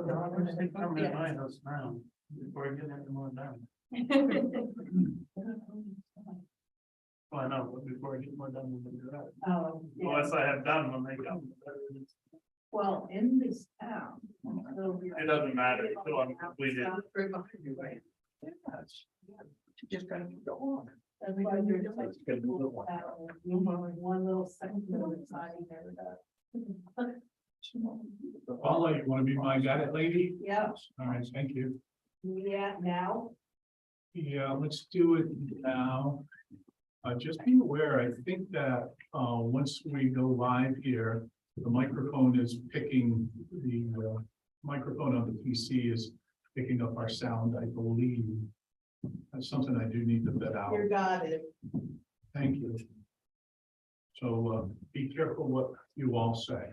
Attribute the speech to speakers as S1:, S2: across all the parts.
S1: I'm just thinking coming in my house now, before I get any more done. Well, I know, but before I get more done, we can do that.
S2: Oh, yeah.
S1: Unless I have done when they come.
S2: Well, in this town.
S1: It doesn't matter, until I'm completed.
S3: Just gotta go on.
S2: That's why you're just like, one little second, exciting, never does.
S4: Paula, you wanna be my guided lady?
S2: Yeah,
S4: All right, thank you.
S2: yeah, now,
S4: Yeah, let's do it now. Just be aware, I think that, once we go live here, the microphone is picking, the microphone on the PC is picking up our sound, I believe. That's something I do need to vet out.
S2: you got it.
S4: Thank you. So, be careful what you all say.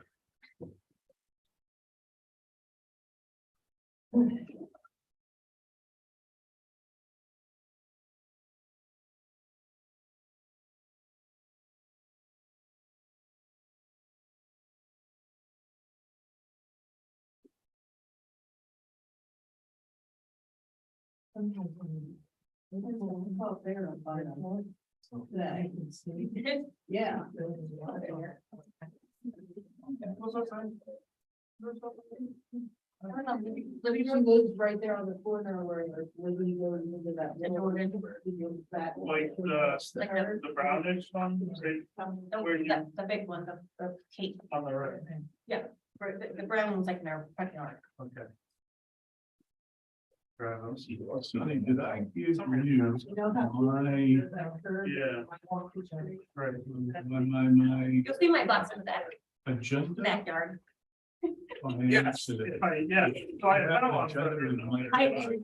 S2: Out there, by the today. Yeah. Libby lives right there on the corner where Libby goes into that.
S1: Like the brownish one, Where you-
S5: The big one, the cake,
S1: on the right,
S5: the brown one's like in our front yard.
S1: okay. Right, I'm seeing.
S4: Sonny, did I give you
S2: You know how.
S4: my,
S1: Yeah. Right.
S4: my
S5: You'll see my box in the
S4: agenda?
S5: backyard.
S1: Yes,
S4: Today?
S1: yeah, so I don't want
S5: I-
S1: to.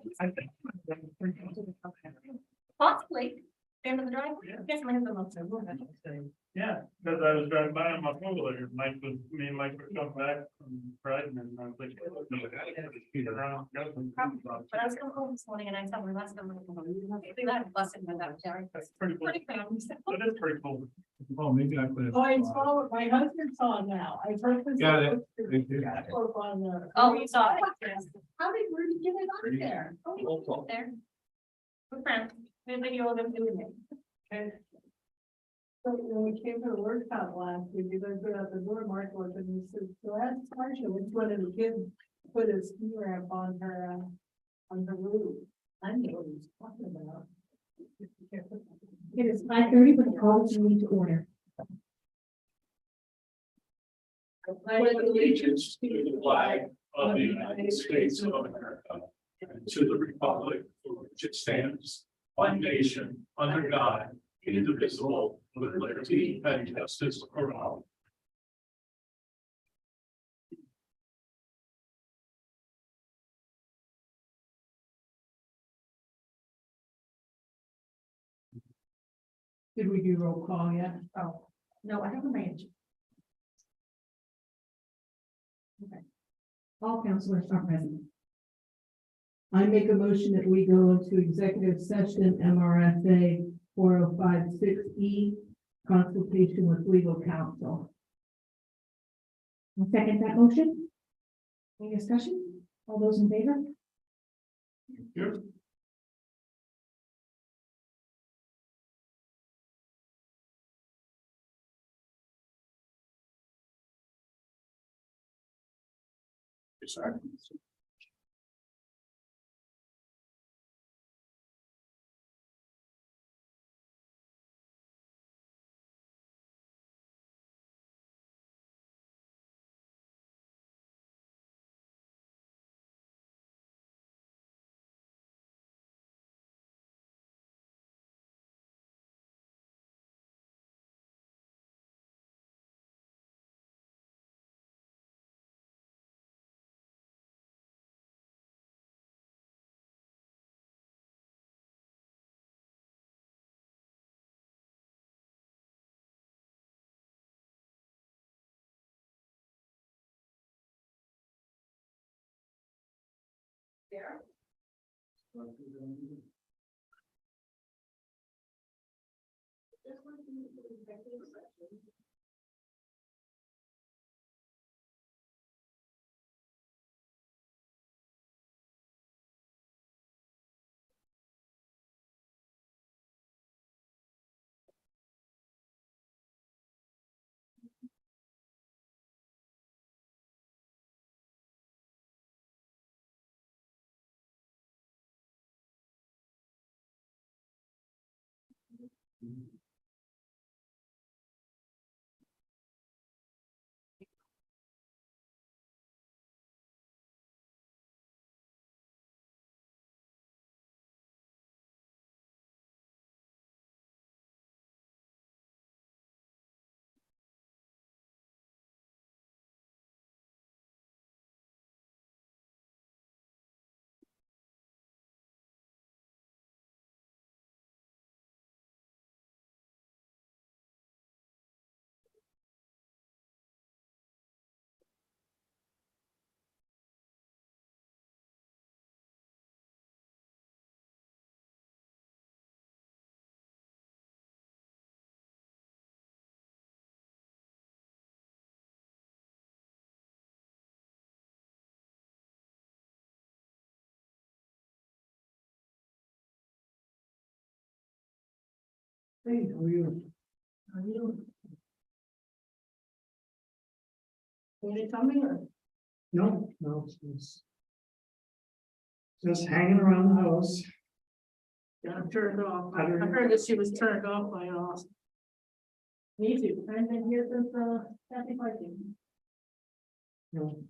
S5: Possibly, end of the driveway.
S1: Yeah.
S5: Yes, my husband loves it.
S1: Yeah, because I was driving by on my phone, Mike was, me and Mike were coming back from Brighton and I was like.
S5: But I was coming home this morning and I saw my last number. See that bus in the backyard.
S1: That's pretty cool.
S5: Pretty cool.
S1: That is pretty cool.
S4: Oh, maybe I put it.
S2: Oh, I saw what my husband saw now. I purposely.
S4: Got it.
S2: looked
S4: Thank you.
S2: on the-
S5: Oh, you saw it?
S2: How did Rudy get it up there?
S5: Oh, there. Good friend. Good video of them doing it.
S2: Okay. So when we came to the workshop last week, you guys put out the door, Mark looked and he said, so ask Marsha, which one of the kids put a ski ramp on her roof? I knew what he was talking about.
S6: It is 5:30, but the call is need to order.
S4: Pledge allegiance to the flag of the United States of America and to the republic for which it stands, one nation, under God, indivisible, with liberty and justice for all.
S2: Did we do roll call yet?
S5: Oh, no, I have a range.
S6: All counselors are present.
S2: I make a motion that we go into executive session, MRSA 4056E, consultation with legal counsel.
S6: I'll second that motion. Any discussion? All those in favor?
S4: Here. Sorry.
S3: Hey, how are you?
S2: Any coming or?
S3: No, it's just hanging around the house.
S2: Got turned off. I
S3: I don't-
S2: heard that she was turned off by us. Me too. I've been here since, Kathy Parking.
S3: You know,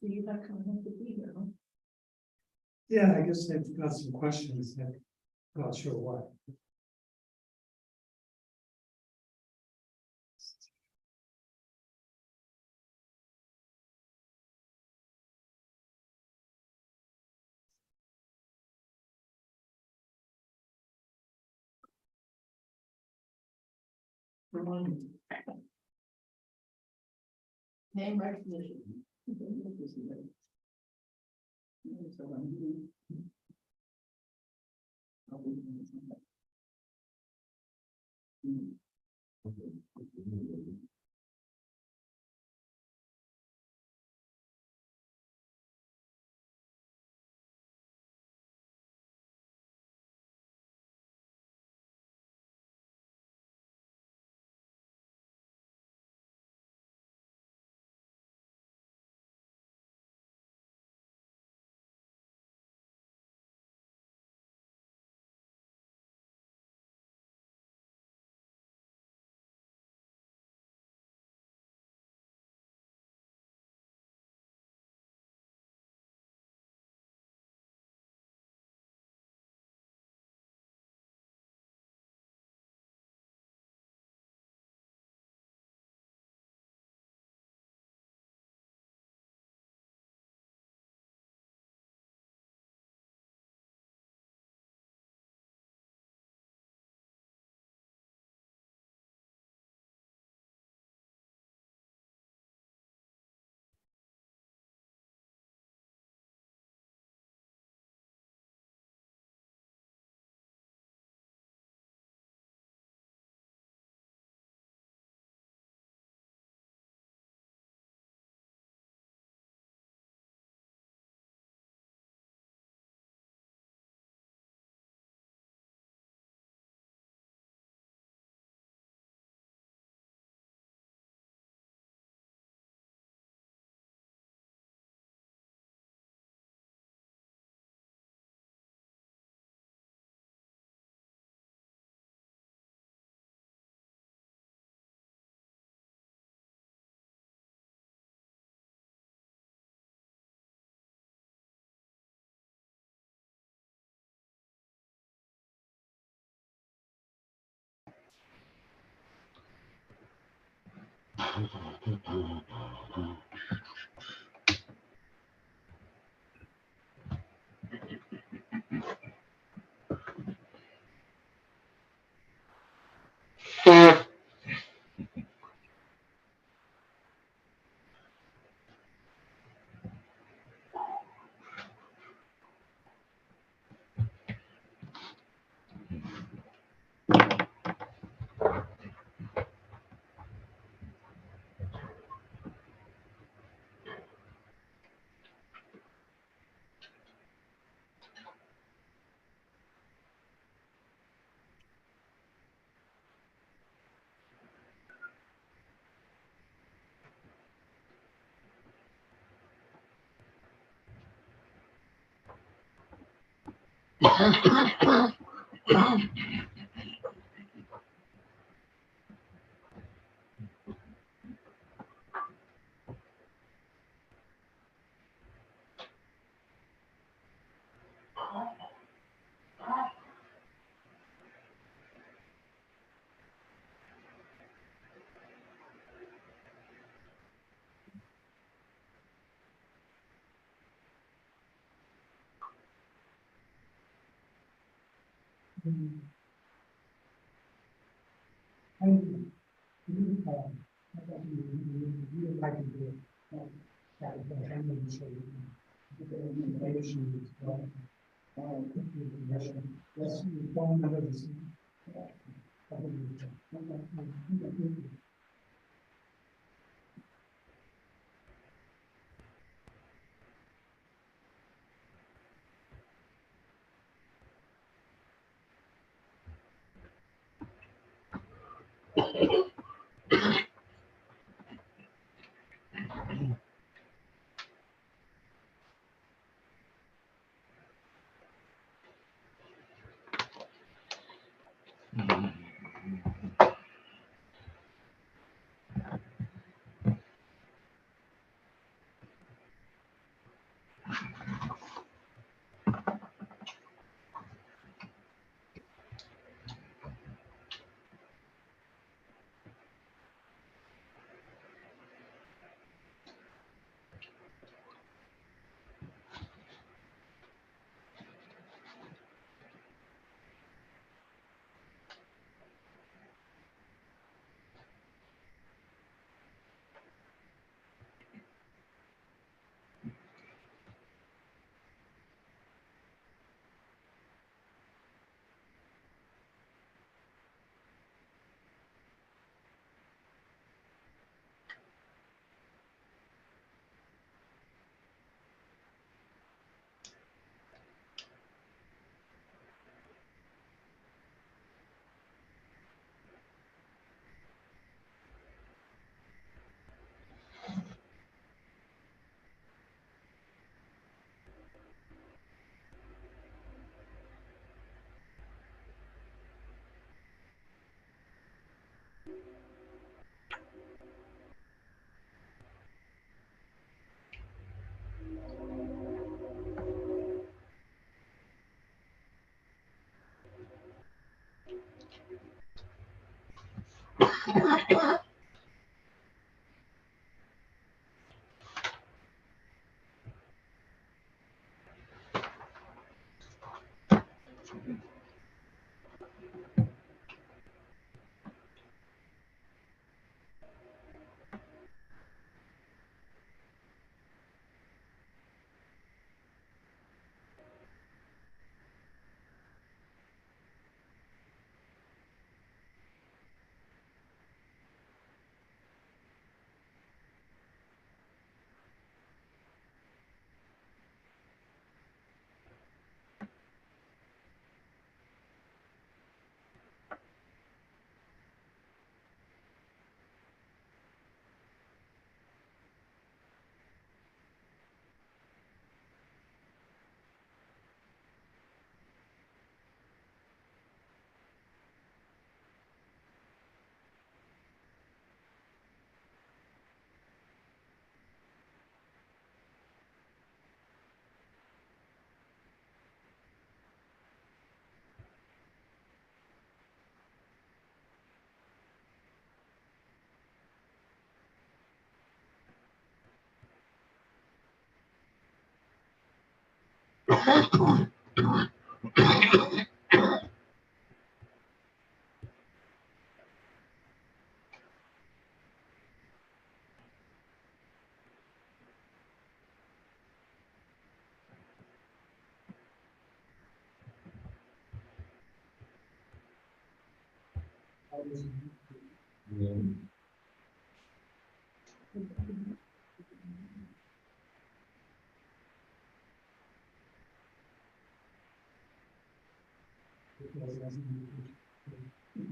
S2: So you have to have to be here, huh?
S3: Yeah, I guess they've got some questions that, not sure what.
S2: Name recognition.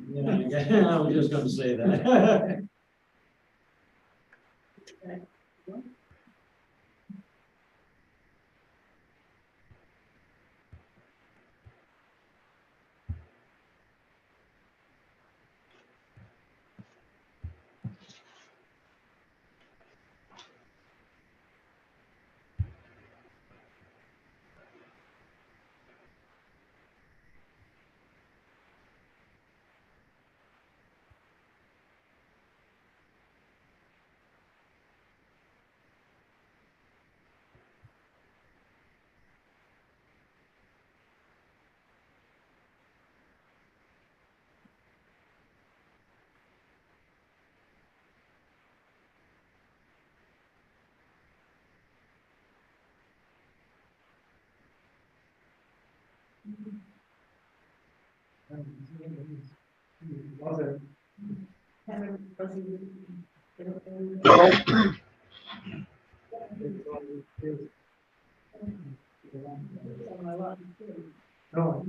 S7: Yeah, I was just gonna say that.
S3: Was it? No.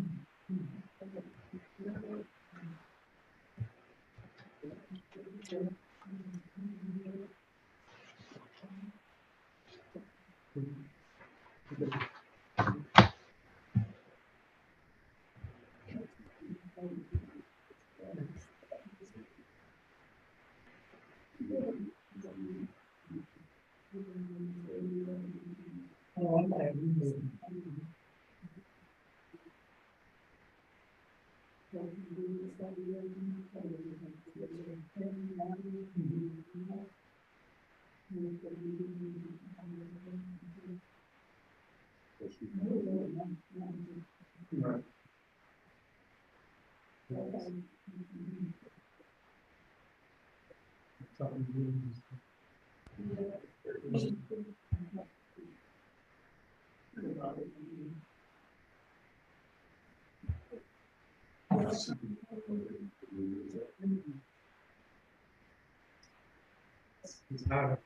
S3: Oh, okay. Right. It's not.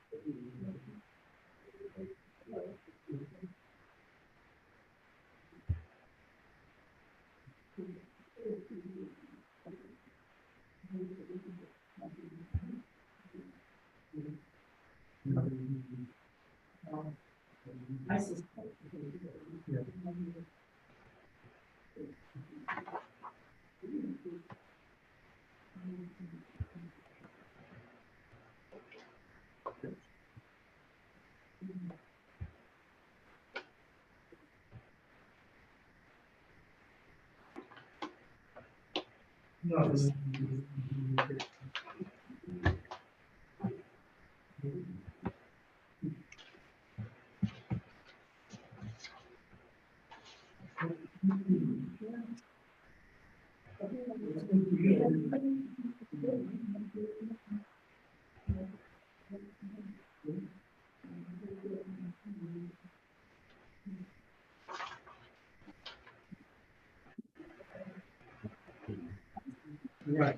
S3: I suspect. Yeah. No. Right.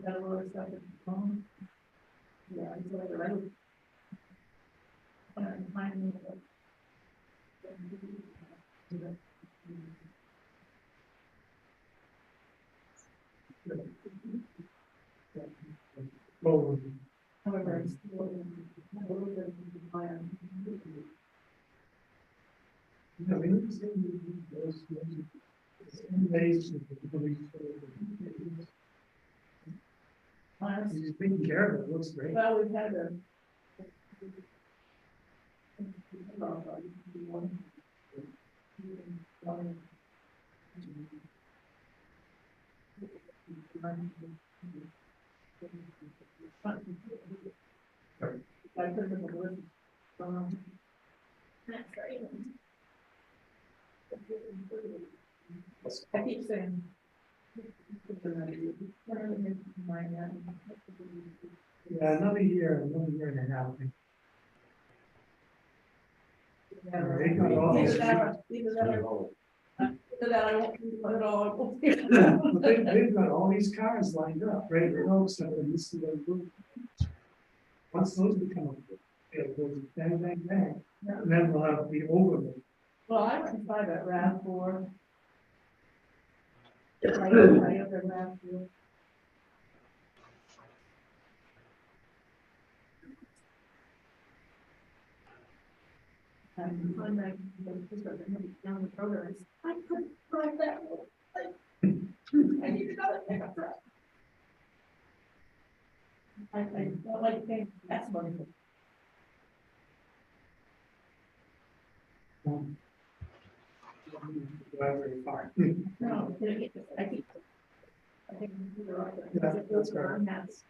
S2: Got a lot of stuff in the phone. Yeah, I feel like I don't. Mine.
S3: Oh,
S2: However, it's still a little bit of a plan.
S3: I mean, those days, he's taking care of it, looks great.
S2: Well, we've had a. I put it in the list.
S5: That's great.
S2: I keep saying.
S3: Yeah, another year and a half. They got all these-
S2: That I won't do it all.
S3: But they've got all these cars lined up, right, you know, so this is the group. Once those become, it goes bang, bang, bang, and then we'll have the overlay.
S2: Well, I went by that RAV4. I have their RAV4. And when down the progress, I couldn't drive that. I need another pickup truck. I don't like paying gas money.
S3: Drive very far.
S2: No, I keep. I think you're right.
S3: Yeah, that's right.
S2: That's.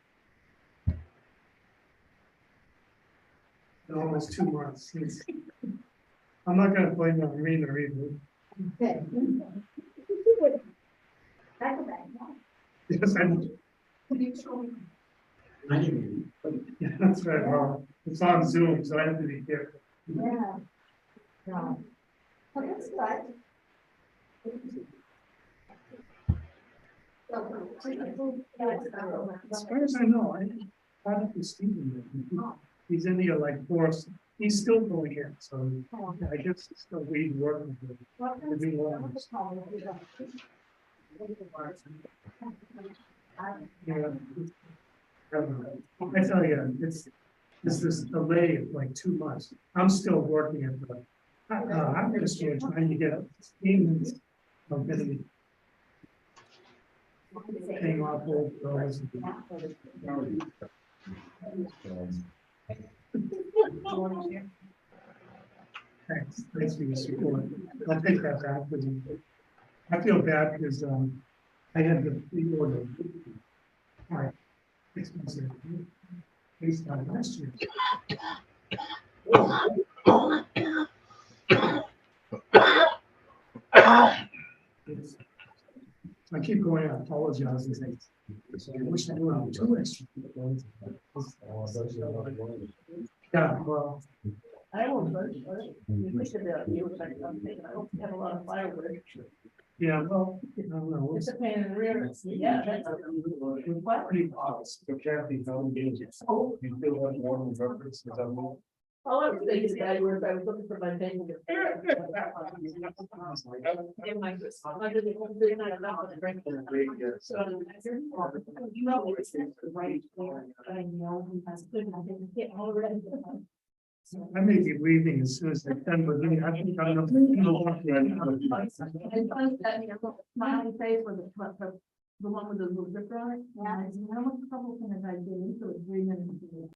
S3: In almost 2 months. I'm not gonna blame the arena either. Yes, I know. Yeah, that's right, well, it's on Zoom, so I have to be careful.
S6: Yeah. No.
S2: Well, that's right.
S3: As far as I know, I don't think Stephen, he's in the like force, he's still going in, so I guess it's still weed working. with the new ones. Yeah. I tell you, it's this delay of like 2 months. I'm still working at the, I'm gonna start trying to get payments of getting paying off old bills. Thanks for your support. I'll take that back with you. I feel bad because, I had the order. All right. Expensive. Based on last year. I keep going, I apologize and things. So I wish I knew how to extra. Yeah, well,
S2: I won't vote for it. You think about it, you would like something, I don't have a lot of firewood.
S3: Yeah, well, I don't know.
S2: It's a pain in the rear, yeah, that's. What?
S3: Pretty obvious. So Kathy, how engages.
S2: Oh.
S3: You feel like more of a reference to that.
S2: All I was thinking about was I was looking for my thing. In my. Under the whole thing, I don't know how to drink it. So, you know, it's right there, but I know he has good, I didn't get all ready.
S3: I may be leaving as soon as I can, but then I think I'm.
S2: And funny that, you know, my only face was the one with the little zipper on it. Yeah. I said, how much trouble can I get into it 3 minutes?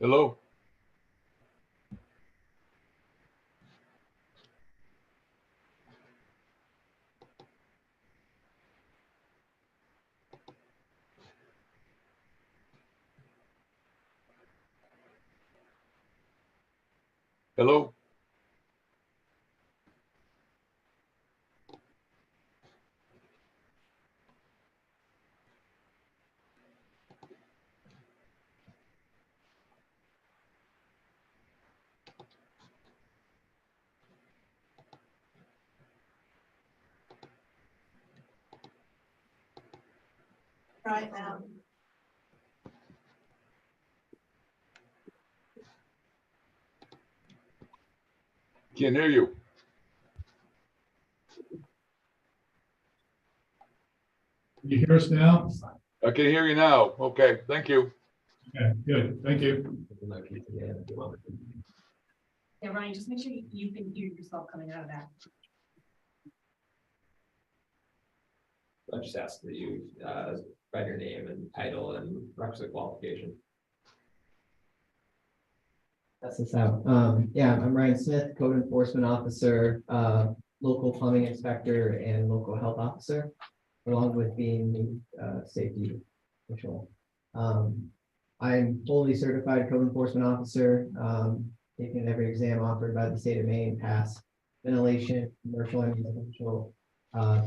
S8: Hello? Hello?
S2: Right now.
S8: Can't hear you.
S4: You hear us now?
S8: I can hear you now. Okay, thank you.
S4: Okay, good, thank you.
S5: Yeah, Ryan, just make sure you can hear yourself coming out of that.
S9: I just ask that you write your name and title and requisite qualification.
S10: That's this out. Yeah, I'm Ryan Smith, code enforcement officer, local plumbing inspector and local health officer, along with being the safety official. I'm fully certified code enforcement officer, taking every exam offered by the state of Maine, pass ventilation, commercial and residential,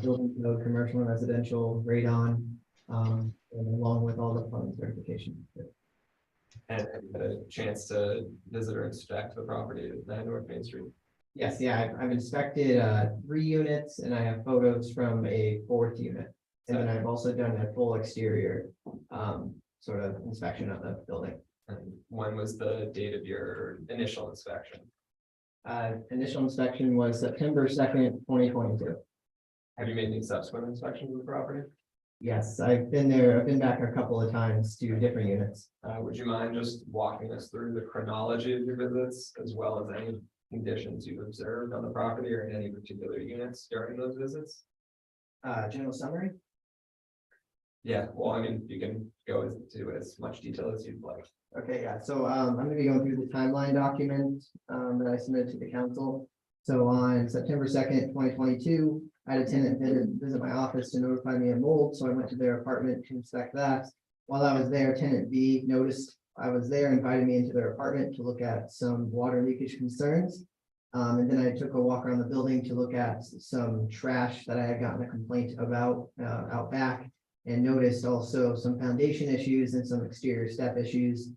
S10: building code, commercial and residential, radon, and along with all the plumbing certifications.
S9: And have you had a chance to visit or inspect the property at 9 North Main Street?
S10: Yes, yeah, I've inspected 3 units and I have photos from a 4th unit. And then I've also done a full exterior sort of inspection of the building.
S9: And when was the date of your initial inspection?
S10: Initial inspection was September 2nd, 2022.
S9: Have you made any subsequent inspections of the property?
S10: Yes, I've been there. I've been back a couple of times to different units.
S9: Would you mind just walking us through the chronology of your visits as well as any conditions you've observed on the property or in any particular units during those visits?
S10: General summary.
S9: Yeah, well, I mean, you can go into as much detail as you'd like.
S10: Okay, yeah, so I'm gonna be going through the timeline document that I submitted to the council. So on September 2nd, 2022, I had a tenant visit my office to notify me of mold, so I went to their apartment to inspect that. While I was there, tenant B noticed I was there, invited me into their apartment to look at some water leakage concerns. And then I took a walk around the building to look at some trash that I had gotten a complaint about out back, and noticed also some foundation issues and some exterior step issues.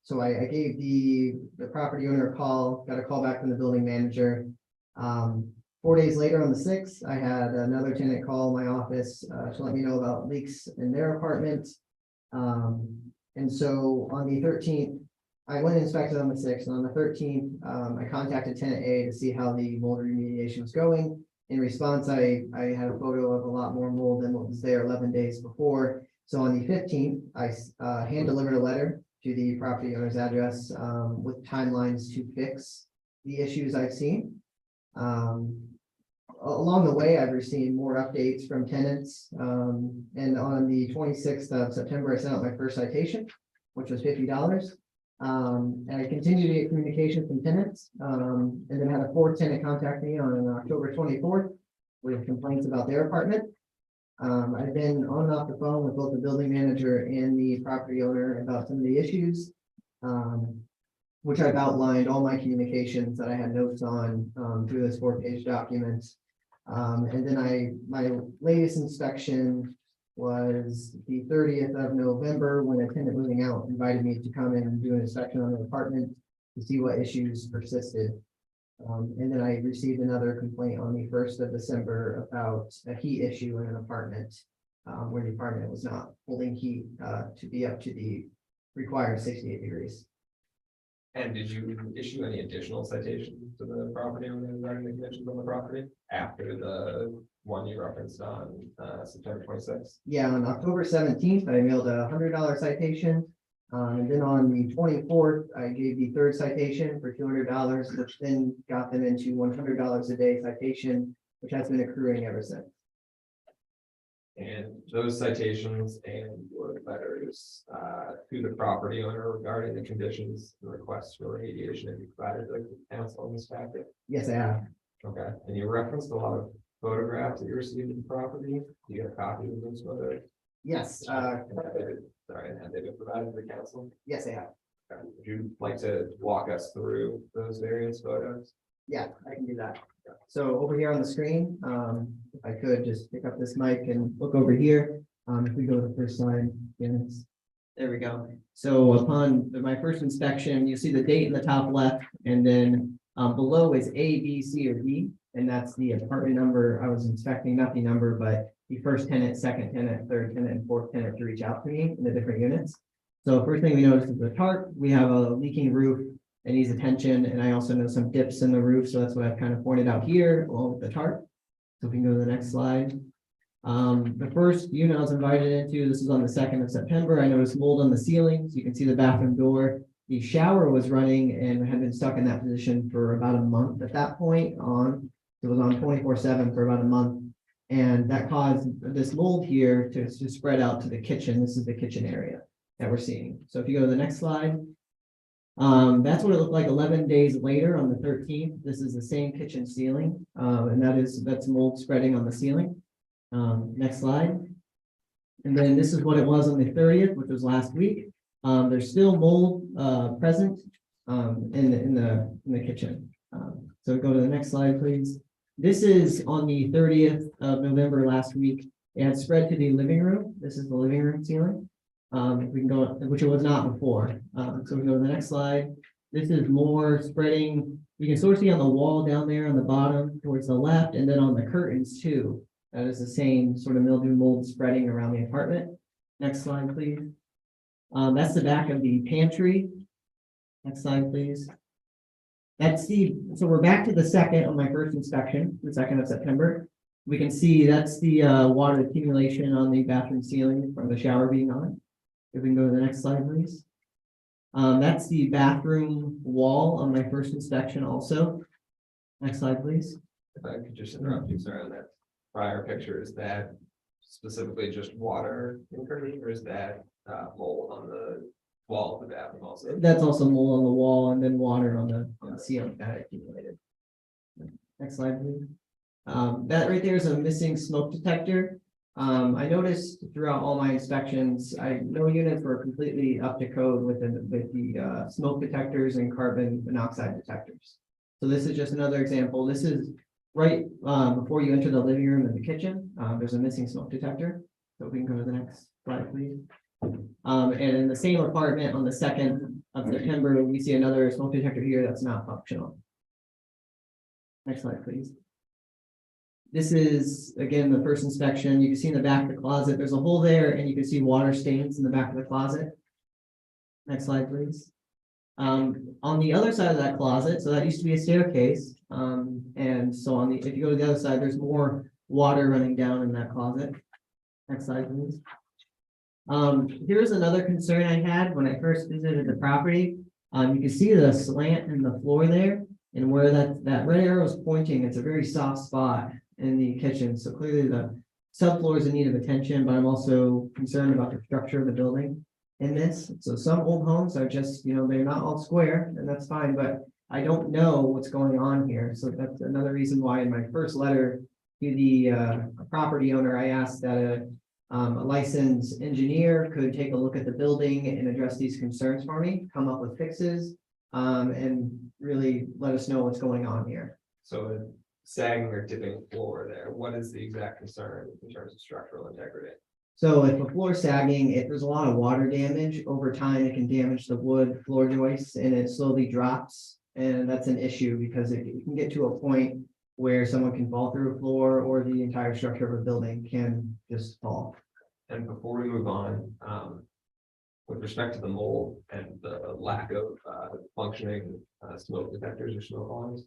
S10: So I gave the property owner a call, got a call back from the building manager. 4 days later, on the 6th, I had another tenant call my office to let me know about leaks in their apartment. And so on the 13th, I went and inspected on the 6th, and on the 13th, I contacted tenant A to see how the mold remediation was going. In response, I had a photo of a lot more mold than what was there 11 days before. So on the 15th, I hand delivered a letter to the property owner's address with timelines to fix the issues I've seen. Along the way, I've received more updates from tenants. And on the 26th of September, I sent out my first citation, which was $50. And I continued to get communication from tenants, and then had a 4th tenant contact me on October 24th with complaints about their apartment. I've been on and off the phone with both the building manager and the property owner about some of the issues, which I've outlined all my communications that I had notes on through this 4-page document. And then my latest inspection was the 30th of November, when a tenant moving out invited me to come in and do an inspection on the apartment to see what issues persisted. And then I received another complaint on the 1st of December about a heat issue in an apartment, where the apartment was not holding heat to be up to the required 68 degrees.
S9: And did you issue any additional citations to the property owner regarding the conditions on the property after the one you referenced on September 26th?
S10: Yeah, on October 17th, I mailed a $100 citation. And then on the 24th, I gave the 3rd citation for $200, which then got them into $100 a day citation, which has been accruing ever since.
S9: And those citations and your letters to the property owner regarding the conditions and requests for remediation have you provided the council in this packet?
S10: Yes, I have.
S9: Okay, and you referenced a lot of photographs that you received of the property. You got a copy of those photos?
S10: Yes,
S9: Sorry, and have they been provided to the council?
S10: yes, I have.
S9: Okay, would you like to walk us through those various photos?
S10: Yeah, I can do that. So over here on the screen, if I could just pick up this mic and look over here, if we go to the first slide, yes. There we go. So upon my first inspection, you see the date in the top left, and then below is A, B, C, or D, and that's the apartment number I was inspecting, not the number, but the first tenant, second tenant, third tenant, and fourth tenant to reach out to me in the different units. So first thing we notice is the tarp. We have a leaking roof. It needs attention, and I also know some dips in the roof, so that's what I've kind of pointed out here along with the tarp. So if we can go to the next slide. The first unit I was invited into, this is on the 2nd of September. I noticed mold on the ceilings. You can see the bathroom door. The shower was running and had been stuck in that position for about a month at that point on. It was on 24/7 for about a month. And that caused this mold here to spread out to the kitchen. This is the kitchen area that we're seeing. So if you go to the next slide. That's what it looked like 11 days later on the 13th. This is the same kitchen ceiling, and that's mold spreading on the ceiling. Next slide. And then this is what it was on the 30th, which was last week. There's still mold present in the kitchen. So go to the next slide, please. This is on the 30th of November last week. It had spread to the living room. This is the living room ceiling. We can go, which it was not before. So we go to the next slide. This is more spreading. You can sort of see on the wall down there on the bottom towards the left, and then on the curtains too. That is the same sort of mildew mold spreading around the apartment. Next slide, please. That's the back of the pantry. Next slide, please. So we're back to the 2nd of my first inspection, the 2nd of September. We can see that's the water accumulation on the bathroom ceiling from the shower being on. If we can go to the next slide, please. That's the bathroom wall on my first inspection also. Next slide, please.
S9: If I could just interrupt you, sorry, on that prior picture, is that specifically just water incursion, or is that mold on the wall of the bathroom also?
S10: That's also mold on the wall and then water on the ceiling that accumulated. Next slide, please. That right there is a missing smoke detector. I noticed throughout all my inspections, no units were completely up to code with the smoke detectors and carbon monoxide detectors. So this is just another example. This is right before you enter the living room and the kitchen. There's a missing smoke detector. So we can go to the next slide, please. And in the same apartment on the 2nd of September, we see another smoke detector here that's not functional. Next slide, please. This is, again, the first inspection. You can see in the back of the closet, there's a hole there, and you can see water stains in the back of the closet. Next slide, please. On the other side of that closet, so that used to be a staircase. And so if you go to the other side, there's more water running down in that closet. Next slide, please. Here's another concern I had when I first visited the property. You can see the slant in the floor there, and where that red arrow is pointing, it's a very soft spot in the kitchen. So clearly the subfloor is in need of attention, but I'm also concerned about the structure of the building in this. So some old homes are just, they're not all square, and that's fine, but I don't know what's going on here. So that's another reason why in my first letter to the property owner, I asked that a licensed engineer could take a look at the building and address these concerns for me, come up with fixes, and really let us know what's going on here.
S9: So sagging or dipping floor there, what is the exact concern in terms of structural integrity?
S10: So if the floor is sagging, if there's a lot of water damage over time, it can damage the wood floor joists and it slowly drops. And that's an issue because it can get to a point where someone can fall through a floor or the entire structure of a building can just fall.
S9: And before we move on, with respect to the mold and the lack of functioning smoke detectors or smoke alarms,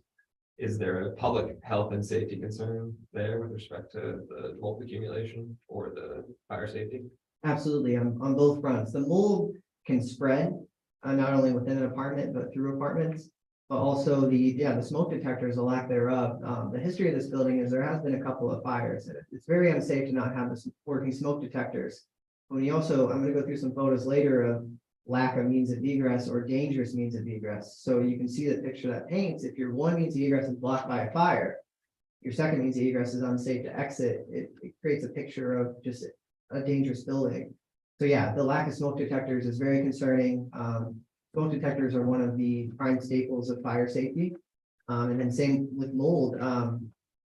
S9: is there a public health and safety concern there with respect to the mold accumulation or the fire safety?
S10: Absolutely, on both fronts. The mold can spread not only within an apartment, but through apartments. but also the smoke detectors, the lack thereof. The history of this building is there has been a couple of fires. It's very unsafe to not have this working smoke detectors. When you also, I'm gonna go through some photos later of lack of means of egress or dangerous means of egress. So you can see the picture that paints, if your one means of egress is blocked by a fire, your second means of egress is unsafe to exit, it creates a picture of just a dangerous building. So yeah, the lack of smoke detectors is very concerning. Smoke detectors are one of the prime staples of fire safety. And then same with mold.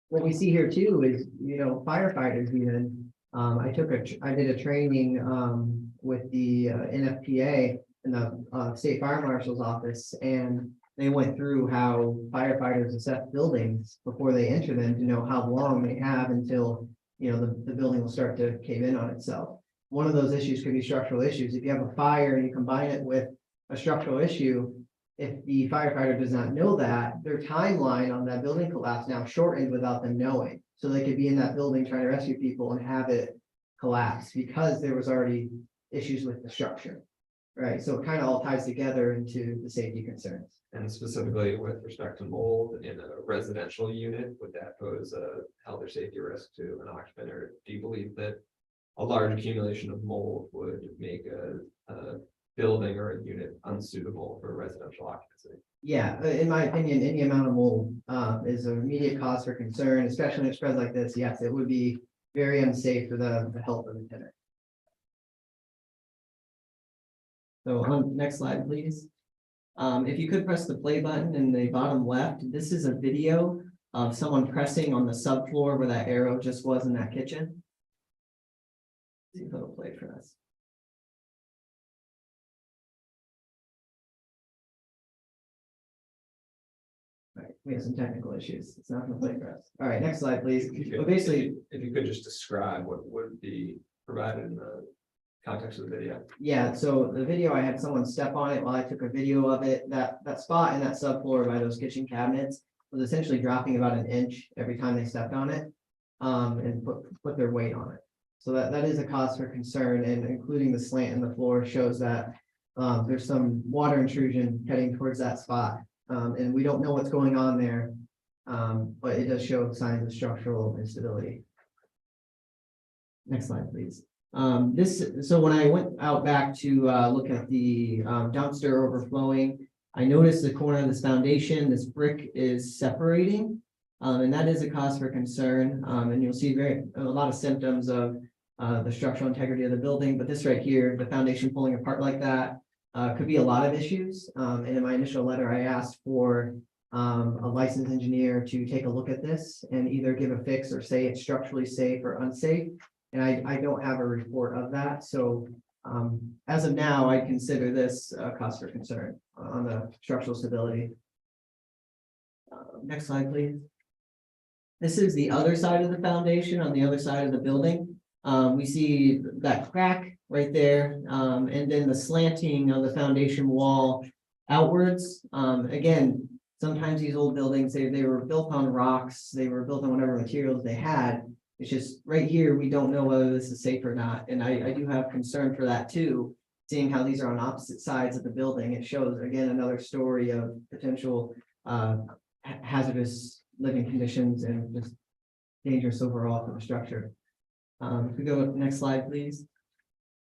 S10: What we see here too is, firefighters even, I did a training, with the NFPA in the State Fire Marshal's office, and they went through how firefighters assess buildings before they enter them to know how long they have until, the building will start to cave in on itself. One of those issues could be structural issues. If you have a fire and you combine it with a structural issue, if the firefighter does not know that, their timeline on that building collapse now shortened without them knowing. So they could be in that building trying to rescue people and have it collapse because there was already issues with the structure. Right, so it kind of all ties together into the safety concerns.
S9: And specifically with respect to mold in a residential unit, would that pose a health or safety risk to an occupant? Or do you believe that a large accumulation of mold would make a building or a unit unsuitable for residential occupancy?
S10: Yeah, in my opinion, any amount of mold is an immediate cause for concern, especially in a spread like this. Yes, it would be very unsafe for the health of the tenant. So on next slide, please. If you could press the play button in the bottom left, this is a video of someone pressing on the subfloor where that arrow just was in that kitchen. See if it'll play for us. All right, we have some technical issues. It's not gonna play for us. All right, next slide, please. But basically,
S9: If you could just describe what would be provided in the context of the video.
S10: yeah, so the video, I had someone step on it while I took a video of it. That spot in that subfloor by those kitchen cabinets was essentially dropping about an inch every time they stepped on it. And put their weight on it. So that is a cause for concern, and including the slant in the floor shows that there's some water intrusion heading towards that spot. And we don't know what's going on there. But it does show signs of structural instability. Next slide, please. So when I went out back to look at the dumpster overflowing, I noticed the corner of this foundation, this brick is separating. And that is a cause for concern. And you'll see a lot of symptoms of the structural integrity of the building, but this right here, the foundation pulling apart like that, could be a lot of issues. And in my initial letter, I asked for a licensed engineer to take a look at this and either give a fix or say it's structurally safe or unsafe. And I don't have a report of that. So as of now, I consider this a cause for concern on the structural stability. Next slide, please. This is the other side of the foundation on the other side of the building. We see that crack right there, and then the slanting of the foundation wall outwards. Again, sometimes these old buildings, they were built on rocks, they were built on whatever materials they had. It's just right here, we don't know whether this is safe or not. And I do have concern for that too, seeing how these are on opposite sides of the building. It shows, again, another story of potential hazardous living conditions and just dangerous overall for the structure. If we go to the next slide, please.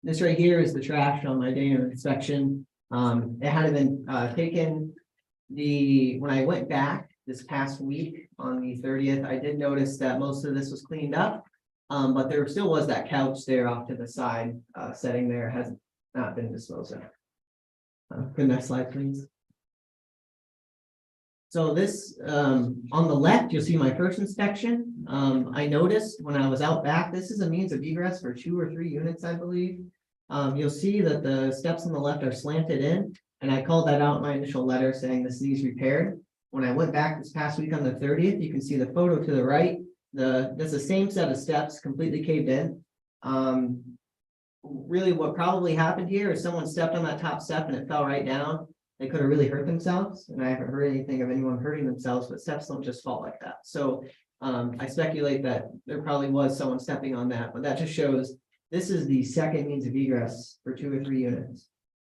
S10: This right here is the trash on my day of inspection. It hadn't been taken. When I went back this past week on the 30th, I did notice that most of this was cleaned up, but there still was that couch there off to the side, setting there has not been disposed of. Good, next slide, please. So this, on the left, you'll see my first inspection. I noticed when I was out back, this is a means of egress for 2 or 3 units, I believe. You'll see that the steps on the left are slanted in, and I called that out in my initial letter saying this needs repaired. When I went back this past week on the 30th, you can see the photo to the right. That's the same set of steps completely caved in. Really what probably happened here is someone stepped on that top step and it fell right down. They could have really hurt themselves, and I haven't heard anything of anyone hurting themselves, but steps don't just fall like that. So I speculate that there probably was someone stepping on that, but that just shows this is the second means of egress for 2 or 3 units.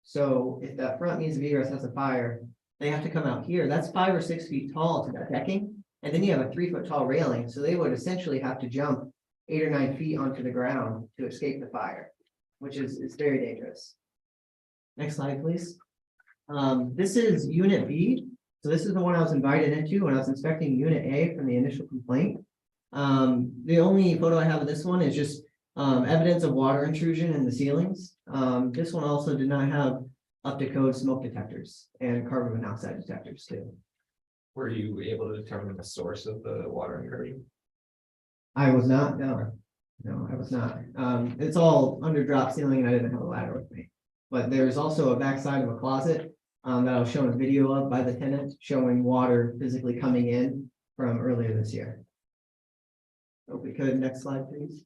S10: So if that front means of egress has a fire, they have to come out here. That's 5 or 6 feet tall to that decking. And then you have a 3-foot tall railing, so they would essentially have to jump 8 or 9 feet onto the ground to escape the fire, which is very dangerous. Next slide, please. This is Unit B. So this is the one I was invited into when I was inspecting Unit A from the initial complaint. The only photo I have of this one is just evidence of water intrusion in the ceilings. This one also did not have up to code smoke detectors and carbon monoxide detectors too.
S9: Were you able to determine the source of the water incursion?
S10: I was not, no, I was not. It's all under drop ceiling and I didn't have a ladder with me. But there's also a backside of a closet that I was shown a video of by the tenant showing water physically coming in from earlier this year. If we could, next slide, please.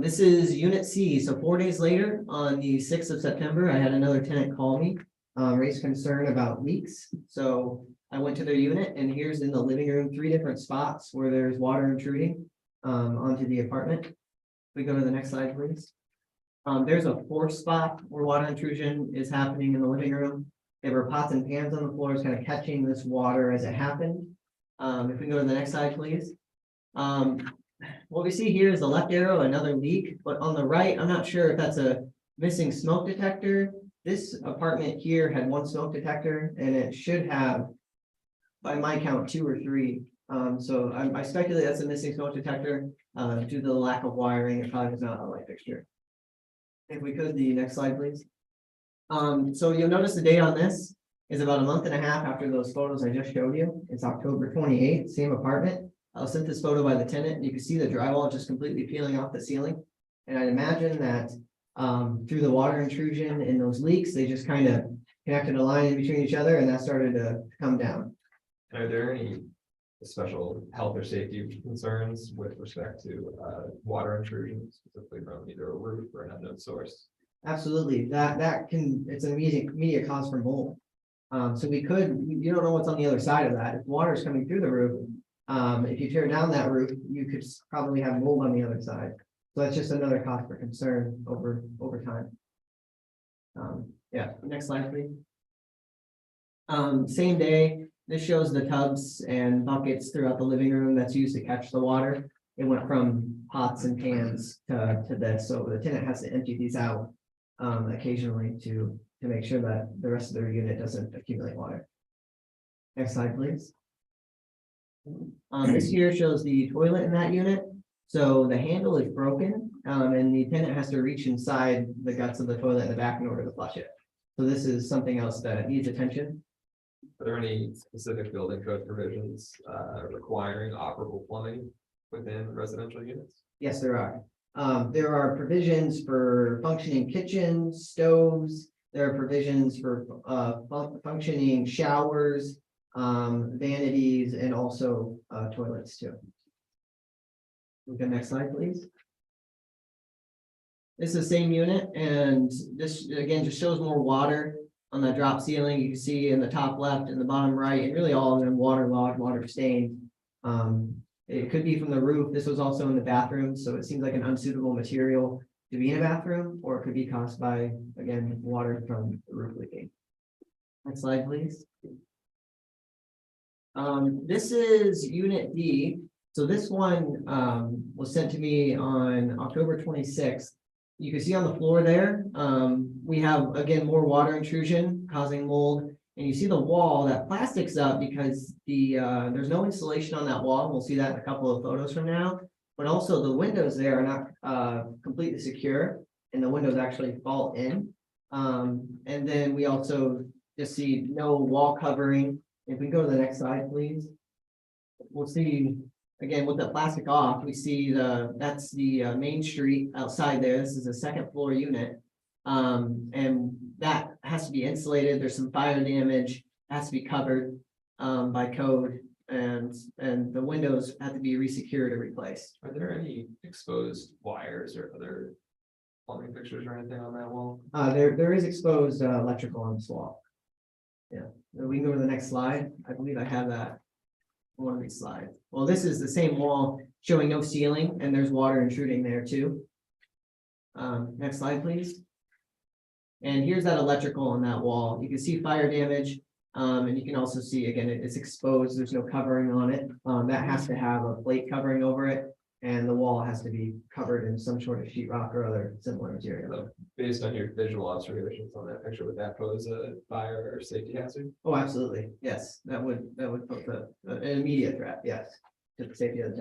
S10: This is Unit C. So 4 days later, on the 6th of September, I had another tenant call me, raise concern about leaks. So I went to their unit and here's in the living room, 3 different spots where there's water intruding onto the apartment. We go to the next slide, please. There's a 4th spot where water intrusion is happening in the living room. There were pots and pans on the floors kind of catching this water as it happened. If we go to the next slide, please. What we see here is the left arrow, another leak, but on the right, I'm not sure if that's a missing smoke detector. This apartment here had 1 smoke detector and it should have, by my count, 2 or 3. So I speculate that's a missing smoke detector due to the lack of wiring. It probably was not a light fixture. If we could, the next slide, please. So you'll notice the date on this is about a month and a half after those photos I just showed you. It's October 28th, same apartment. I was sent this photo by the tenant. You can see the drywall just completely peeling off the ceiling. And I'd imagine that through the water intrusion and those leaks, they just kind of connected a line in between each other and that started to come down.
S9: Are there any special health or safety concerns with respect to water intrusion, specifically from either a roof or an unknown source?
S10: Absolutely, it's an immediate cause for mold. So you don't know what's on the other side of that. If water is coming through the roof, if you tear down that roof, you could probably have mold on the other side. So that's just another cause for concern over time. Yeah, next slide, please. Same day, this shows the tubs and buckets throughout the living room that's used to catch the water. It went from pots and pans to this, so the tenant has to empty these out occasionally to make sure that the rest of their unit doesn't accumulate water. Next slide, please. This here shows the toilet in that unit. So the handle is broken, and the tenant has to reach inside the guts of the toilet in the back in order to flush it. So this is something else that needs attention.
S9: Are there any specific building code provisions requiring operable plumbing within residential units?
S10: Yes, there are. There are provisions for functioning kitchens, stoves. There are provisions for functioning showers, vanities, and also toilets too. Okay, next slide, please. This is the same unit, and this again just shows more water on the drop ceiling. You can see in the top left and the bottom right, and really all of them waterlogged, water stained. It could be from the roof. This was also in the bathroom, so it seems like an unsuitable material to be in a bathroom, or it could be caused by, again, water from the roof leaking. Next slide, please. This is Unit D. So this one was sent to me on October 26th. You can see on the floor there, we have, again, more water intrusion causing mold. And you see the wall, that plastic's up because there's no insulation on that wall. We'll see that in a couple of photos from now. But also the windows there are not completely secure, and the windows actually fall in. And then we also just see no wall covering. If we go to the next slide, please. We'll see, again, with the plastic off, we see that's the main street outside there. This is a 2nd floor unit. And that has to be insulated. There's some fire damage, has to be covered by code, and the windows have to be resecured or replaced.
S9: Are there any exposed wires or other plumbing fixtures or anything on that wall?
S10: There is exposed electrical on this wall. Yeah, we can go to the next slide. I believe I have that on one of these slides. Well, this is the same wall showing no ceiling, and there's water intruding there too. Next slide, please. And here's that electrical on that wall. You can see fire damage And you can also see, again, it's exposed, there's no covering on it. That has to have a plate covering over it. And the wall has to be covered in some sort of sheetrock or other similar material.
S9: So based on your visual observations on that picture, would that pose a fire or safety hazard?
S10: Oh, absolutely. Yes, that would put an immediate threat, yes, to the safety of the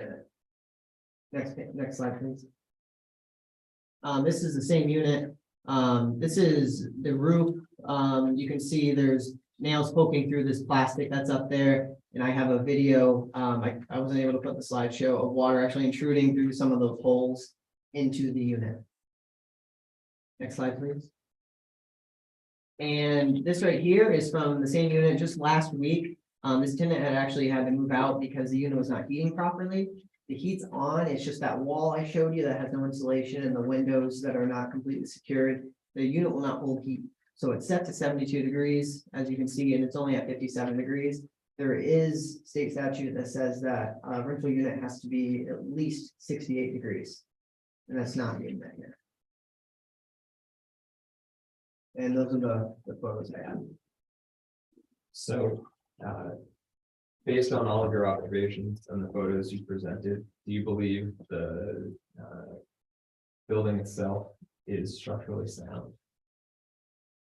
S10: tenant. Next slide, please. This is the same unit. This is the roof. You can see there's nails poking through this plastic that's up there. And I have a video, I wasn't able to put the slideshow of water actually intruding through some of those holes into the unit. Next slide, please. And this right here is from the same unit just last week. This tenant had actually had to move out because the unit was not heating properly. The heat's on, it's just that wall I showed you that has no insulation and the windows that are not completely secured. The unit will not hold heat. So it's set to 72 degrees, as you can see, and it's only at 57 degrees. There is state statute that says that a rental unit has to be at least 68 degrees. And that's not being met here. And those are the photos I have.
S9: So, based on all of your observations and the photos you presented, do you believe the building itself is structurally sound?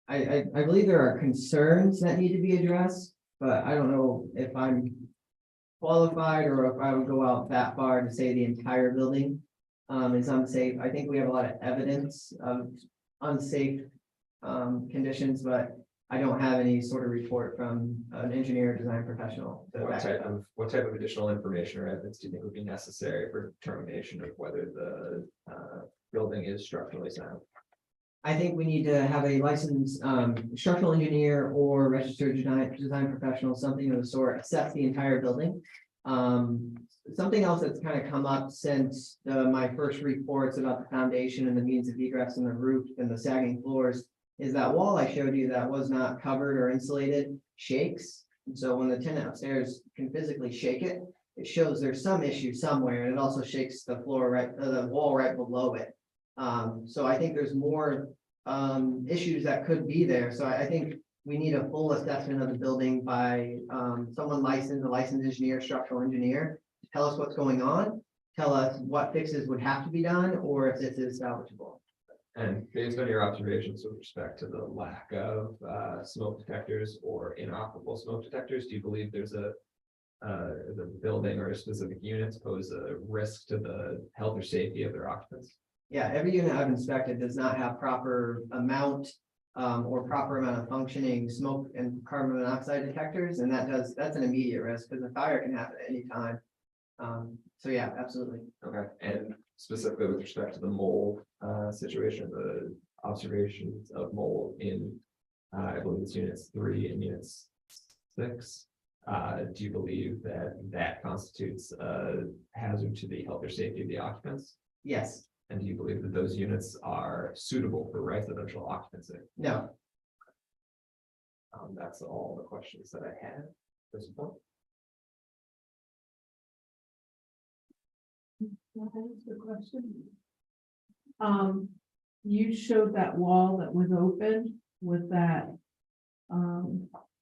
S10: I believe there are concerns that need to be addressed, but I don't know if I'm qualified or if I would go out that far to say the entire building is unsafe. I think we have a lot of evidence of unsafe conditions, but I don't have any sort of report from an engineer or design professional. to back it up.
S9: What type of additional information or evidence do you think would be necessary for determination of whether the building is structurally sound?
S10: I think we need to have a licensed structural engineer or registered design professional, something of the sort, assess the entire building. Something else that's kind of come up since my first reports about the foundation and the means of egress and the roof and the sagging floors is that wall I showed you that was not covered or insulated shakes. And so when the tenant upstairs can physically shake it, it shows there's some issue somewhere, and it also shakes the floor the wall right below it. So I think there's more issues that could be there. So I think we need a full assessment of the building by someone licensed, a licensed engineer, structural engineer, to tell us what's going on, tell us what fixes would have to be done, or if this is salvageable.
S9: And based on your observations with respect to the lack of smoke detectors or inoperable smoke detectors, do you believe there's the building or specific units pose a risk to the health or safety of their occupants?
S10: Yeah, every unit I've inspected does not have proper amount or proper amount of functioning smoke and carbon monoxide detectors, and that's an immediate risk because the fire can happen at any time. So yeah, absolutely.
S9: Okay, and specifically with respect to the mold situation, the observations of mold in, I believe it's units 3 and units 6. Do you believe that constitutes a hazard to the health or safety of the occupants?
S10: Yes,
S9: And do you believe that those units are suitable for residential occupancy?
S10: no,
S9: That's all the questions that I had at this point.
S2: Can I ask a question? You showed that wall that was open with that,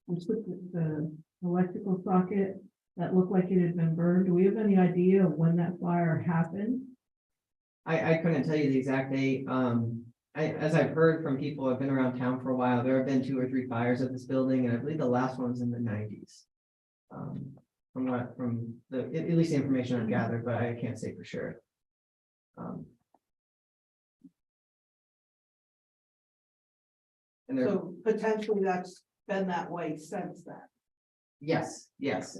S2: with the electrical socket that looked like it had been burned. Do we have any idea of when that fire happened?
S10: I couldn't tell you the exact date. As I've heard from people who have been around town for a while, there have been 2 or 3 fires at this building, and I believe the last one was in the 90s. At least the information I've gathered, but I can't say for sure. And there,
S2: So potentially that's been that way since then.
S10: yes,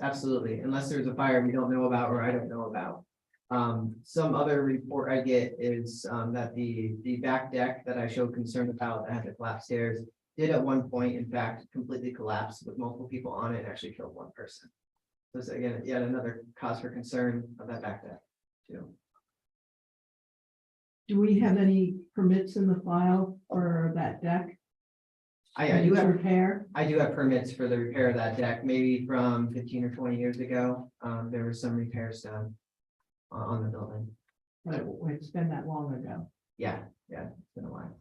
S10: absolutely. Unless there's a fire we don't know about or I don't know about. Some other report I get is that the back deck that I showed concern about that had the collapsed stairs did at one point, in fact, completely collapse with multiple people on it and actually killed 1 person. So it's, again, yet another cause for concern of that back deck too.
S2: Do we have any permits in the file for that deck?
S10: I do have
S2: Repair?
S10: I do have permits for the repair of that deck, maybe from 15 or 20 years ago. There were some repairs done on the building.
S2: But it's been that long ago.
S10: Yeah, it's been a while.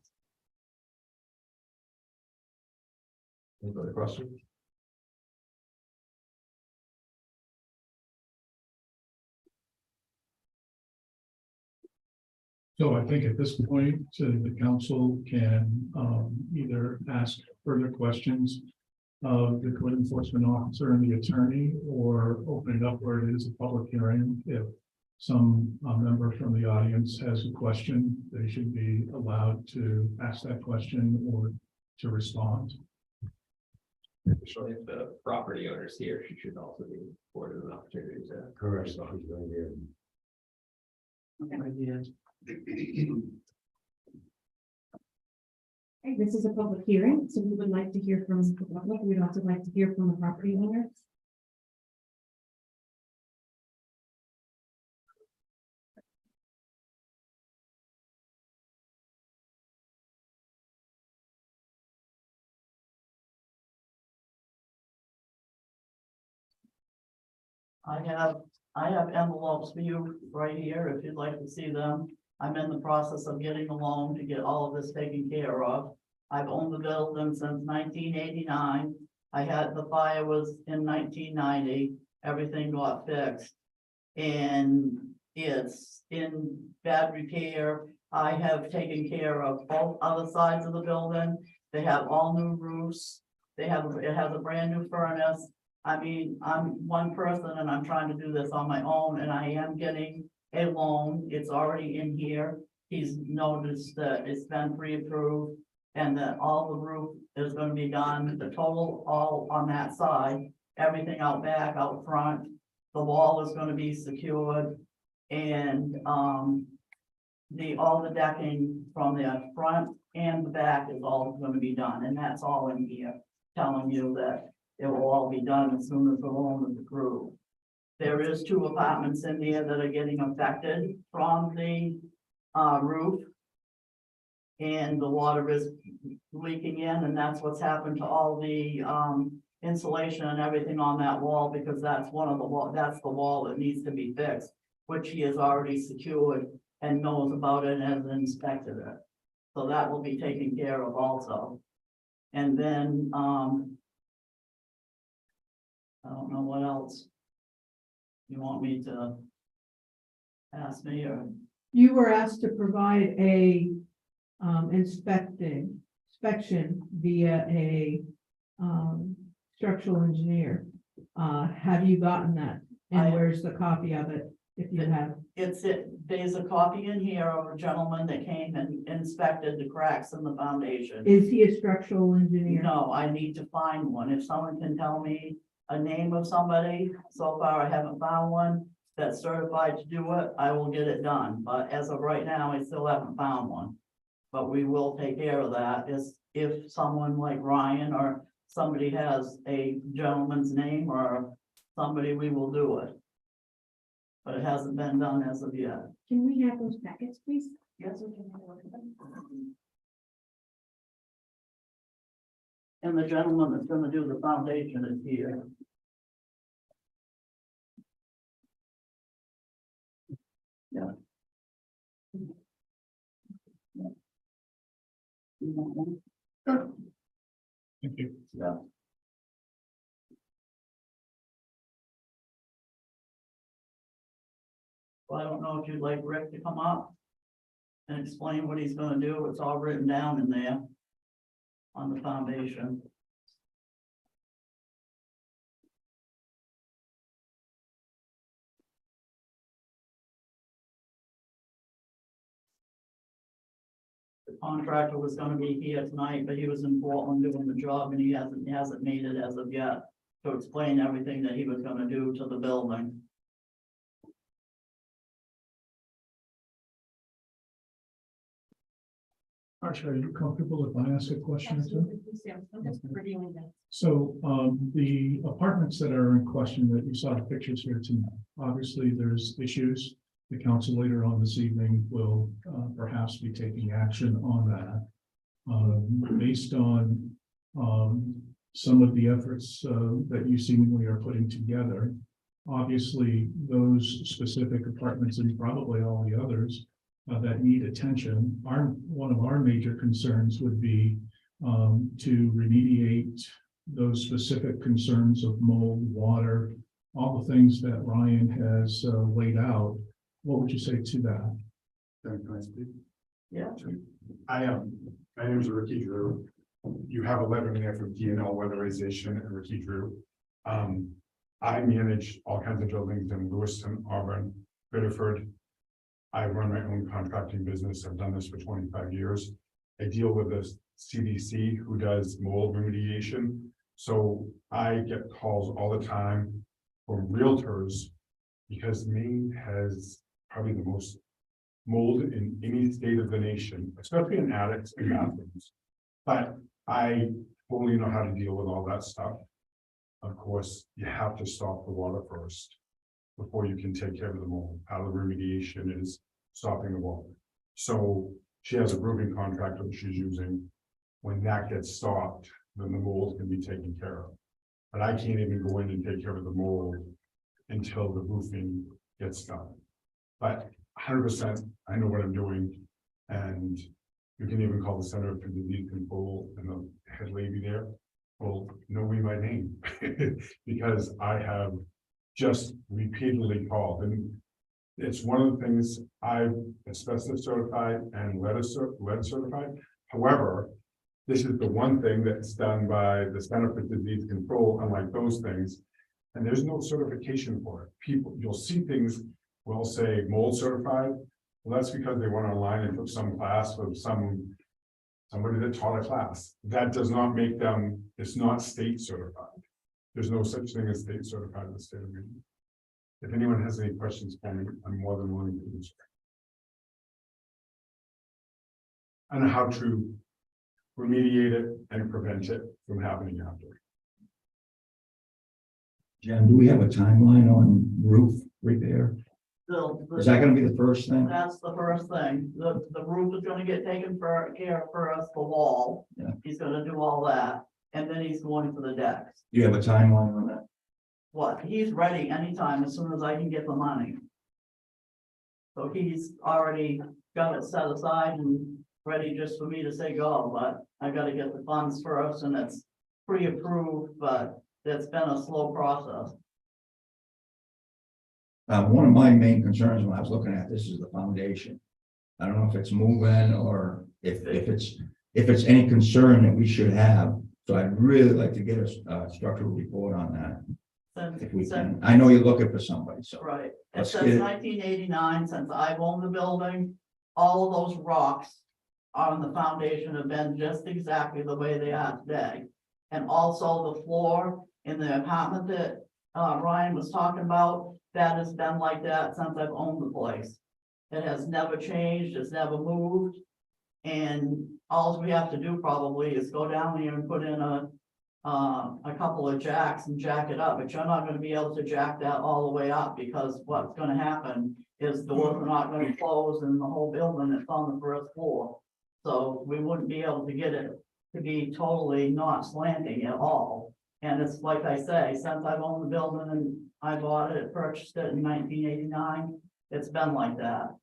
S9: Any further questions?
S4: So I think at this point, the council can either ask further questions of the code enforcement officer and the attorney, or open it up where it is a public hearing. If some member from the audience has a question, they should be allowed to ask that question or to respond.
S9: Additionally, if the property owner's here, she should also be afforded an opportunity to.
S7: Correct.
S6: Okay, this is a public hearing, so we would like to hear from the public. We'd also like to hear from the property owners.
S11: I have envelopes for you right here, if you'd like to see them. I'm in the process of getting a loan to get all of this taken care of. I've owned the building since 1989. I had, the fire was in 1990, everything got fixed. And it's in bad repair. I have taken care of both other sides of the building. They have all new roofs. It has a brand new furnace. I mean, I'm one person and I'm trying to do this on my own, and I am getting a loan. It's already in here. He's noticed that it's been pre-approved and that all the roof is gonna be done, the total all on that side, everything out back, out front. The wall is gonna be secured, and all the decking from the front and the back is all gonna be done, and that's all in here, telling you that it will all be done as soon as the loan is approved. There is 2 apartments in there that are getting affected from the roof. And the water is leaking in, and that's what's happened to all the insulation and everything on that wall, because that's one of the that's the wall that needs to be fixed, which he has already secured and knows about it and has inspected it. So that will be taken care of also. And then I don't know what else you want me to ask me, or
S2: You were asked to provide a inspection via a structural engineer. Have you gotten that?
S11: I-
S2: And where's the copy of it, if you have?
S11: there's a copy in here of a gentleman that came and inspected the cracks in the foundation.
S2: Is he a structural engineer?
S11: No, I need to find one. If someone can tell me a name of somebody, so far I haven't found one that's certified to do it, I will get it done. But as of right now, I still haven't found one. But we will take care of that, is if someone like Ryan or somebody has a gentleman's name or somebody, we will do it. But it hasn't been done as of yet.
S6: Can we have those packets, please?
S11: Yes, we can have a look at them. And the gentleman that's gonna do the foundation is here. Yeah. You want one?
S4: Thank you.
S11: Yeah. Well, I don't know if you'd like Rick to come up and explain what he's gonna do. It's all written down in there on the foundation. The contractor was gonna be here tonight, but he was in Portland doing the job, and he hasn't made it as of yet to explain everything that he was gonna do to the building.
S4: Archie, are you comfortable if I ask a question or two?
S5: Absolutely, please do. I'm just reviewing this.
S4: So the apartments that are in question that you saw the pictures here tonight, obviously there's issues. The council later on this evening will perhaps be taking action on that. Based on some of the efforts that you seemingly are putting together. Obviously, those specific apartments and probably all the others that need attention, one of our major concerns would be to remediate those specific concerns of mold, water, all the things that Ryan has laid out. What would you say to that?
S12: Can I speak?
S11: Yeah.
S12: I am, my name is Ricky Drew. You have a letter in there from DNL Weatherization and Ricky Drew. I manage all kinds of buildings in Lewiston, Auburn, Biddeford. I run my own contracting business. I've done this for 25 years. I deal with the CDC who does mold remediation. So I get calls all the time from realtors because Maine has probably the most mold in any state of the nation, especially in attics and bathrooms. But I totally know how to deal with all that stuff. Of course, you have to stop the water first before you can take care of the mold. Part of the remediation is stopping the water. So she has a roofing contractor that she's using. When that gets stopped, then the mold can be taken care of. But I can't even go in and take care of the mold until the roofing gets done. But 100%, I know what I'm doing. And you can even call the Center for Disease Control and the head lady there will know me by name because I have just repeatedly called. And it's one of the things I'm asbestos certified and lead certified. However, this is the one thing that's done by the Center for Disease Control, unlike those things. And there's no certification for it. People, you'll see things will say mold certified. Well, that's because they went online and took some class with somebody that taught a class. That does not make them, it's not state certified. There's no such thing as state certified in the state of Maine. If anyone has any questions for me, I'm more than willing to answer. And how to remediate it and prevent it from happening after.
S13: Jen, do we have a timeline on roof repair? Is that
S11: The,
S13: gonna be the first thing?
S11: that's the first thing. The roof is gonna get taken care of first, the wall.
S13: Yeah.
S11: He's gonna do all that, and then he's going for the decks.
S13: Do you have a timeline on that?
S11: What, he's ready anytime as soon as I can get the money. So he's already got it set aside and ready just for me to say go, but I gotta get the funds first and it's pre-approved, but it's been a slow process.
S13: One of my main concerns when I was looking at this is the foundation. I don't know if it's moving or if it's any concern that we should have. So I'd really like to get a structural report on that. If we can, I know you're looking for somebody, so.
S11: Right, it
S13: Let's
S11: says
S13: get it.
S11: 1989, since I've owned the building, all of those rocks on the foundation have been just exactly the way they are today. And also the floor in the apartment that Ryan was talking about, that has been like that since I've owned the place. It has never changed, it's never moved. And all we have to do probably is go down there and put in a couple of jacks and jack it up, but you're not gonna be able to jack that all the way up because what's gonna happen is doors are not gonna close in the whole building that's on the first floor. So we wouldn't be able to get it to be totally not slanting at all. And it's like I say, since I've owned the building and I bought it, purchased it in 1989, it's been like that.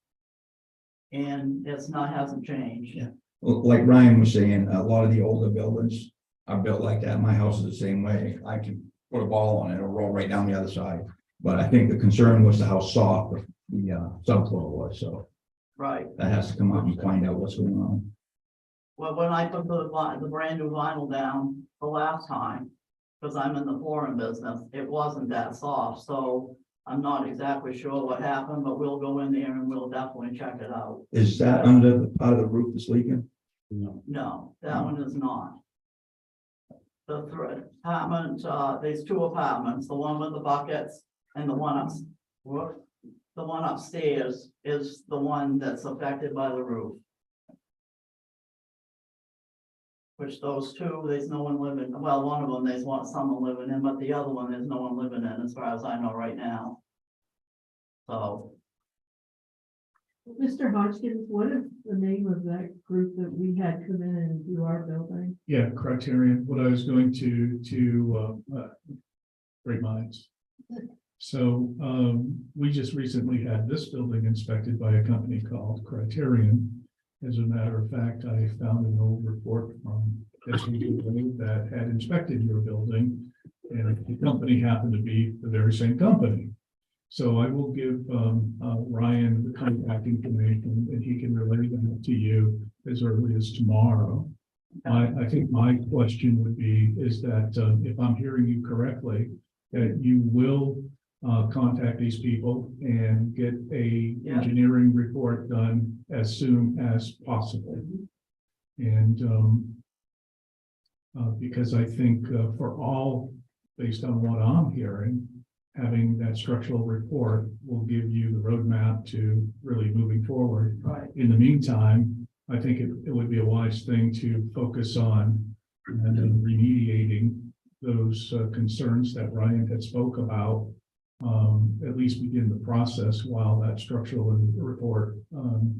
S11: And it's not, hasn't changed.
S13: Yeah. Like Ryan was saying, a lot of the older buildings are built like that. My house is the same way. I can put a ball on it, it'll roll right down the other side. But I think the concern was how soft the subfloor was, so
S11: Right.
S13: that has to come up and find out what's going on.
S11: Well, when I put the brand new vinyl down the last time, because I'm in the flooring business, it wasn't that soft, so I'm not exactly sure what happened, but we'll go in there and we'll definitely check it out.
S13: Is that under the part of the roof that's leaking?
S11: No, that one is not. The apartment, there's two apartments, the one with the buckets and the one upstairs is the one that's affected by the roof. Which those two, there's no one living, well, one of them, there's someone living in, but the other one, there's no one living in, as far as I know right now. So,
S2: Mr. Hodgkins, what is the name of that group that we had come in and do our building?
S4: Yeah, Criterion, what I was going to great minds. So we just recently had this building inspected by a company called Criterion. As a matter of fact, I found an old report from SCDA that had inspected your building, and the company happened to be the very same company. So I will give Ryan the contact information and he can relay them to you as early as tomorrow. I think my question would be, is that if I'm hearing you correctly, that you will contact these people and get a
S11: Yeah.
S4: engineering report done as soon as possible. And because I think for all, based on what I'm hearing, having that structural report will give you the roadmap to really moving forward.
S11: Right.
S4: In the meantime, I think it would be a wise thing to focus on and then remediating those concerns that Ryan had spoke about. At least begin the process while that structural report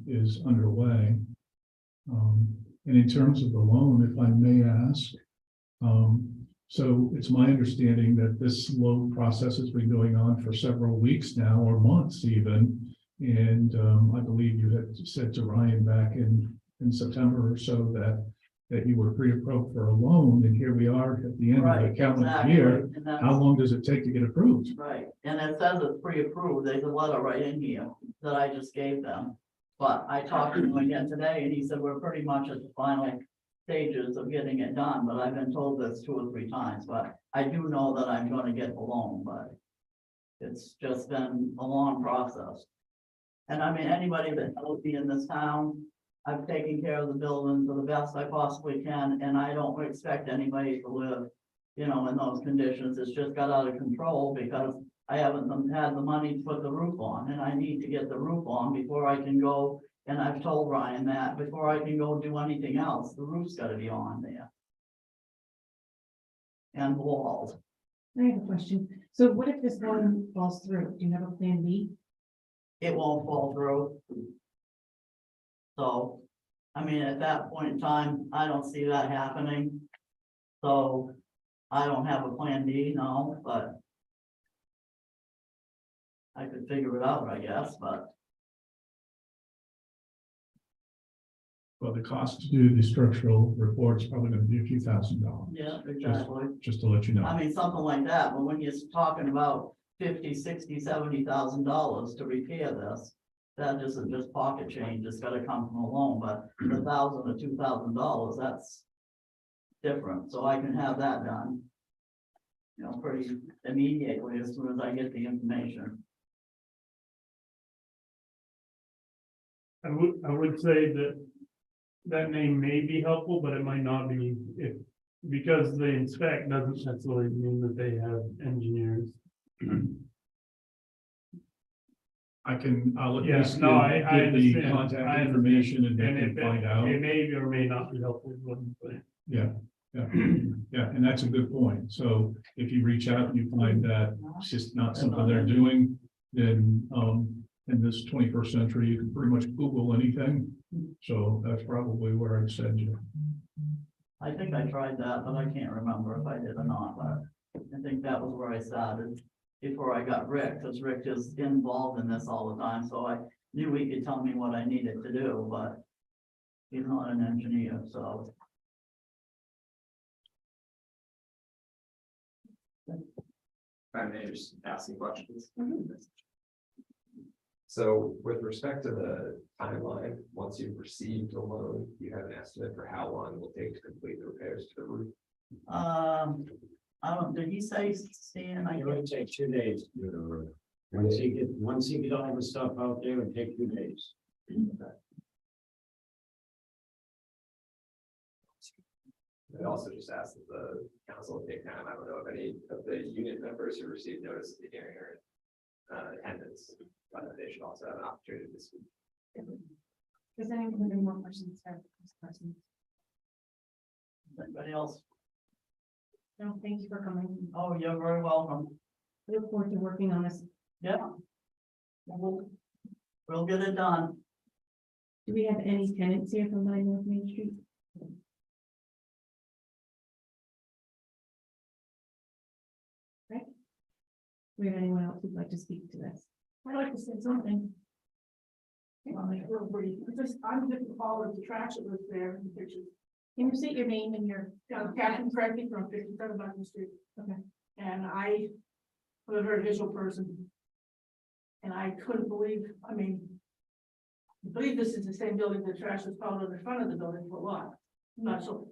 S4: is underway. And in terms of the loan, if I may ask, so it's my understanding that this loan process has been going on for several weeks now, or months even. And I believe you had said to Ryan back in September or so that you were pre-approved for a loan, and here we are at the end of
S11: Right,
S4: the calendar
S11: exactly.
S4: year.
S11: And that's-
S4: How long does it take to get approved?
S11: Right, and it says it's pre-approved, there's a letter right in here that I just gave them. But I talked to him again today and he said we're pretty much at the final stages of getting it done, but I've been told this 2 or 3 times, but I do know that I'm gonna get the loan, but it's just been a long process. And I mean, anybody that knows me in this town, I've taken care of the building to the best I possibly can, and I don't expect anybody to live, you know, in those conditions. It's just got out of control because I haven't had the money to put the roof on, and I need to get the roof on before I can go. And I've told Ryan that before I can go do anything else, the roof's gotta be on there. And walls.
S6: I have a question. So what if this one falls through? Do you have a plan B?
S11: It won't fall through. So, I mean, at that point in time, I don't see that happening. So, I don't have a plan B, no, but I could figure it out, I guess, but
S4: Well, the cost to do the structural report is probably gonna be a few $1,000.
S11: yeah, exactly.
S4: Just to let you know.
S11: I mean, something like that, but when you're talking about $50, $60, $70,000 to repair this, that isn't just pocket change, it's gotta come from a loan, but $1,000 or $2,000, that's different, so I can have that done. You know, pretty immediately as soon as I get the information.
S1: I would say that name may be helpful, but it might not be because they inspect doesn't necessarily mean that they have engineers.
S4: I'll at
S1: Yeah,
S4: least
S1: no, I
S4: give the
S1: understand. I
S4: contact
S1: understand.
S4: information and they
S1: And
S4: can
S1: if
S4: find out.
S1: it may or may not be helpful, is what I'm saying.
S4: Yeah, yeah, and that's a good point. So if you reach out and you find that it's just not something they're doing, then, in this 21st century, you can pretty much Google anything. So that's probably where I'd send you.
S11: I think I tried that, but I can't remember if I did or not, but I think that was where I started. Before I got Rick, because Rick is involved in this all the time, so I knew he could tell me what I needed to do, but he's not an engineer, so.
S9: I may just ask some questions. So with respect to the timeline, once you've received the loan, you have an estimate for how long it will take to complete the repairs to the roof?
S11: I don't, did he say, Stan, I
S7: It would
S11: guess,
S7: take 2 days to do the roof. Once he get all the stuff out there, it would take 2 days.
S9: I also just asked that the council take time. I don't know if any of the unit members who received notice of the hearing are in attendance, but they should also have an opportunity to speak.
S6: Does anyone have any more questions for this person?
S11: anybody else?
S6: No, thank you for coming.
S11: Oh, you're very welcome.
S6: I look forward to working on this.
S11: Yeah. We'll get it done.
S6: Do we have any tenants here from 9 North Main Street? Right? Do we have anyone else who'd like to speak to this?
S2: I'd like to say something. I'll make it real brief. I'm just following the trash that was there in the pictures.
S6: Can you state your name and your?
S2: Catherine Craig from 57 Button Street.
S6: Okay.
S2: And I was a very visual person. And I couldn't believe, I mean, I believe this is the same building the trash was found on the front of the building for what? I'm not sure,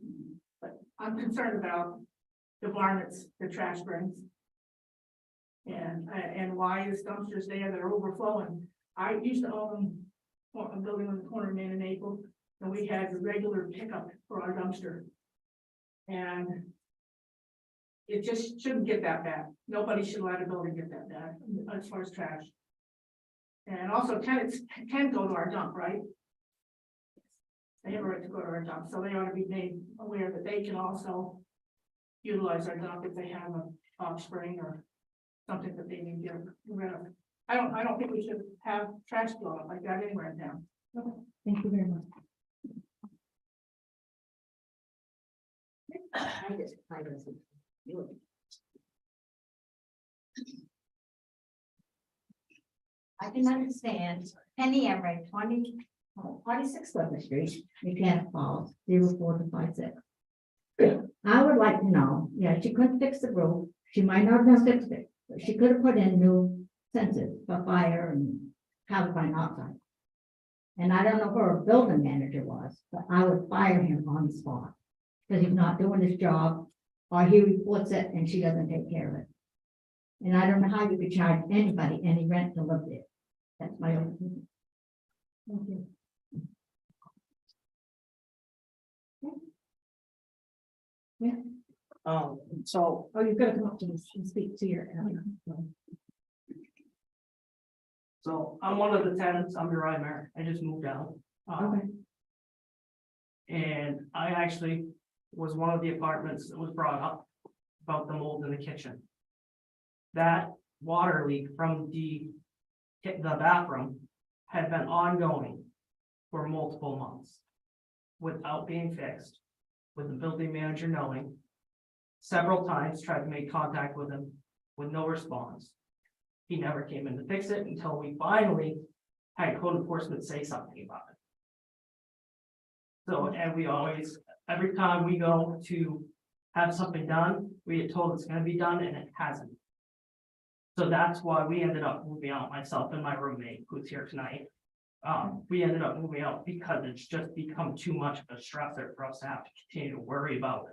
S2: but I'm concerned about the varmints, the trash brings. And why is dumpsters there that are overflowing? I used to own a building on the corner of Main and Maple, and we had a regular pickup for our dumpster. And it just shouldn't get that bad. Nobody should let a building get that bad as far as trash. And also tenants can go to our dump, right? They have a right to go to our dump, so they ought to be made aware that they can also utilize our dump if they have a offspring or something that they need to get rid of. I don't think we should have trash blow up like that anywhere in town.
S6: Okay, thank you very much.
S14: I can understand Penny Emmerich, 26 Pleasant Street, Mechanic Falls, 04256. I would like to know, yeah, she couldn't fix the roof, she might not have fixed it, but she could have put in new sensors for fire and carbon monoxide. And I don't know who her building manager was, but I would fire him on the spot. Because he's not doing his job, or he reports it and she doesn't take care of it. And I don't know how you could charge anybody any rent to live there. That's my own opinion. Thank you.
S11: So
S6: Oh, you've got to come up to this and speak to your.
S11: So I'm one of the tenants, I'm Uriah Merrick, I just moved out.
S6: Okay,
S11: And I actually was one of the apartments that was brought up about the mold in the kitchen. That water leak from the bathroom had been ongoing for multiple months without being fixed, with the building manager knowing. Several times tried to make contact with him with no response. He never came in to fix it until we finally had code enforcement say something about it. So, and we always, every time we go to have something done, we get told it's gonna be done and it hasn't. So that's why we ended up moving out, myself and my roommate who's here tonight. We ended up moving out because it's just become too much of a stressor for us to have to continue to worry about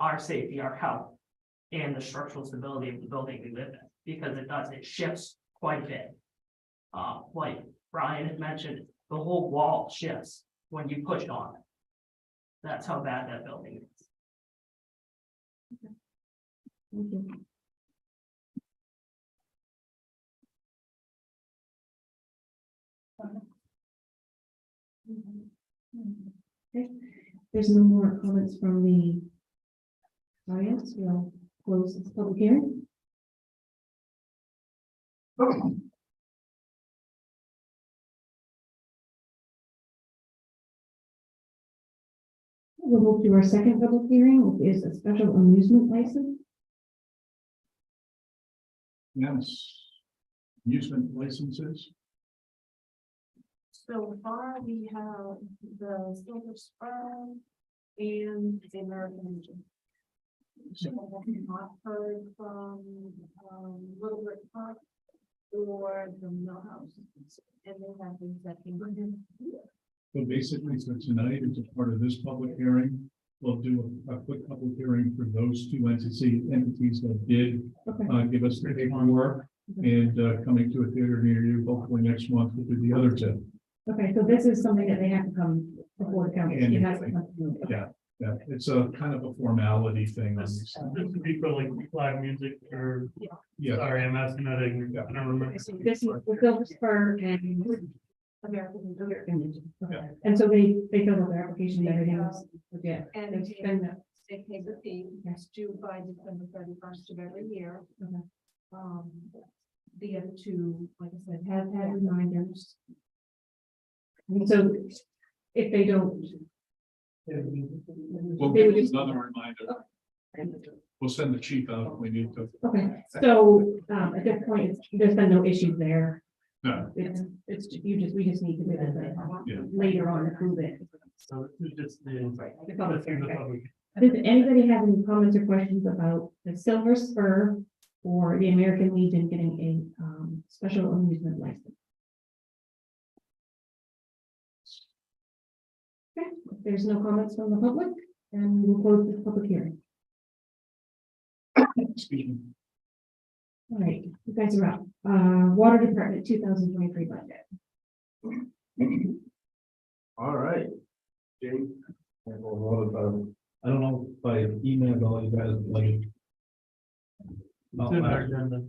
S11: our safety, our health, and the structural stability of the building we live in, because it shifts quite a bit. Like Brian had mentioned, the whole wall shifts when you push on it. That's how bad that building is.
S6: thank you. Okay, there's no more comments from the audience, we'll close this public hearing. We'll move to our second public hearing, which is a special amusement license.
S4: Yes. Amusement licenses.
S5: So far, we have the Silver Spur and the American Legion. I have not heard from, Little Brick Park or the Mill House. And they have been second.
S4: So basically, so tonight, as a part of this public hearing, we'll do a quick public hearing for those two entities that did
S6: Okay,
S4: give us the paperwork. And coming to a theater near you, hopefully next month, we'll do the other two.
S6: okay, so this is something that they have to come before the council. It has to come through. Okay.
S4: Yeah, it's a kind of a formality thing. on
S1: This
S4: these
S1: this would be for like live music or,
S4: Yeah,
S1: sorry, I'm asking that, I don't remember.
S6: So this is the Silver Spur and
S5: American
S6: Legion. Okay.
S4: Yeah.
S6: And so they filled out their application and everything else. Yeah.
S5: And
S6: It's been-
S5: they pay the fee, it's due by December 31st of every year.
S6: Okay.
S5: The other two, like I said,
S6: have had reminders. And so if they don't.
S4: we'll
S6: They would
S4: give
S6: just-
S4: another reminder. We'll send the chief out if we need to.
S6: Okay, so at this point, there's been no issues there.
S4: No,
S6: It's, we just need to do it
S4: Yeah.
S6: later on, approve it.
S1: So this is just the.
S6: The public
S1: this is the
S6: hearing.
S1: public.
S6: Does anybody have any comments or questions about the Silver Spur for the American Legion getting a special amusement license. Okay, if there's no comments from the public, then we will close this public hearing.
S4: Excuse me.
S6: All right, you guys are up. Water Department 2023 budget.
S15: All right. Jake. I don't know if I emailed all you guys, like.
S1: It's in our agenda.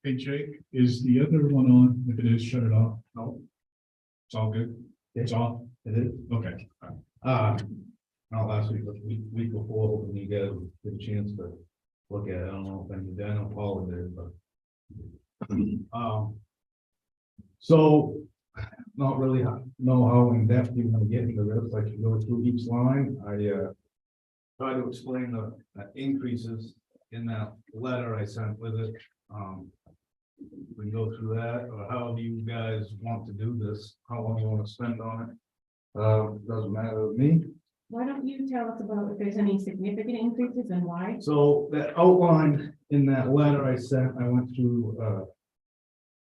S4: Hey, Jake, is the other one on? If it is, shut it off.
S15: No.
S4: It's all good. It's off.
S15: It is.
S4: Okay.
S15: Not last week, but week before, hoping you guys get a chance to look at it. I don't know if any, I know Paul did, but. So, not really know how in depth you want to get into this, I can go through each line, I try to explain the increases in that letter I sent with it. We can go through that, or however you guys want to do this, how long you want to spend on it. Doesn't matter to me.
S6: Why don't you tell us about if there's any significant increases and why?
S15: So that outline in that letter I sent, I went through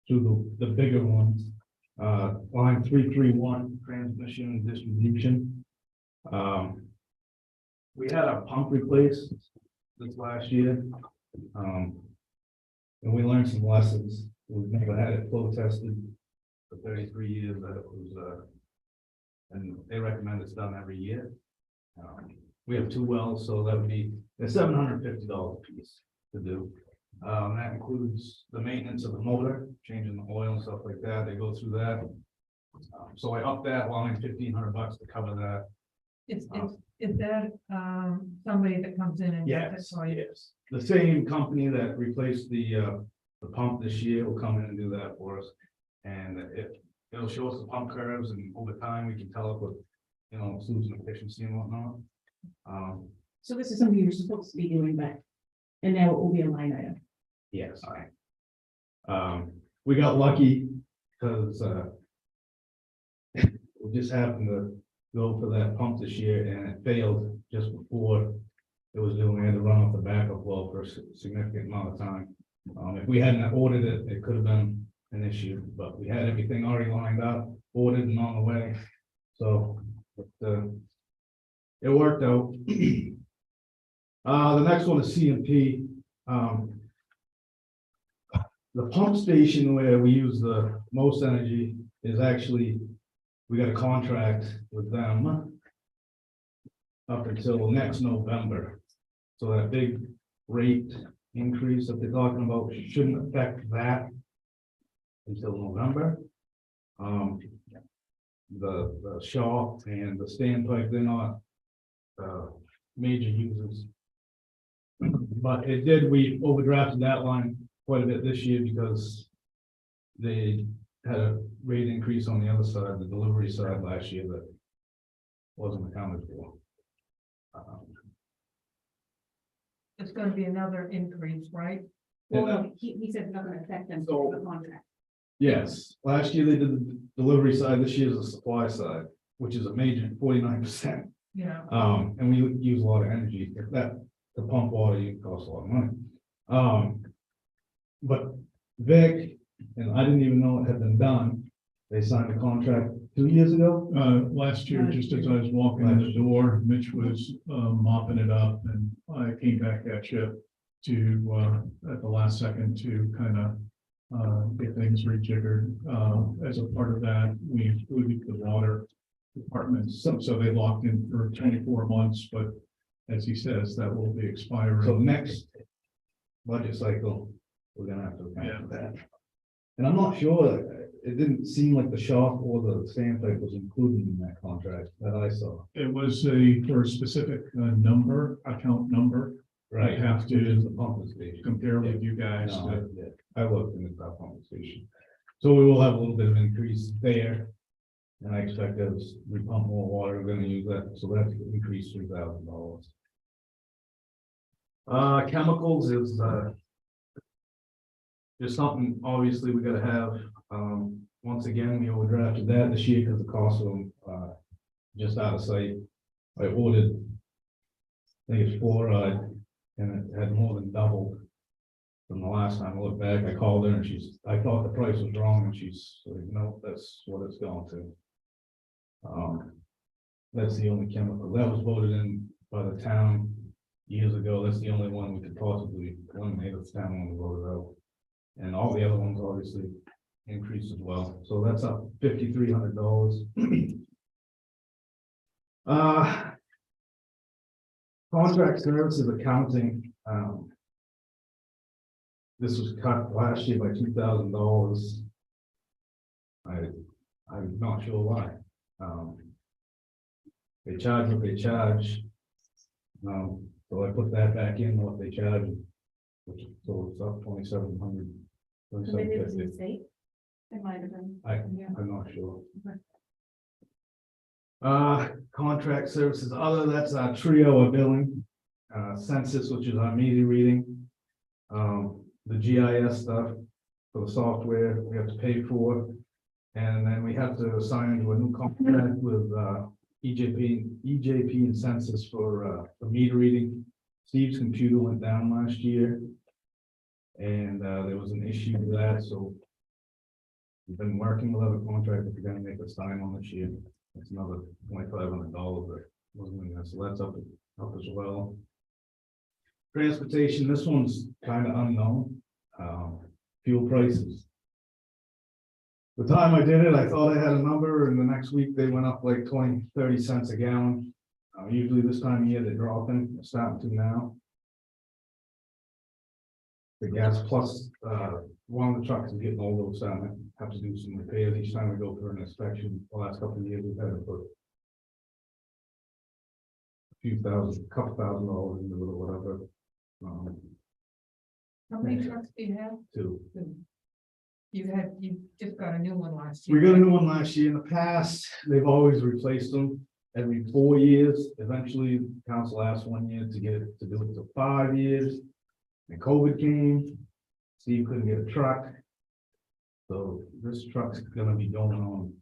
S15: the bigger ones. Line 331, transmission and distribution. We had a pump replaced this last year. And we learned some lessons. We've never had it flow tested for 33 years that it was, and they recommend it's done every year. We have 2 wells, so that would be $750 a piece to do. That includes the maintenance of the motor, changing the oil and stuff like that. They go through that. So I upped that line $1,500 to cover that.
S2: Is that, somebody that comes in and?
S15: Yes, yes. The same company that replaced the pump this year will come in and do that for us. And it'll show us the pump curves, and over time we can tell it with, losing efficiency and whatnot.
S6: So this is something you're supposed to be doing, but, and now it will be a line item.
S15: Yes. We got lucky because we just happened to go for that pump this year and it failed just before it was due. We had to run off the backup well for a significant amount of time. If we hadn't ordered it, it could have been an issue, but we had everything already lined up, ordered and on the way. So it worked out. The next one is CMP. The pump station where we use the most energy is actually, we got a contract with them up until next November. So that big rate increase that they're talking about shouldn't affect that until November. The shop and the standpipe, they're not major users. But it did, we overdrafted that line quite a bit this year because they had a rate increase on the other side, the delivery side last year that wasn't accounted for.
S2: It's gonna be another increase, right?
S6: Well, no, he said it's not gonna affect them for the contract.
S15: Yes, last year they did the delivery side, this year's the supply side, which is a major 49%.
S2: Yeah.
S15: And we use a lot of energy. If that, to pump water, it costs a lot of money. But Vic, and I didn't even know it had been done, they signed a contract 2 years ago.
S4: Last year, just as I was walking in the door, Mitch was mopping it up and I came back at you to, at the last second to kind of get things rejiggered. As a part of that, we included the water department, so they locked in for 24 months, but as he says, that will be expiring.
S15: So next budget cycle, we're gonna have to account for that. And I'm not sure, it didn't seem like the shop or the standpipe was included in that contract that I saw.
S4: It was for a specific number, account number.
S15: Right.
S4: I have
S15: Which is
S4: to
S15: the pumping station.
S4: compare with you guys.
S15: No, I did. I looked in the pumping station. So we will have a little bit of increase there. And I expect as we pump more water, we're gonna use that, so that's increased $3,000. Chemicals is just something, obviously, we gotta have, once again, we overdrafted that this year because the cost of them, just out of sight. I ordered, I think it's fluoride, and it had more than doubled From the last time I looked back, I called her and I thought the price was wrong and she's like, no, that's what it's going to. That's the only chemical that was voted in by the town years ago. That's the only one we could possibly eliminate if the town wanted to vote it out. And all the other ones obviously increased as well. So that's up $5,300. Contract services accounting, this was cut last year by $2,000. I'm not sure why. They charge what they charge. So I put that back in what they charge, which so it's up 2,700.
S6: So maybe it was a mistake.
S2: It might have been.
S15: I'm not sure. Contract services, that's our trio of billing, census, which is our meter reading. The GIS stuff for the software we have to pay for. And then we have to sign into a new contract with, EJP and census for meter reading. Steve's computer went down last year. And, there was an issue with that, so. We've been working with other contractors, we're gonna make a sign on this year. It's another $2,500 that wasn't in there, so that's up as well. Transportation, this one's kind of unknown. Fuel prices. The time I did it, I thought I had a number, and the next week they went up like 20-30 cents a gallon. Usually this time of year they're dropping, they're starting to now. The gas plus, one of the trucks is getting old, so I have to do some repairs each time we go for an inspection. The last couple of years, we've had to put couple thousand dollars into it or whatever.
S2: How many trucks do you have?
S15: Two.
S2: You just got a new one last year.
S15: We got a new one last year. In the past, they've always replaced them every 4 years. Eventually, council asked 1 year to get it to do it to 5 years. And COVID came. Steve couldn't get a truck. So this truck's gonna be going on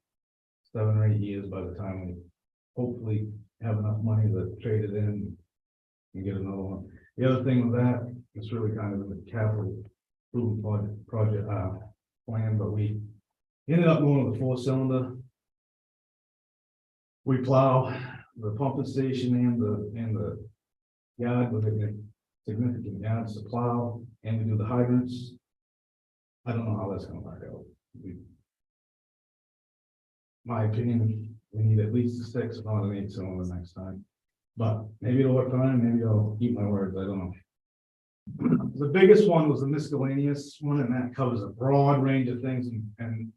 S15: 7 or 8 years by the time we hopefully have enough money to trade it in and get another one. The other thing with that, it's really kind of a capital improvement project plan, but we ended up going with a 4-cylinder. We plow the pumping station and the yard with a significant yards to plow, and we do the hydrants. I don't know how that's gonna work out. My opinion, we need at least a 6, if not an 8-cylinder next time. But maybe it'll work fine, maybe I'll keep my words, I don't know. The biggest one was the miscellaneous one, and that covers a broad range of things, and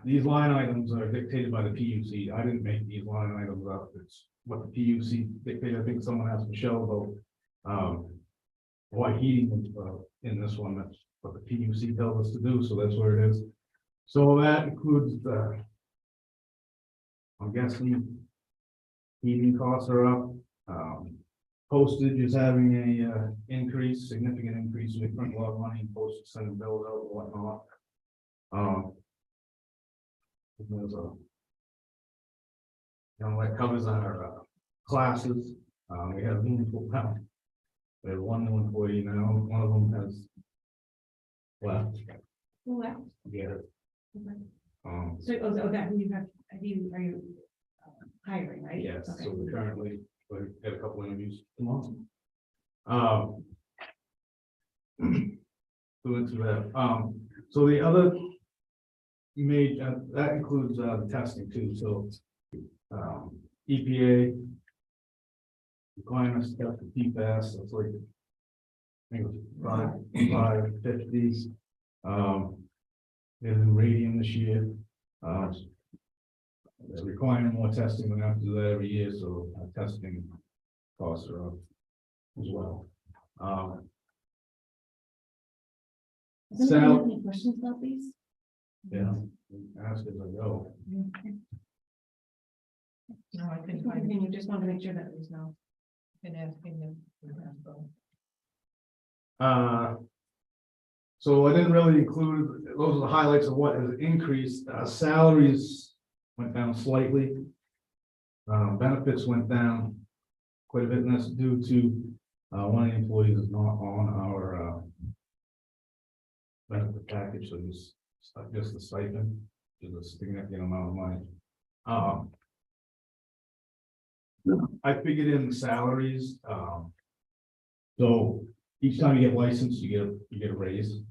S15: these line items are dictated by the PUC. I didn't make these line items up, it's what the PUC dictated. I think someone asked Michelle about why heating was in this one. That's what the PUC tells us to do, so that's where it is. So that includes I'm guessing heating costs are up. Postage is having a significant increase. We print a lot of money in postage, sending bills out and whatnot. There's that covers our classes. We have new people. We have one new employee now. One of them has left.
S6: Who left?
S15: Yeah.
S6: So, that who you have, are you hiring, right?
S15: Yes,
S6: Okay.
S15: so we had a couple interviews tomorrow. Go into that. So the other that includes the testing too. So EPA requirements stuff for PFAS. That's like I think it was 550. There's radium this year. They're requiring more testing. We're gonna have to do that every year, so testing costs are up as well.
S6: Does anybody have any questions about these?
S15: Yeah, ask as I go.
S2: No, I couldn't find
S6: Continue, just want to make sure that there's no.
S2: Been asking them.
S15: So I didn't really include, those are the highlights of what has increased. Salaries went down slightly. Benefits went down quite a bit, and that's due to one of the employees is not on our benefit package, so just the stipend is a significant amount of money. I figured in the salaries, so each time you get licensed, you get a raise.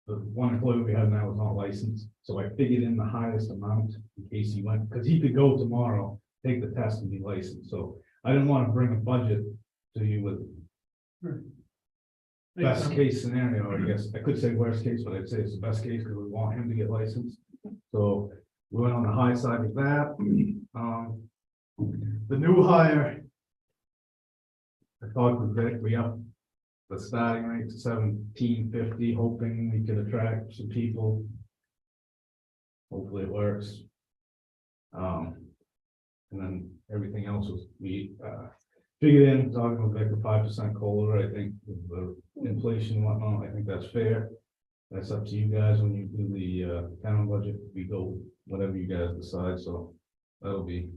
S15: The one employee we have now is not licensed, so I figured in the highest amount in case he went, because he could go tomorrow, take the test and be licensed, so I didn't want to bring a budget to you with best case scenario, I guess. I could say worst case, but I'd say it's the best case because we want him to get licensed. So we went on the high side of that. The new hire. I talked with Vic, we upped the starting rate to $17.50, hoping we could attract some people. Hopefully it works. And then everything else was, we figured in, talking with Vic, a 5% COLA, I think, with the inflation and whatnot, I think that's fair. That's up to you guys when you do the town budget, we go whatever you guys decide, so that'll be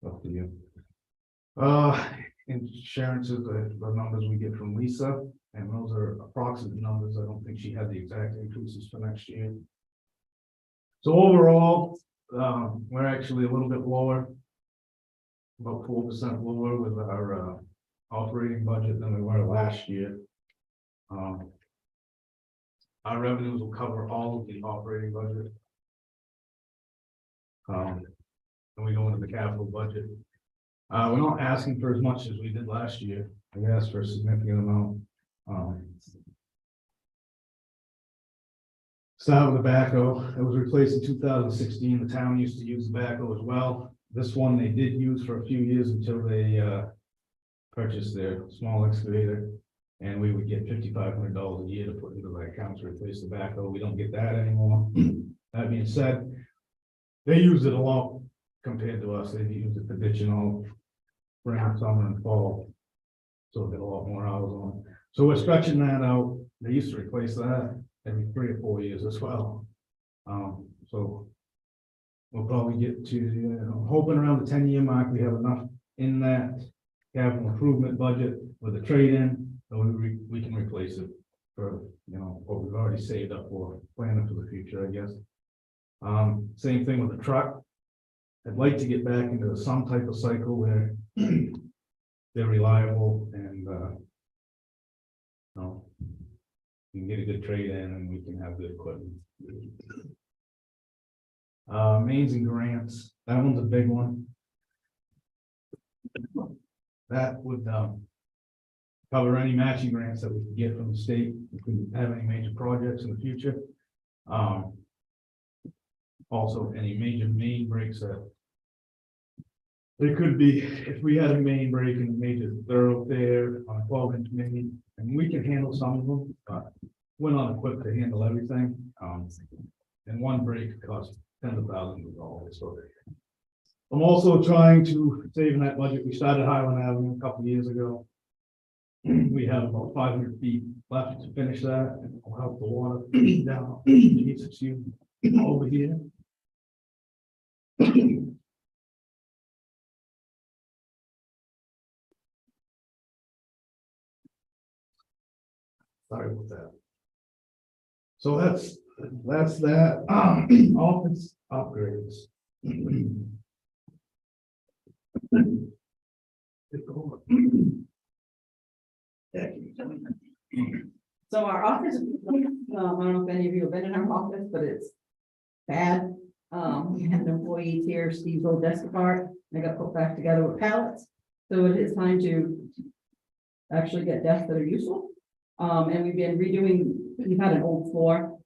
S15: up to you. Insurance is the numbers we get from Lisa, and those are approximate numbers. I don't think she had the exact increases for next year. So overall, we're actually a little bit lower, about 4% lower with our operating budget than we were last year. Our revenues will cover all of the operating budget. And we go into the capital budget. We're not asking for as much as we did last year. We asked for a significant amount. Start with the backhoe. It was replaced in 2016. The town used to use the backhoe as well. This one they did use for a few years until they purchased their small excavator. And we would get $5,500 a year to put into the account to replace the backhoe. We don't get that anymore. That being said, they use it a lot compared to us. They use it for ditching all spring, summer, and fall. So we get a lot more hours on. So we're stretching that out. They used to replace that every 3 or 4 years as well. So we'll probably get to, hoping around the 10-year mark, we have enough in that capital improvement budget with the trade-in, so we can replace it for, what we've already saved up for, planning for the future, I guess. Same thing with the truck. I'd like to get back into some type of cycle where they're reliable and, we can get a good trade in and we can have good equipment. Mains and grants, that one's a big one. That would cover any matching grants that we can get from the state if we have any major projects in the future. Also, any major main breaks that there could be, if we had a main break in a major thoroughfare on a 12-inch main, and we can handle some of them, but we're not equipped to handle everything. And one break costs tens of thousands of dollars. So I'm also trying to save in that budget. We started Highland Avenue a couple of years ago. We have about 500 feet left to finish that, and we'll have the water down over here. Sorry about that. So that's that. Office upgrades.
S6: So our office, I don't know if any of you have been in our office, but it's bad. We had employees here, Steve's old desk apart, they got put back together with pallets. So it is time to actually get desks that are useful. And we've been redoing, we've had an old floor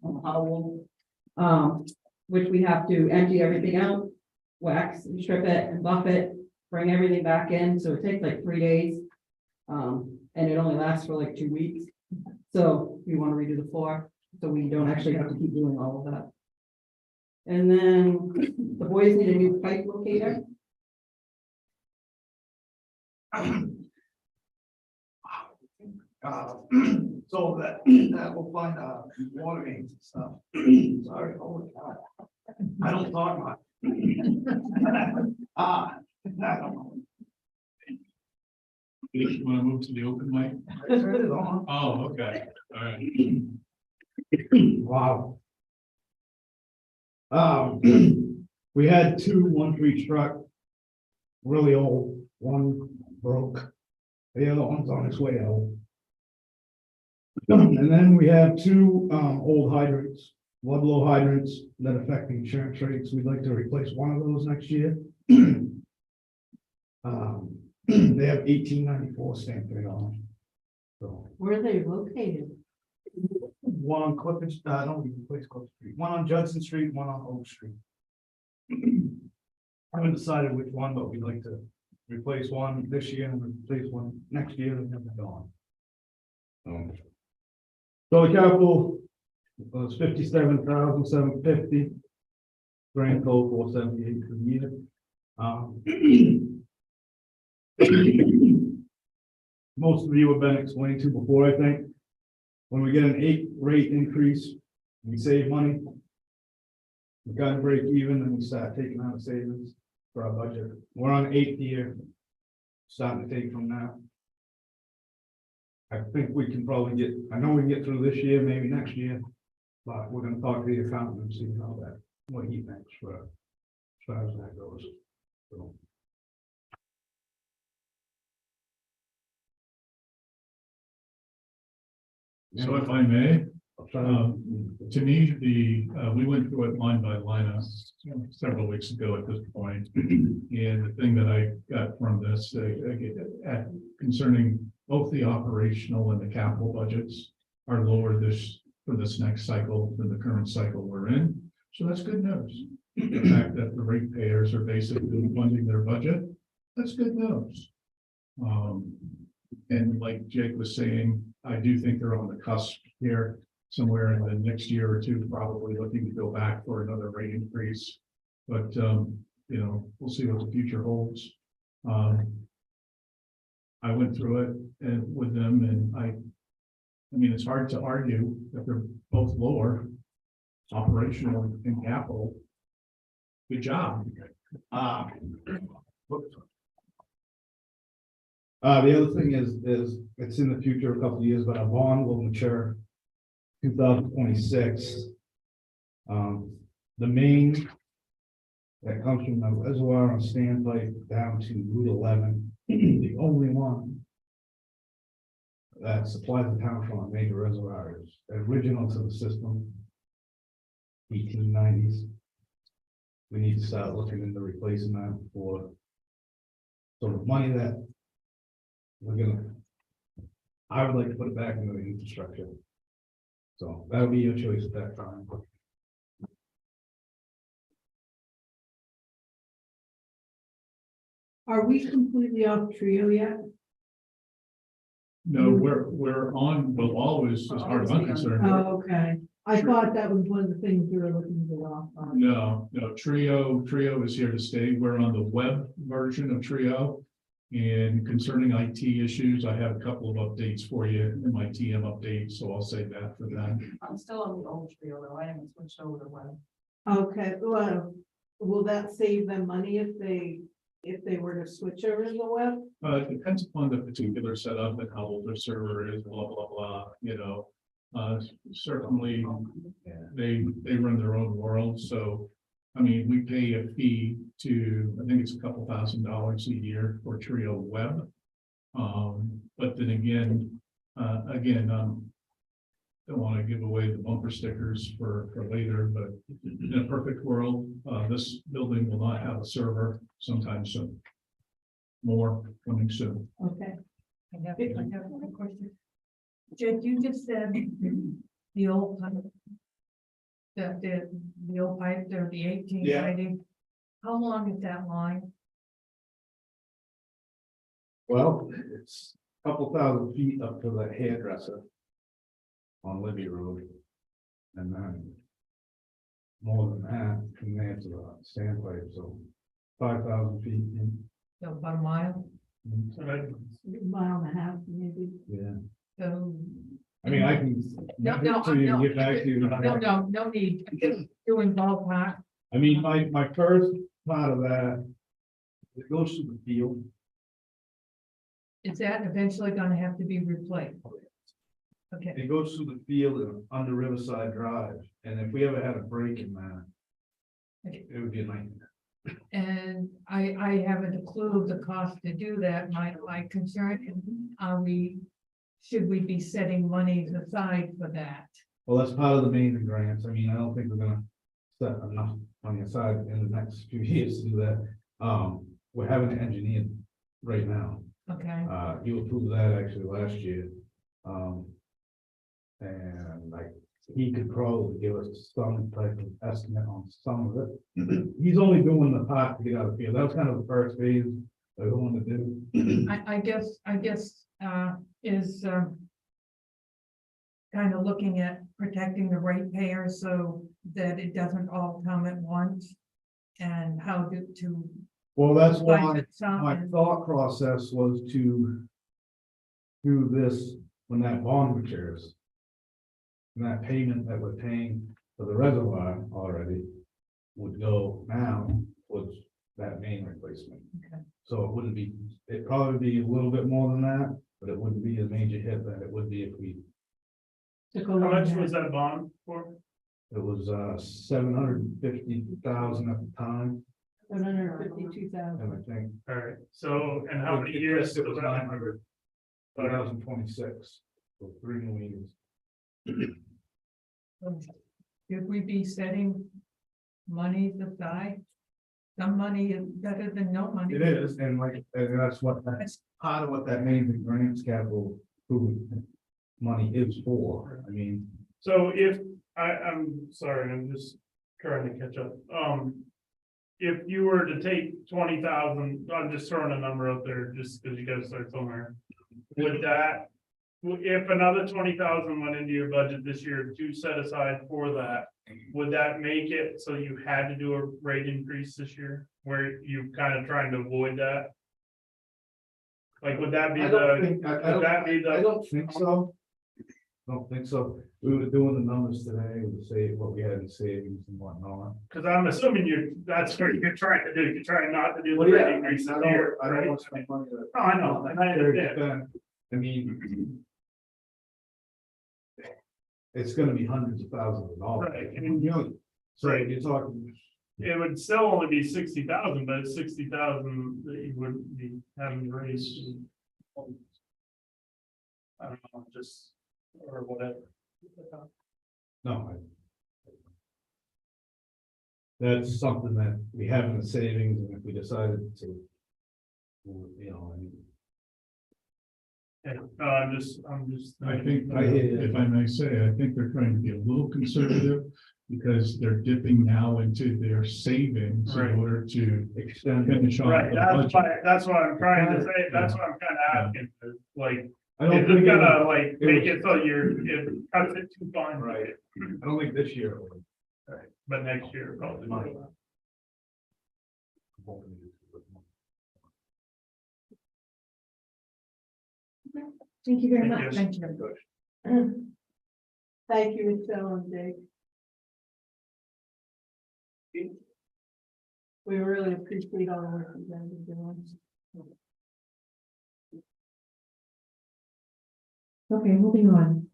S6: on the Howell, which we have to empty everything out, wax, and strip it and buff it, bring everything back in. So it takes like 3 days. And it only lasts for like 2 weeks. So we want to redo the floor, so we don't actually have to keep doing all of that. And then the boys need a new pipe locator.
S3: So that will find water mains and stuff. Sorry, oh my God. I don't talk much. I don't know.
S4: You want to move to the open mic?
S15: Turn it on.
S4: Oh, okay, all right.
S15: Wow. We had two, one for each truck. Really old, one broke. The other one's on its way out. And then we have two, old hydrants, Ludlow hydrants that affect the insurance rates. We'd like to replace one of those next year. They have 1894 stamped right on them. So.
S6: Where are they located?
S15: One on Clifford, no, we replaced Clifford Street, one on Judson Street, one on Oak Street. I haven't decided which one, but we'd like to replace one this year and replace one next year and have it gone. So the capital was 57,750. Grand total 478 for the year. Most of you have been explained to before, I think. When we get an 8 rate increase, we save money. We gotta break even and we start taking out savings for our budget. We're on 8th year. Starting to take from now. I think we can probably get, I know we can get through this year, maybe next year. But we're gonna talk to the accountant and see how that, what he thinks for, as far as that goes. So.
S4: So if I may, to me, we went through it line by line several weeks ago at this point. And the thing that I got from this, concerning both the operational and the capital budgets are lower for this next cycle than the current cycle we're in. So that's good news. The fact that the ratepayers are basically funding their budget, that's good news. And like Jake was saying, I do think they're on the cusp here, somewhere in the next year or two, probably looking to go back for another rate increase. But, you know, we'll see what the future holds. I went through it and with them and I mean, it's hard to argue that they're both lower, operational and capital. Good job.
S15: The other thing is it's in the future, a couple of years, but our bond will mature 2026. The main that comes from the reservoir on standpipe down to Route 11, the only one that supplies the town from a major reservoir is original to the system, 1890s. We need to start looking into replacing that for sort of money that I would like to put it back into the infrastructure. So that'll be your choice at that time.
S2: Are we completely off Trio yet?
S4: No, we're on, well, always, as far as I'm concerned.
S2: Oh, okay. I thought that was one of the things we were looking to get off on.
S4: No, Trio is here to stay. We're on the web version of Trio. And concerning IT issues, I have a couple of updates for you in my TM update, so I'll say that for them.
S5: I'm still on the old Trio though, I haven't switched over to web.
S2: Okay, well, will that save them money if they were to switch over to the web?
S4: It depends upon the particular setup and how old their server is, blah, blah, blah, you know. Certainly, they run their own world, so, I mean, we pay a fee to, I think it's a couple $1,000s a year for Trio Web. But then again, don't want to give away the bumper stickers for later, but in a perfect world, this building will not have a server sometime soon. More coming soon.
S2: Okay.
S5: I have a question. Jake, you just said the old pipe. The old pipe there, the 1890. How long is that line?
S15: Well, it's a couple thousand feet up to the hairdresser on Libby Road. And then more than that from there to the standpipe, so 5,000 feet in.
S5: So about a mile?
S2: Mile and a half, maybe.
S15: Yeah,
S5: So.
S15: I mean, I can.
S5: No,
S15: Get back to you.
S5: No need. Doing ballpark.
S15: I mean, my first part of that, it goes to the field.
S2: is that eventually gonna have to be replaced? Okay,
S15: It goes through the field and under Riverside Drive, and if we ever had a break in that,
S2: Okay.
S15: it would be a nightmare.
S2: and I haven't a clue of the cost to do that. My concern is, should we be setting monies aside for that?
S15: Well, that's part of the main grants. I mean, I don't think we're gonna set enough money aside in the next few years to do that. We're having it engineered right now.
S2: Okay,
S15: You approved that actually last year. And like, he could probably give us some type of estimate on some of it. He's only doing the part to get out of the field. That was kind of the first phase that we wanted to do.
S2: I guess, is, kind of looking at protecting the ratepayers so that it doesn't all come at once. And how to
S15: Well, that's why
S2: budget some
S15: my
S2: and-
S15: thought process was to do this when that bond matures. And that payment that we're paying for the reservoir already would go now towards that main replacement.
S2: Okay.
S15: So it wouldn't be, it'd probably be a little bit more than that, but it wouldn't be a major hit that it would be if we,
S2: took a
S1: How
S2: long
S1: much
S2: time.
S1: was that bond for?
S15: it was 750,000 at the time,
S2: 752,000.
S15: and I think.
S1: Alright, so, and how many years?
S15: It was
S1: was that?
S15: 900, 2026, so 3 more years.
S2: Should we be setting monies aside? Some money is better than no money.
S15: It is, and like, and that's what, that's part of what that main grants capital improvement money is for. I mean,
S1: So if, I'm sorry, I'm just trying to catch up. If you were to take 20,000, I'm just throwing a number out there just because you gotta start somewhere. Would that, if another 20,000 went into your budget this year to set aside for that, would that make it so you had to do a rate increase this year? Where you kind of trying to avoid that? Like, would that be
S15: I don't
S1: the,
S15: think,
S1: would that be
S15: I
S1: the,
S15: don't think so. I don't think so. We were doing the numbers today, we say what we had in savings and whatnot.
S1: because I'm assuming that's what you're trying to do. You're trying not to do the
S15: Well, yeah,
S1: rate
S15: I
S1: increase
S15: don't,
S1: this year,
S15: I don't
S1: right?
S15: want to spend money.
S1: No, I know, and I understand.
S15: I mean. It's gonna be hundreds of thousands of dollars.
S1: Right.
S15: I mean, millions. So
S1: Right.
S15: you're talking,
S1: It would still only be 60,000, but it's 60,000 that you wouldn't be having to raise. I don't know, just, or whatever.
S15: no. That's something that we have in the savings, and if we decided to. You know, I mean.
S1: Yeah, no, I'm just.
S12: I think,
S15: I hear you.
S12: if I may say, I think they're trying to be a little conservative because they're dipping now into their savings
S1: Right.
S12: in order to
S15: Extend.
S12: finish off
S1: Right,
S12: the
S1: that's
S12: budget.
S1: why, that's what I'm trying to say, that's what I'm kind of asking, is, like,
S15: I don't
S1: is it
S15: think,
S1: gonna, like,
S15: it
S1: make
S15: was-
S1: it so it cuts it too fine?
S15: Right. I don't think this year. it would.
S1: Right, but next year, probably.
S15: Money.
S14: Thank you very
S1: Thank
S14: much.
S2: Thank you. Thank you, Michelle and Jake. We really appreciate all the work you guys are doing.
S6: Okay, moving on.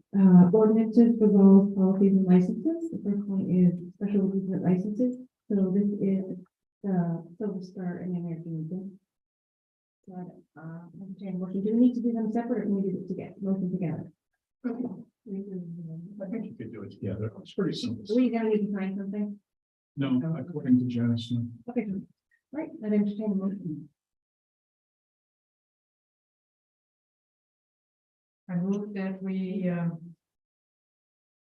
S6: Ordinances for both policies and licenses. The first one is special amusement licenses. So this is the Silver Star and American Legion. Motion, do we need to do them separate or can we do it together, motion together?
S12: I think you could do it together. It's pretty simple.
S6: Do we gonna need to sign something?
S12: No, according to Janice. no.
S6: Okay, right, I entertain a motion.
S2: I move that we,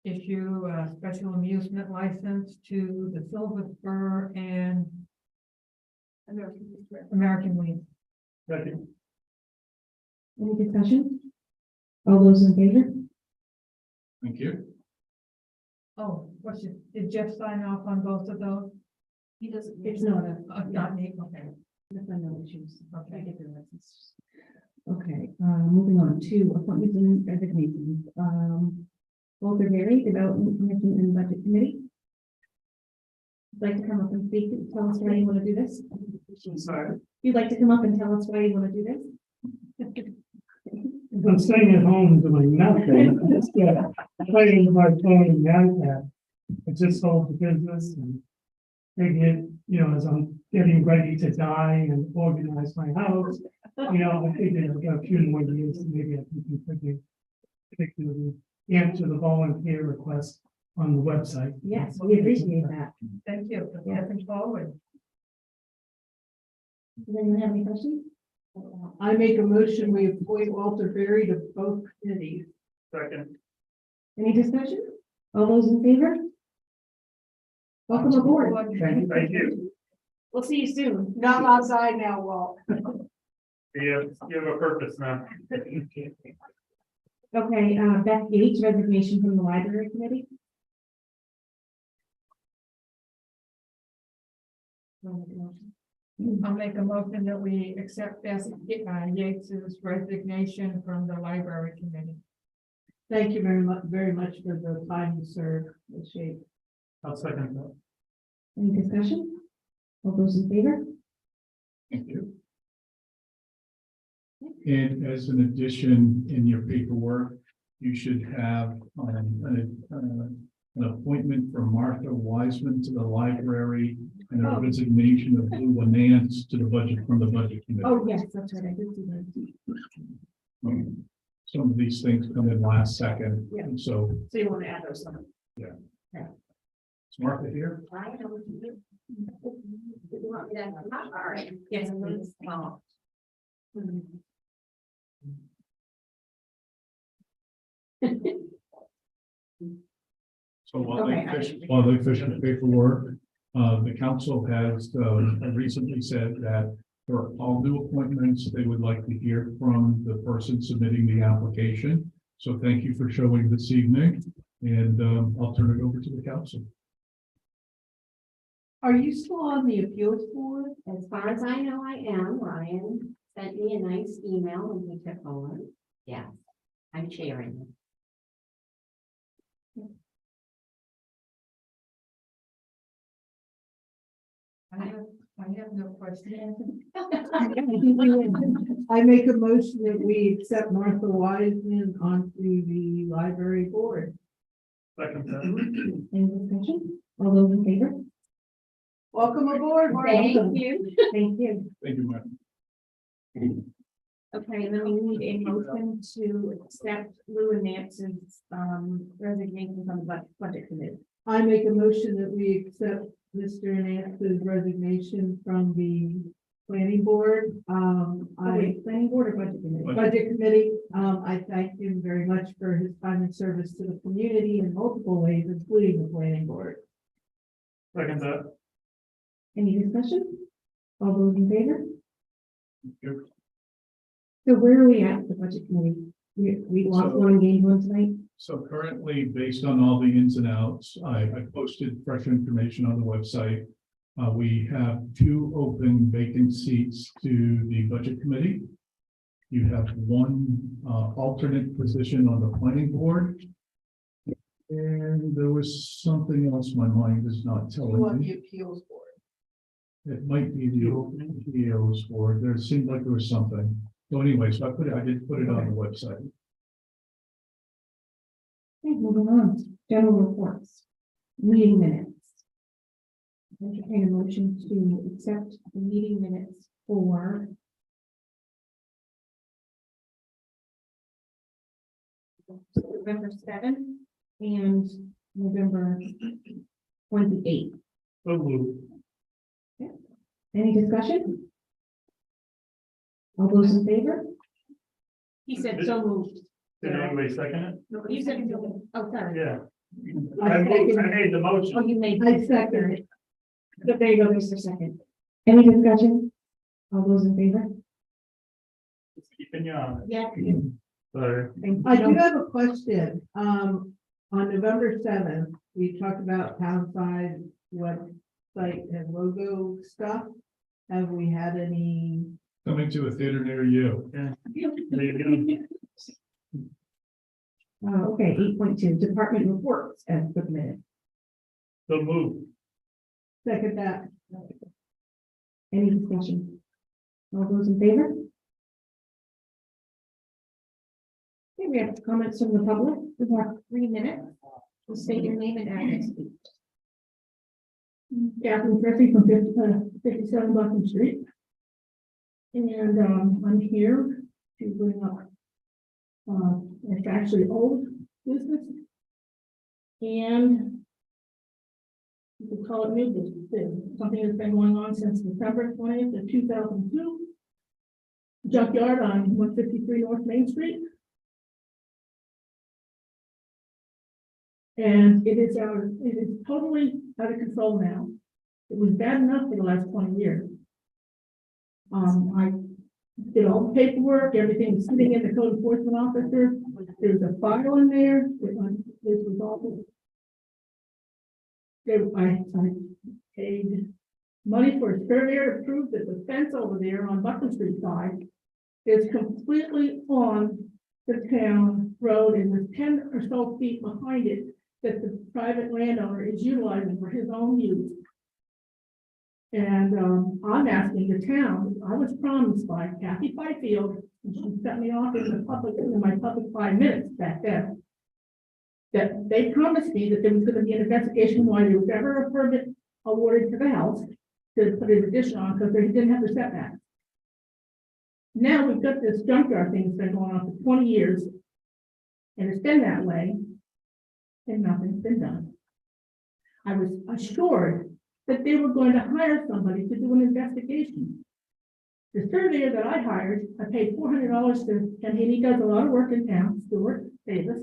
S2: issue a special amusement license to the Silver Spur and American Legion.
S1: Second.
S6: Any discussion? All those in favor?
S12: Thank you.
S2: Oh, did Jeff sign off on both of those?
S5: He doesn't.
S6: It's not a,
S2: Not me, okay.
S6: that's no issues.
S2: Okay.
S6: get their license. Okay, moving on to appointments and resignations. Walter Berry, Development Commission and Budget Committee. Would like to come up and speak, tell us why you want to do this?
S1: Sorry.
S6: You'd like to come up and tell us why you want to do this?
S3: I'm staying at home doing nothing, just playing with my phone and iPad. I just sold the business and figured, as I'm getting ready to die and organize my house, I figured I've got a few more years, and maybe I can contribute. Particularly answer the volunteer request on the website.
S6: Yes, we appreciate that.
S2: Thank you. Looking forward.
S6: Does anyone have any questions?
S2: I make a motion, we appoint Walter Ferry to both committees.
S1: Second.
S6: Any discussion? All those in favor? Welcome aboard.
S1: Thank you.
S6: We'll see you soon.
S2: Not outside now, Walt.
S1: You have a purpose now.
S6: Okay, Beth Gates, resignation from the library committee.
S5: I'll make a motion that we accept Yates's resignation from the library committee.
S2: Thank you very much for the time you served. Appreciate it.
S1: I'll second that.
S6: Any discussion? All those in favor?
S4: Thank you. And as an addition in your paperwork, you should have an appointment for Martha Wiseman to the library and a resignation of Lou Nance to the budget from the budget committee.
S6: Oh, yes, that's right. I did see that.
S4: Some of these things come in last second,
S6: Yeah.
S4: and so
S6: So you want to add those on?
S4: is Martha here?
S14: I know what you do. You want me to, all right.
S6: Yes, please.
S4: So while
S6: Okay.
S4: they fish the paperwork, the council has recently said that for all new appointments, they would like to hear from the person submitting the application. So thank you for showing this evening, and I'll turn it over to the council.
S2: Are you still on the appeals board?
S14: As far as I know, I am. Ryan sent me a nice email when he took over. Yes, I'm chairing it.
S5: I have no question.
S2: I make a motion that we accept Martha Wiseman onto the library board.
S1: Second that.
S6: Any discussion? All those in favor?
S2: Welcome aboard, Martha.
S14: Thank you.
S6: Thank you.
S4: Thank you, Mark.
S6: Okay, and then we need a motion to accept Lou and Nance's resignation from the budget committee.
S2: I make a motion that we accept Mr. Nance's resignation from the planning board.
S6: Planning board or budget committee?
S2: Budget committee. I thank him very much for his time and service to the community in multiple ways, including the planning board.
S1: Second that.
S6: Any discussion? All those in favor?
S4: Thank you.
S6: So where are we at with the budget committee? We lost one, gained one tonight?
S4: So currently, based on all the ins and outs, I posted fresh information on the website. We have 2 open vacant seats to the budget committee. You have 1 alternate position on the planning board. And there was something else my mind is not
S2: You want
S4: telling
S2: the
S4: me.
S2: appeals board.
S4: It might be the open POs board. There seemed like there was something. So anyway, so I did put it on the website.
S6: Okay, moving on, general reports, meeting minutes. Entertain a motion to accept the meeting minutes for November 7th and November 28th.
S1: So moved.
S6: Any discussion? All those in favor? He said so moved.
S1: Did anybody second it?
S6: No, you said, oh, sorry.
S1: Yeah. I made the
S6: Oh,
S1: motion.
S6: you made.
S2: I second it.
S6: So there you go, Mr. Second. Any discussion? All those in favor?
S1: Just keeping you on.
S6: Yeah.
S1: Sorry.
S2: I do have a question. On November 7th, we talked about town side website and logo stuff. Have we had any?
S4: Coming to a theater near you.
S1: There you
S6: Okay, 8.2, department reports as submitted.
S1: go. So moved.
S2: Second that.
S6: Any discussion? All those in favor?
S14: we have comments from the public. We have 3 minutes. To state your name and address. please.
S2: Catherine Griffey from 57 Buckingham Street. And I'm here to bring up it's actually old business. And you could call it new business, too. Something that's been going on since December 20th of 2002. Junkyard on 153 North Main Street. And it is totally out of control now. It was bad enough for the last 20 years. I did all the paperwork, everything was sitting in the code enforcement officer. There's a file in there. This was all. I paid money for a surveyor to prove that the fence over there on Buckley Street side is completely on the town road and there's 10 or so feet behind it that the private landowner is utilizing for his own use. And I'm asking the town, I was promised by Kathy Fifield, and she sent me off in my public 5 minutes back then, that they promised me that there was gonna be an investigation why there was ever a permit awarded to the house to put an addition on, because they didn't have the setback. Now we've got this junkyard thing that's been going on for 20 years, and it's been that way, and nothing's been done. I was assured that they were going to hire somebody to do an investigation. The surveyor that I hired, I paid $400 to, and he does a lot of work in town, Stuart Davis.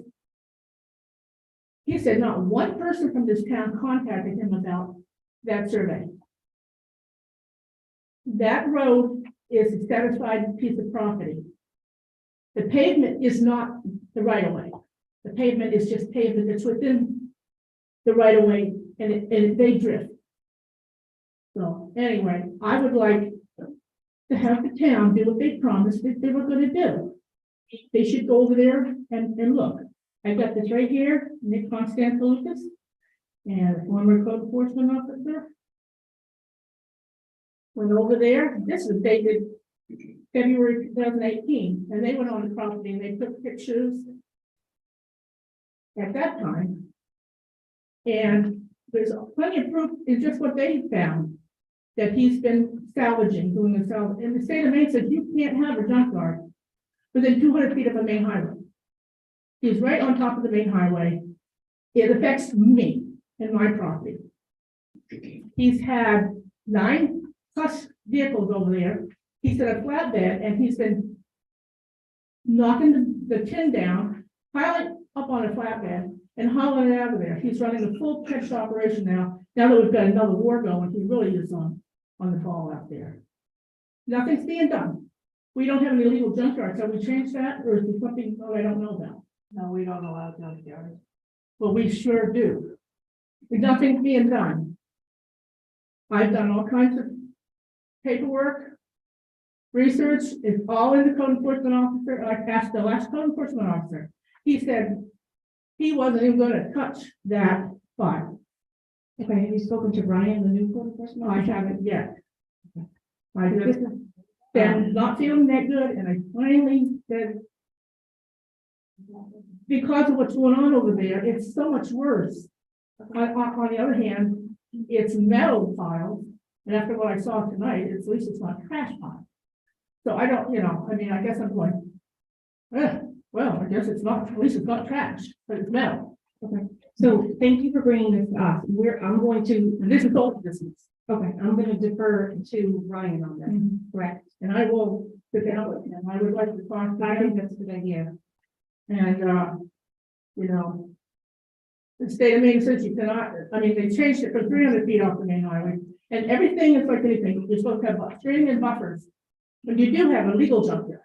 S2: He said not one person from this town contacted him about that survey. That road is a satisfied piece of property. The pavement is not the right of way. The pavement is just pavement that's within the right of way, and they drift. So anyway, I would like to have the town do what they promised that they were going to do. They should go over there and look. I got this right here, Nick Constantiloukas, and former code enforcement officer. Went over there. This was dated February 2018, and they went on the property and they took pictures at that time. And there's plenty of proof in just what they found, that he's been salvaging, doing a salvage. And the state of Maine says you can't have a junkyard within 200 feet of a main highway. He's right on top of the main highway. It affects me and my property. He's had 9+ vehicles over there. He's got a flatbed and he's been knocking the tin down, piling up on a flatbed and hauling it out of there. He's running a full pitched operation now. Now that we've got another war going, he really is on the ball out there. Nothing's being done. We don't have any illegal junkyards. Have we changed that, or is there something I don't know about?
S11: No, we don't allow junkyards.
S2: Well, we sure do. Nothing's being done. I've done all kinds of paperwork, research. It's all in the code enforcement officer. I asked the last code enforcement officer. He said he wasn't even going to touch that file.
S6: Okay, have you spoken to Ryan, the new code enforcement?
S2: I haven't yet. I just been not feeling that good, and I finally said, because of what's going on over there, it's so much worse. On the other hand, it's metal piles, and after what I saw tonight, at least it's not trash pile. So I don't, I mean, I guess I'm going, well, I guess it's not, at least it's not trash, but it's metal.
S6: Okay, so thank you for bringing this to us. I'm going to,
S2: And this is all business.
S6: okay, I'm going to defer to Ryan on this. Correct.
S2: And I will sit down with him. I would like to talk to
S6: I
S2: him.
S6: think that's a good idea.
S2: And, the state of Maine says you cannot, I mean, they changed it from 300 feet off the main highway. And everything is like anything, you're supposed to have a string and buffers. But you do have a legal junkyard.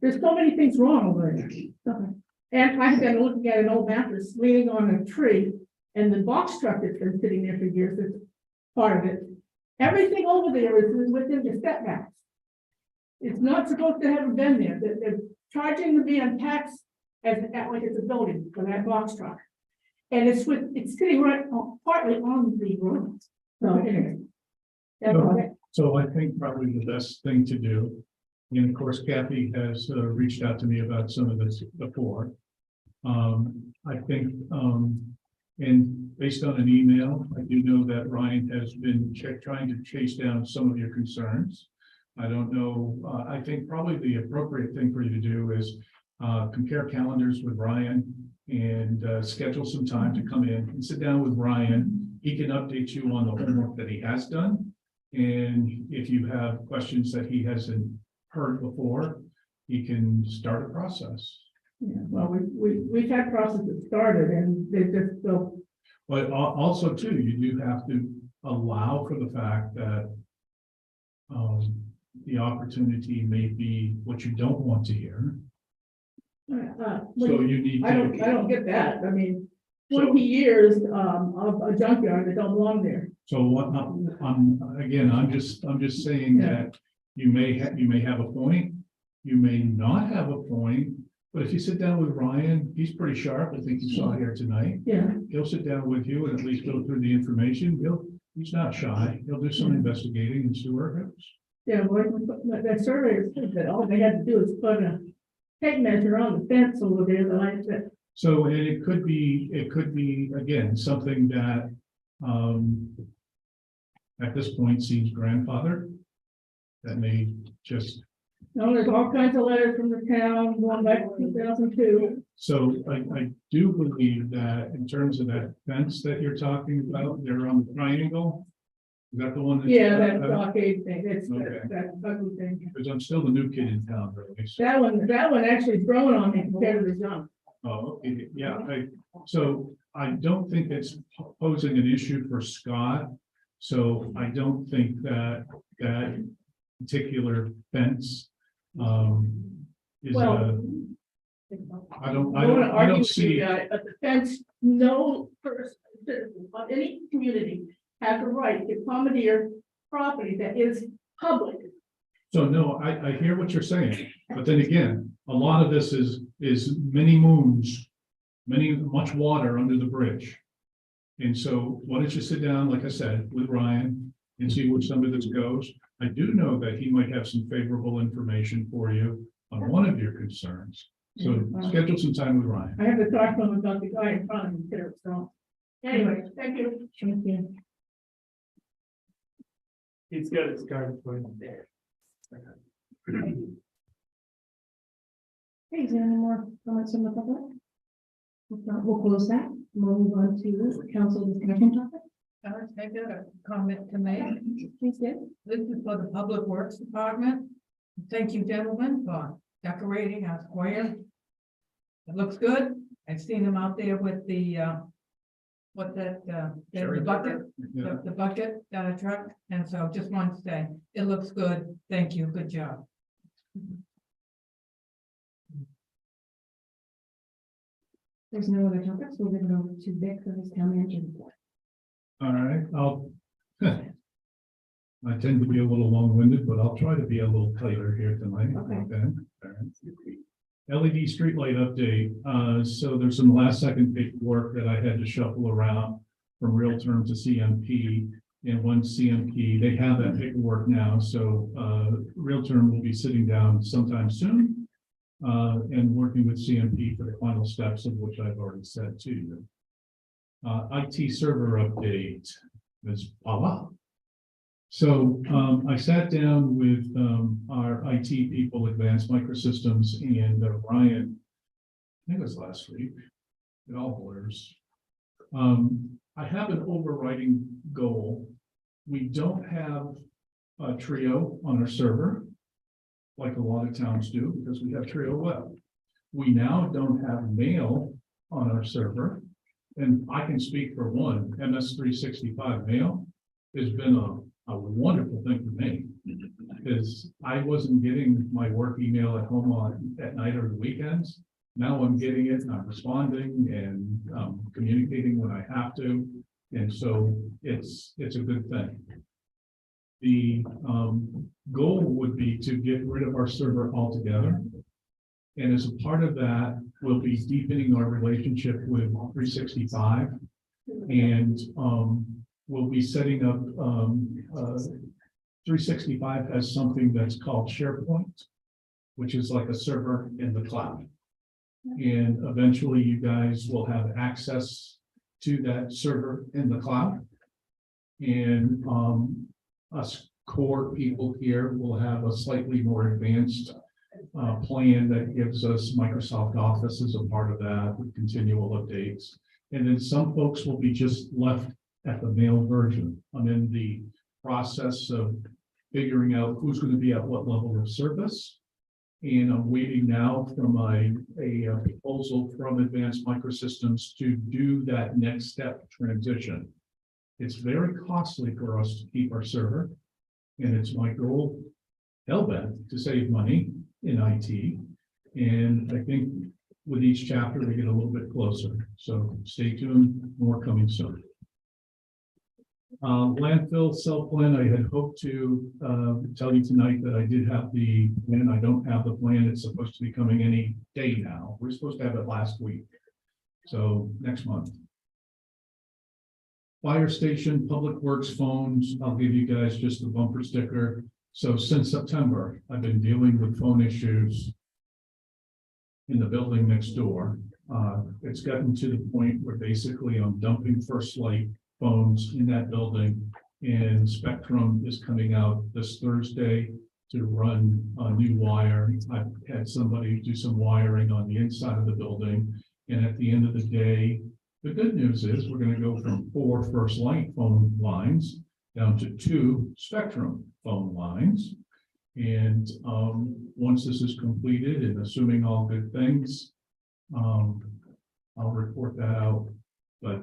S2: There's so many things wrong over there. Okay. And I've been looking at an old mattress leaning on a tree, and the box truck that's been sitting there for years is part of it. Everything over there is within the setbacks. It's not supposed to have been there. They're charging the man tax as like it's a building for that box truck. And it's sitting right partly on the road. So anyway. That's all.
S4: So I think probably the best thing to do And of course Kathy has reached out to me about some of this before. I think, and based on an email, I do know that Ryan has been trying to chase down some of your concerns. I don't know, I think probably the appropriate thing for you to do is compare calendars with Ryan and schedule some time to come in and sit down with Ryan. He can update you on the homework that he has done. And if you have questions that he hasn't heard before, he can start a process.
S6: Yeah, well, we've had processes started and they just go,
S4: But also too, you do have to allow for the fact that the opportunity may be what you don't want to hear. So you need
S6: I
S4: to.
S6: don't get that. I mean, 20 years of a junkyard that don't belong there.
S4: So what, I'm just saying
S6: Yeah.
S4: that you may have a point, you may not have a point. But if you sit down with Ryan, he's pretty sharp. I think you saw here tonight.
S6: Yeah.
S4: He'll sit down with you and at least go through the information. He's not shy. He'll do some investigating and see where it goes.
S6: Yeah, well, that surveyor said that all they had to do is put a tape measure on the fence over there, the light that.
S4: So, and it could be, again, something that, at this point seems grandfather. That may just,
S6: No, there's all kinds of letters from the town going back to 2002.
S4: so I do believe that in terms of that fence that you're talking about, they're on the triangle. Is that the one?
S6: Yeah, that blockade thing, it's
S4: Okay.
S6: that ugly thing.
S4: Because I'm still the new kid in town, really. So-
S6: That one actually is growing on me compared to the junk.
S4: Oh, okay, yeah, so I don't think it's posing an issue for Scott. So I don't think that particular fence, is
S6: Well,
S4: I don't
S6: wanna argue with you
S4: see,
S6: guys, but the fence, no person, citizen of any community has a right to commandeer property that is public.
S4: so no, I hear what you're saying, but then again, a lot of this is many moons, much water under the bridge. And so why don't you sit down, like I said, with Ryan and see where some of this goes? I do know that he might have some favorable information for you on one of your concerns. So schedule some time with Ryan.
S6: I have to talk to him about the guy in front of me there, so. Anyway, thank you. Thank you.
S1: He's got his card for you there.
S6: Hey, is there any more comments from the public? If not, we'll close that. We'll move on to the council discussion topic.
S2: I've got a comment to make.
S6: Please do.
S2: This is for the Public Works Department. Thank you, gentlemen, for decorating our square. It looks good. I've seen them out there with the, the bucket,
S4: Yeah.
S2: the bucket truck. And so just want to say, it looks good. Thank you. Good job.
S6: There's no other topics. We'll give it over to Vic for his town manager report.
S4: All right, I tend to be a little long-winded, but I'll try to be a little tighter here tonight.
S6: Okay.
S4: All right. LED streetlight update. So there's some last second paperwork that I had to shuffle around from Realterm to CMP. And once CMP, they have that paperwork now, so Realterm will be sitting down sometime soon. And working with CMP for the final steps of which I've already said to you. IT server update, Ms. Paula. So I sat down with our IT people, Advanced Microsystems, and Ryan. I think it was last week. It all blurs. I have an overriding goal. We don't have a Trio on our server, like a lot of towns do, because we have Trio Web. We now don't have Mail on our server. And I can speak for one, MS365 Mail has been a wonderful thing for me. Because I wasn't getting my work email at home at night or the weekends. Now I'm getting it and I'm responding and communicating when I have to. And so it's a good thing. The goal would be to get rid of our server altogether. And as a part of that, we'll be deepening our relationship with 365. And we'll be setting up 365 has something that's called SharePoint. which is like a server in the cloud. And eventually you guys will have access to that server in the cloud. And us core people here will have a slightly more advanced plan that gives us Microsoft Office as a part of that with continual updates. And then some folks will be just left at the mail version. I'm in the process of figuring out who's going to be at what level of service. And I'm waiting now for a proposal from Advanced Microsystems to do that next step transition. It's very costly for us to keep our server. And it's my goal, hellbent, to save money in IT. And I think with each chapter, we get a little bit closer. So stay tuned, more coming soon. Landfill cell plan, I had hoped to tell you tonight that I did have the plan. I don't have the plan. It's supposed to be coming any day now. We're supposed to have it last week. So next month. Fire station, public works phones, I'll give you guys just a bumper sticker. So since September, I've been dealing with phone issues in the building next door. It's gotten to the point where basically I'm dumping First Light phones in that building, and Spectrum is coming out this Thursday to run a new wire. I've had somebody do some wiring on the inside of the building, and at the end of the day, the good news is we're going to go from 4 First Light phone lines down to 2 Spectrum phone lines. And once this is completed, and assuming all good things, I'll report that out. But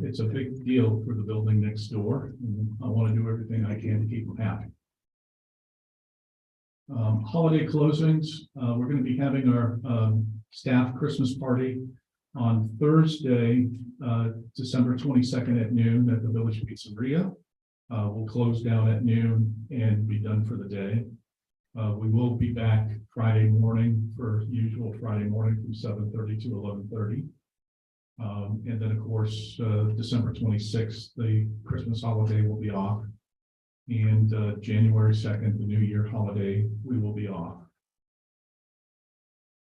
S4: it's a big deal for the building next door. And I want to do everything I can to keep them happy. Holiday closings, we're going to be having our staff Christmas party on Thursday, December 22nd at noon at the Village Pizzeria. We'll close down at noon and be done for the day. We will be back Friday morning for usual Friday morning from 7:30 to 11:30. And then, of course, December 26th, the Christmas holiday will be off. And January 2nd, the New Year holiday, we will be off.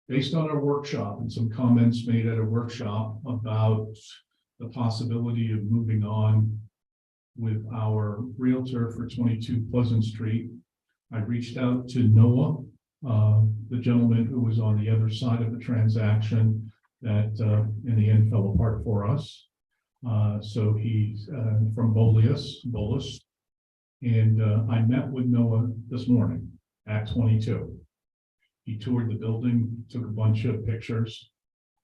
S4: Based on our workshop and some comments made at a workshop about the possibility of moving on with our realtor for 22 Pleasant Street, I reached out to Noah, the gentleman who was on the other side of the transaction that in the end fell apart for us. So he's from Bolus. And I met with Noah this morning at 22. He toured the building, took a bunch of pictures,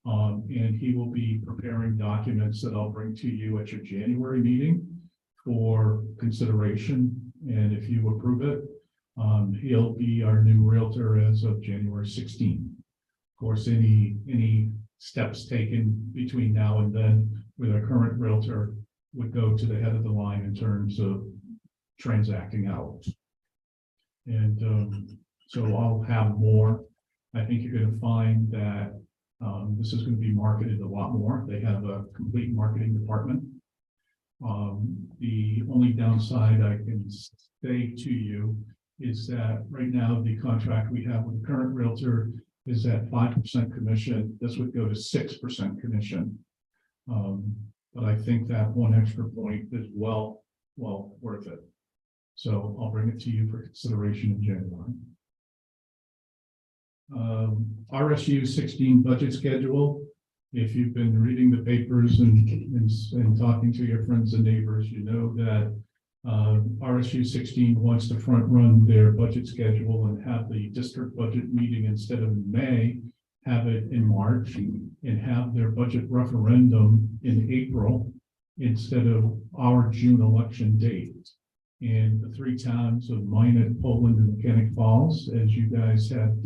S4: and he will be preparing documents that I'll bring to you at your January meeting for consideration. And if you approve it, he'll be our new realtor as of January 16th. Of course, any steps taken between now and then with our current realtor would go to the head of the line in terms of transacting out. And so I'll have more. I think you're going to find that this is going to be marketed a lot more. They have a complete marketing department. The only downside I can say to you is that right now the contract we have with the current realtor is at 5% commission. This would go to 6% commission. But I think that one extra point is well worth it. So I'll bring it to you for consideration in January. RSU 16 budget schedule. If you've been reading the papers and talking to your friends and neighbors, you know that RSU 16 wants to front run their budget schedule and have the district budget meeting instead of May, have it in March, and have their budget referendum in April instead of our June election date. And the 3 towns of Minot, Poland, and Mechanic Falls, as you guys had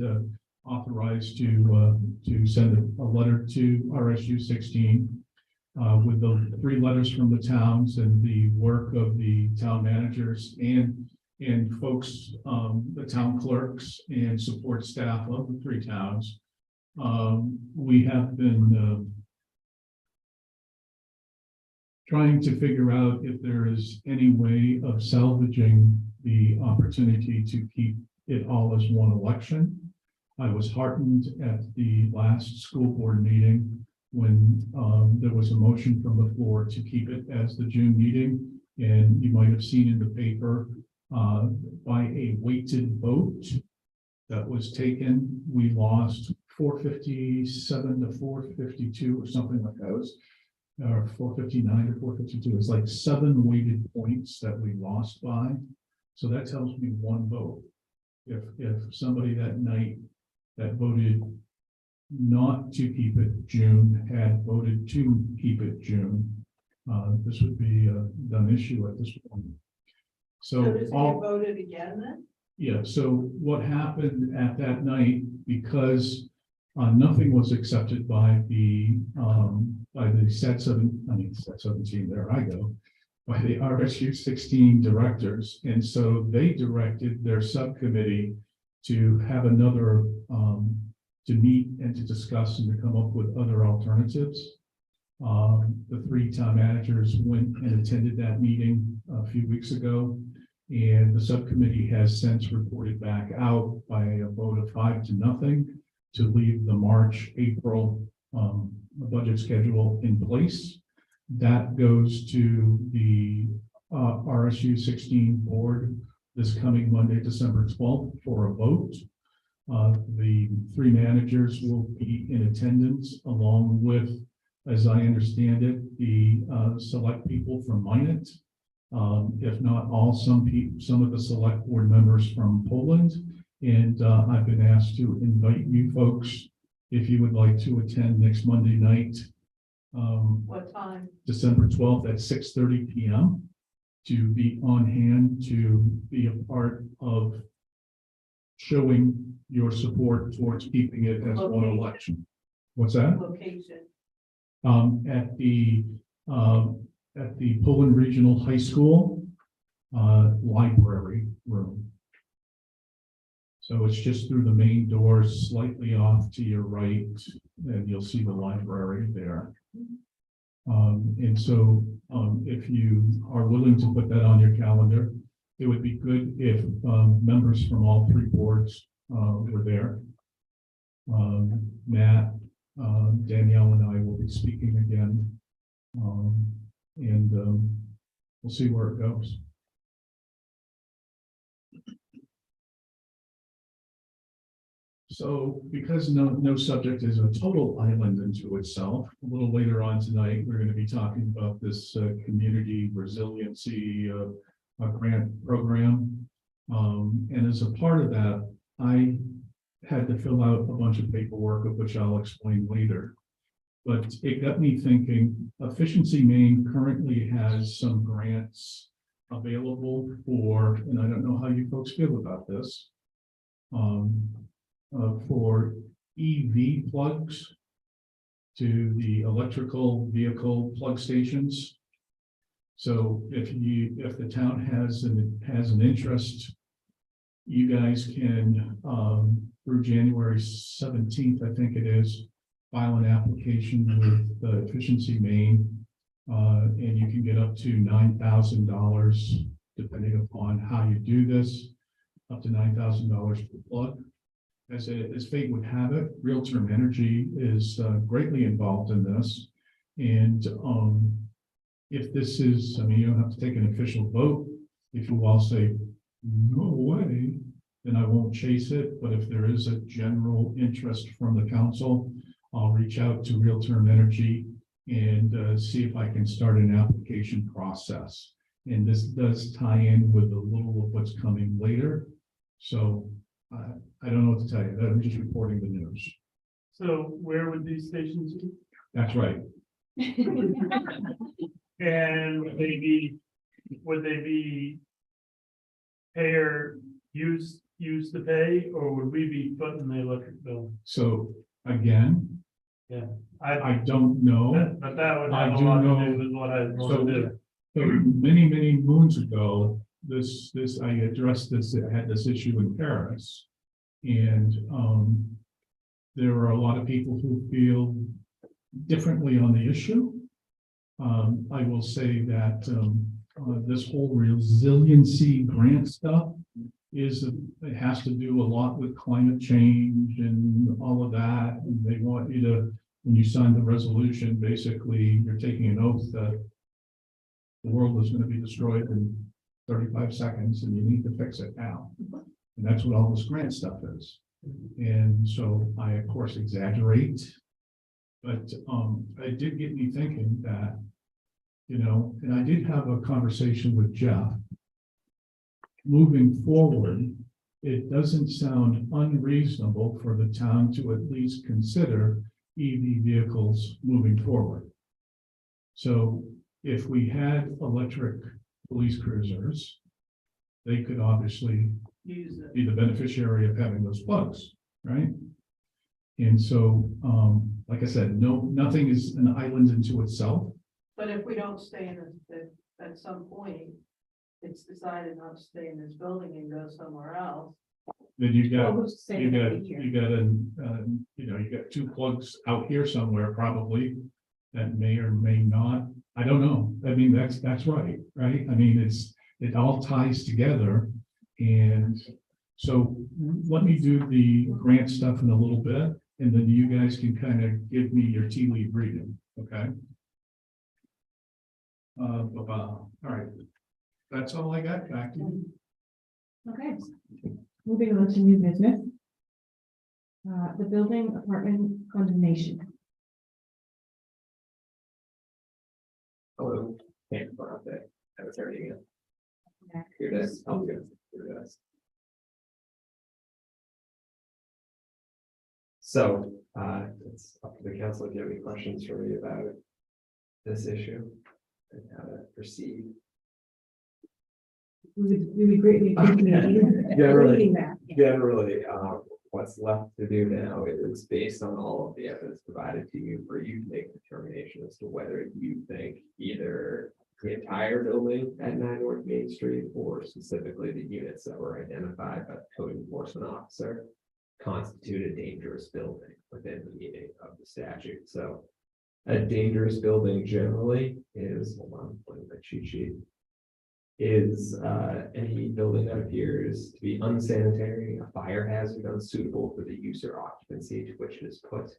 S4: authorized to send a letter to RSU 16 with the 3 letters from the towns and the work of the town managers and folks, the town clerks and support staff of the 3 towns. We have been trying to figure out if there is any way of salvaging the opportunity to keep it all as one election. I was heartened at the last school board meeting when there was a motion from the floor to keep it as the June meeting. And you might have seen in the paper, by a weighted vote that was taken, we lost 457 to 452 or something like that. Or 459 to 452. It's like 7 weighted points that we lost by. So that tells me one vote. If somebody that night that voted not to keep it June had voted to keep it June, this would be a done issue at this point.
S2: So
S4: So
S2: does it get
S4: all,
S2: voted again then?
S4: yeah, so what happened at that night, because nothing was accepted by the SAT 17, there I go, by the RSU 16 directors. And so they directed their subcommittee to have another, to meet and to discuss and to come up with other alternatives. The 3 town managers went and attended that meeting a few weeks ago. And the subcommittee has since reported back out by a vote of 5-0 to leave the March, April budget schedule in place. That goes to the RSU 16 board this coming Monday, December 12th for a vote. The 3 managers will be in attendance along with, as I understand it, the select people from Minot. If not all, some of the select board members from Poland. And I've been asked to invite you folks, if you would like to attend next Monday night,
S2: What time?
S4: December 12th at 6:30 p.m. to be on hand to be a part of showing your support towards keeping it as one
S2: Okay.
S4: election. What's that?
S2: Location.
S4: At the Poland Regional High School library room. So it's just through the main doors, slightly off to your right, and you'll see the library there. And so if you are willing to put that on your calendar, it would be good if members from all 3 boards were there. Matt, Danielle and I will be speaking again. And we'll see where it goes. So because no subject is a total island unto itself, a little later on tonight, we're going to be talking about this community resiliency grant program. And as a part of that, I had to fill out a bunch of paperwork, of which I'll explain later. But it got me thinking, Efficiency Maine currently has some grants available for, and I don't know how you folks feel about this, for EV plugs to the electrical vehicle plug stations. So if the town has an interest, you guys can, through January 17th, I think it is, file an application with the Efficiency Maine, and you can get up to $9,000, depending upon how you do this, up to $9,000 per plug. As fate would have it, Real Term Energy is greatly involved in this. And if this is, I mean, you don't have to take an official vote. If you all say, no way, then I won't chase it. But if there is a general interest from the council, I'll reach out to Real Term Energy and see if I can start an application process. And this does tie in with a little of what's coming later. So I don't know what to tell you. I'm just reporting the news.
S1: So where would these stations be?
S4: That's right.
S1: And would they be payer use to pay, or would we be footing the electric bill?
S4: So again,
S1: Yeah,
S4: I don't know.
S1: but that would
S4: I
S1: have a
S4: do
S1: lot to
S4: know-
S1: do with what I
S4: So
S1: want to do.
S4: many moons ago, I addressed this, I had this issue in Paris. And there are a lot of people who feel differently on the issue. I will say that this whole resiliency grant stuff is it has to do a lot with climate change and all of that. And they want you to, when you sign the resolution, basically, you're taking an oath that the world is going to be destroyed in 35 seconds and you need to fix it now. And that's what all this grant stuff is. And so I, of course, exaggerate. But it did get me thinking that, you know, and I did have a conversation with Jeff. Moving forward, it doesn't sound unreasonable for the town to at least consider EV vehicles moving forward. So if we had electric police cruisers, they could obviously
S2: Use it.
S4: be the beneficiary of having those plugs, right? And so, like I said, nothing is an island into itself.
S2: But if we don't stay in this, at some point, it's decided not to stay in this building and go somewhere else.
S4: Then you got,
S6: Well, who's saying that we
S4: you got two plugs out here somewhere probably that may or may not, I don't know. I mean, that's right? I mean, it all ties together. And so let me do the grant stuff in a little bit, and then you guys can kind of give me your tea leaf reading, okay? All right. That's all I got. Back to you.
S6: Okay, moving on to new business. The building apartment condemnation.
S9: Hello, thank you for that. I was already again. Here it is. Oh, good. Here it is. So, it's up to the council if you have any questions for me about this issue and how to proceed.
S6: We would greatly appreciate you
S9: Generally,
S6: reading that.
S9: generally, what's left to do now is based on all of the evidence provided to you for you to make a determination as to whether you think either the entire building at 9 North Main Street or specifically the units that were identified by the code enforcement officer constitute a dangerous building within the meaning of the statute. So a dangerous building generally is, hold on, putting my cheat sheet, is any building that appears to be unsanitary, a fire hazard, unsuitable for the use or occupancy to which it is put,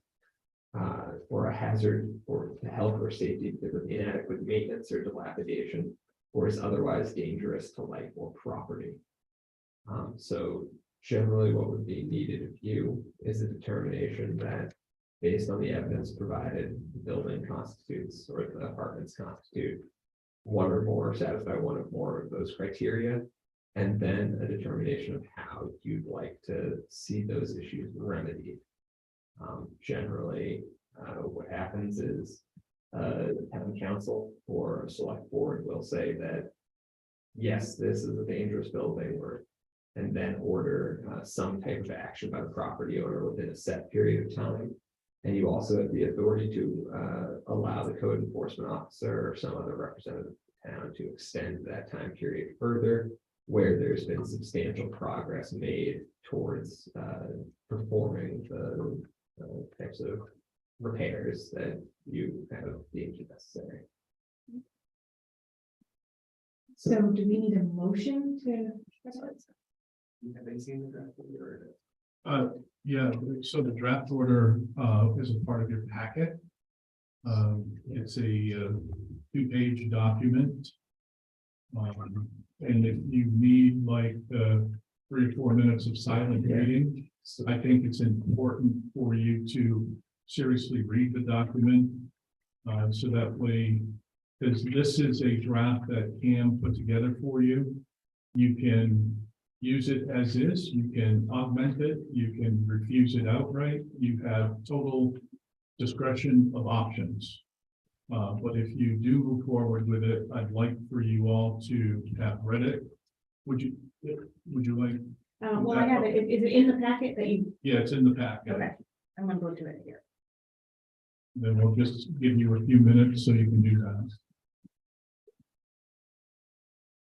S9: or a hazard for the health or safety because of inadequate maintenance or dilapidation, or is otherwise dangerous to life or property. So generally what would be needed of you is a determination that based on the evidence provided, the building constitutes, or the apartments constitute one or more, satisfy one or more of those criteria, and then a determination of how you'd like to see those issues remedied. Generally, what happens is the town council or a select board will say that, yes, this is a dangerous building, or and then order some type of action by the property owner within a set period of time. And you also have the authority to allow the code enforcement officer or some other representative of the town to extend that time period further, where there's been substantial progress made towards performing the types of repairs that you have deemed necessary.
S6: So do we need a motion to?
S9: Have they seen the draft order?
S4: Yeah, so the draft order is a part of your packet. It's a 2-page document. And if you need like 3 or 4 minutes of silent reading, I think it's important for you to seriously read the document. So that way, because this is a draft that Cam put together for you, you can use it as is, you can augment it, you can refuse it outright, you have total discretion of options. But if you do move forward with it, I'd like for you all to have read it. Would you like?
S6: Well, I have it. Is it in the packet that you?
S4: Yeah, it's in the packet.
S6: Okay, I'm gonna go to it here.
S4: Then we'll just give you a few minutes so you can do that.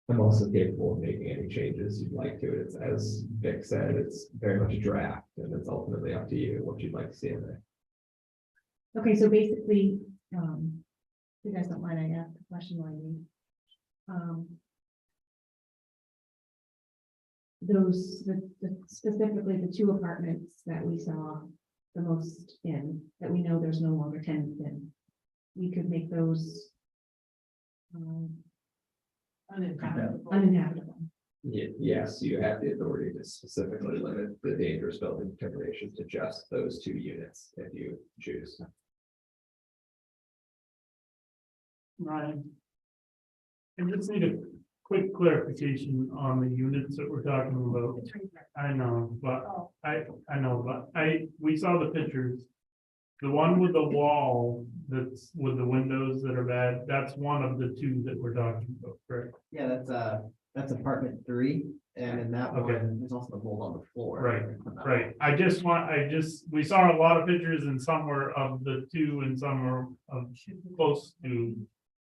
S9: I'm also capable of making any changes you'd like to it. It's, as Vic said, it's very much a draft, and it's ultimately up to you what you'd like to see in there.
S6: Okay, so basically, if you guys don't mind, I asked the question while you. specifically the two apartments that we saw the most in, that we know there's no longer tenants in. We could make those uninhabitable.
S9: Yes, you have the authority to specifically limit the dangerous building determination to just those 2 units if you choose.
S1: Ryan. I just need a quick clarification on the units that we're talking about. I know, but we saw the pictures. The one with the wall that's with the windows that are bad, that's one of the 2 that we're talking about, correct?
S10: Yeah, that's apartment 3, and in that
S1: Okay.
S10: one, there's also the mold on the floor.
S1: Right. We saw a lot of pictures and some were of the 2 and some were of close to.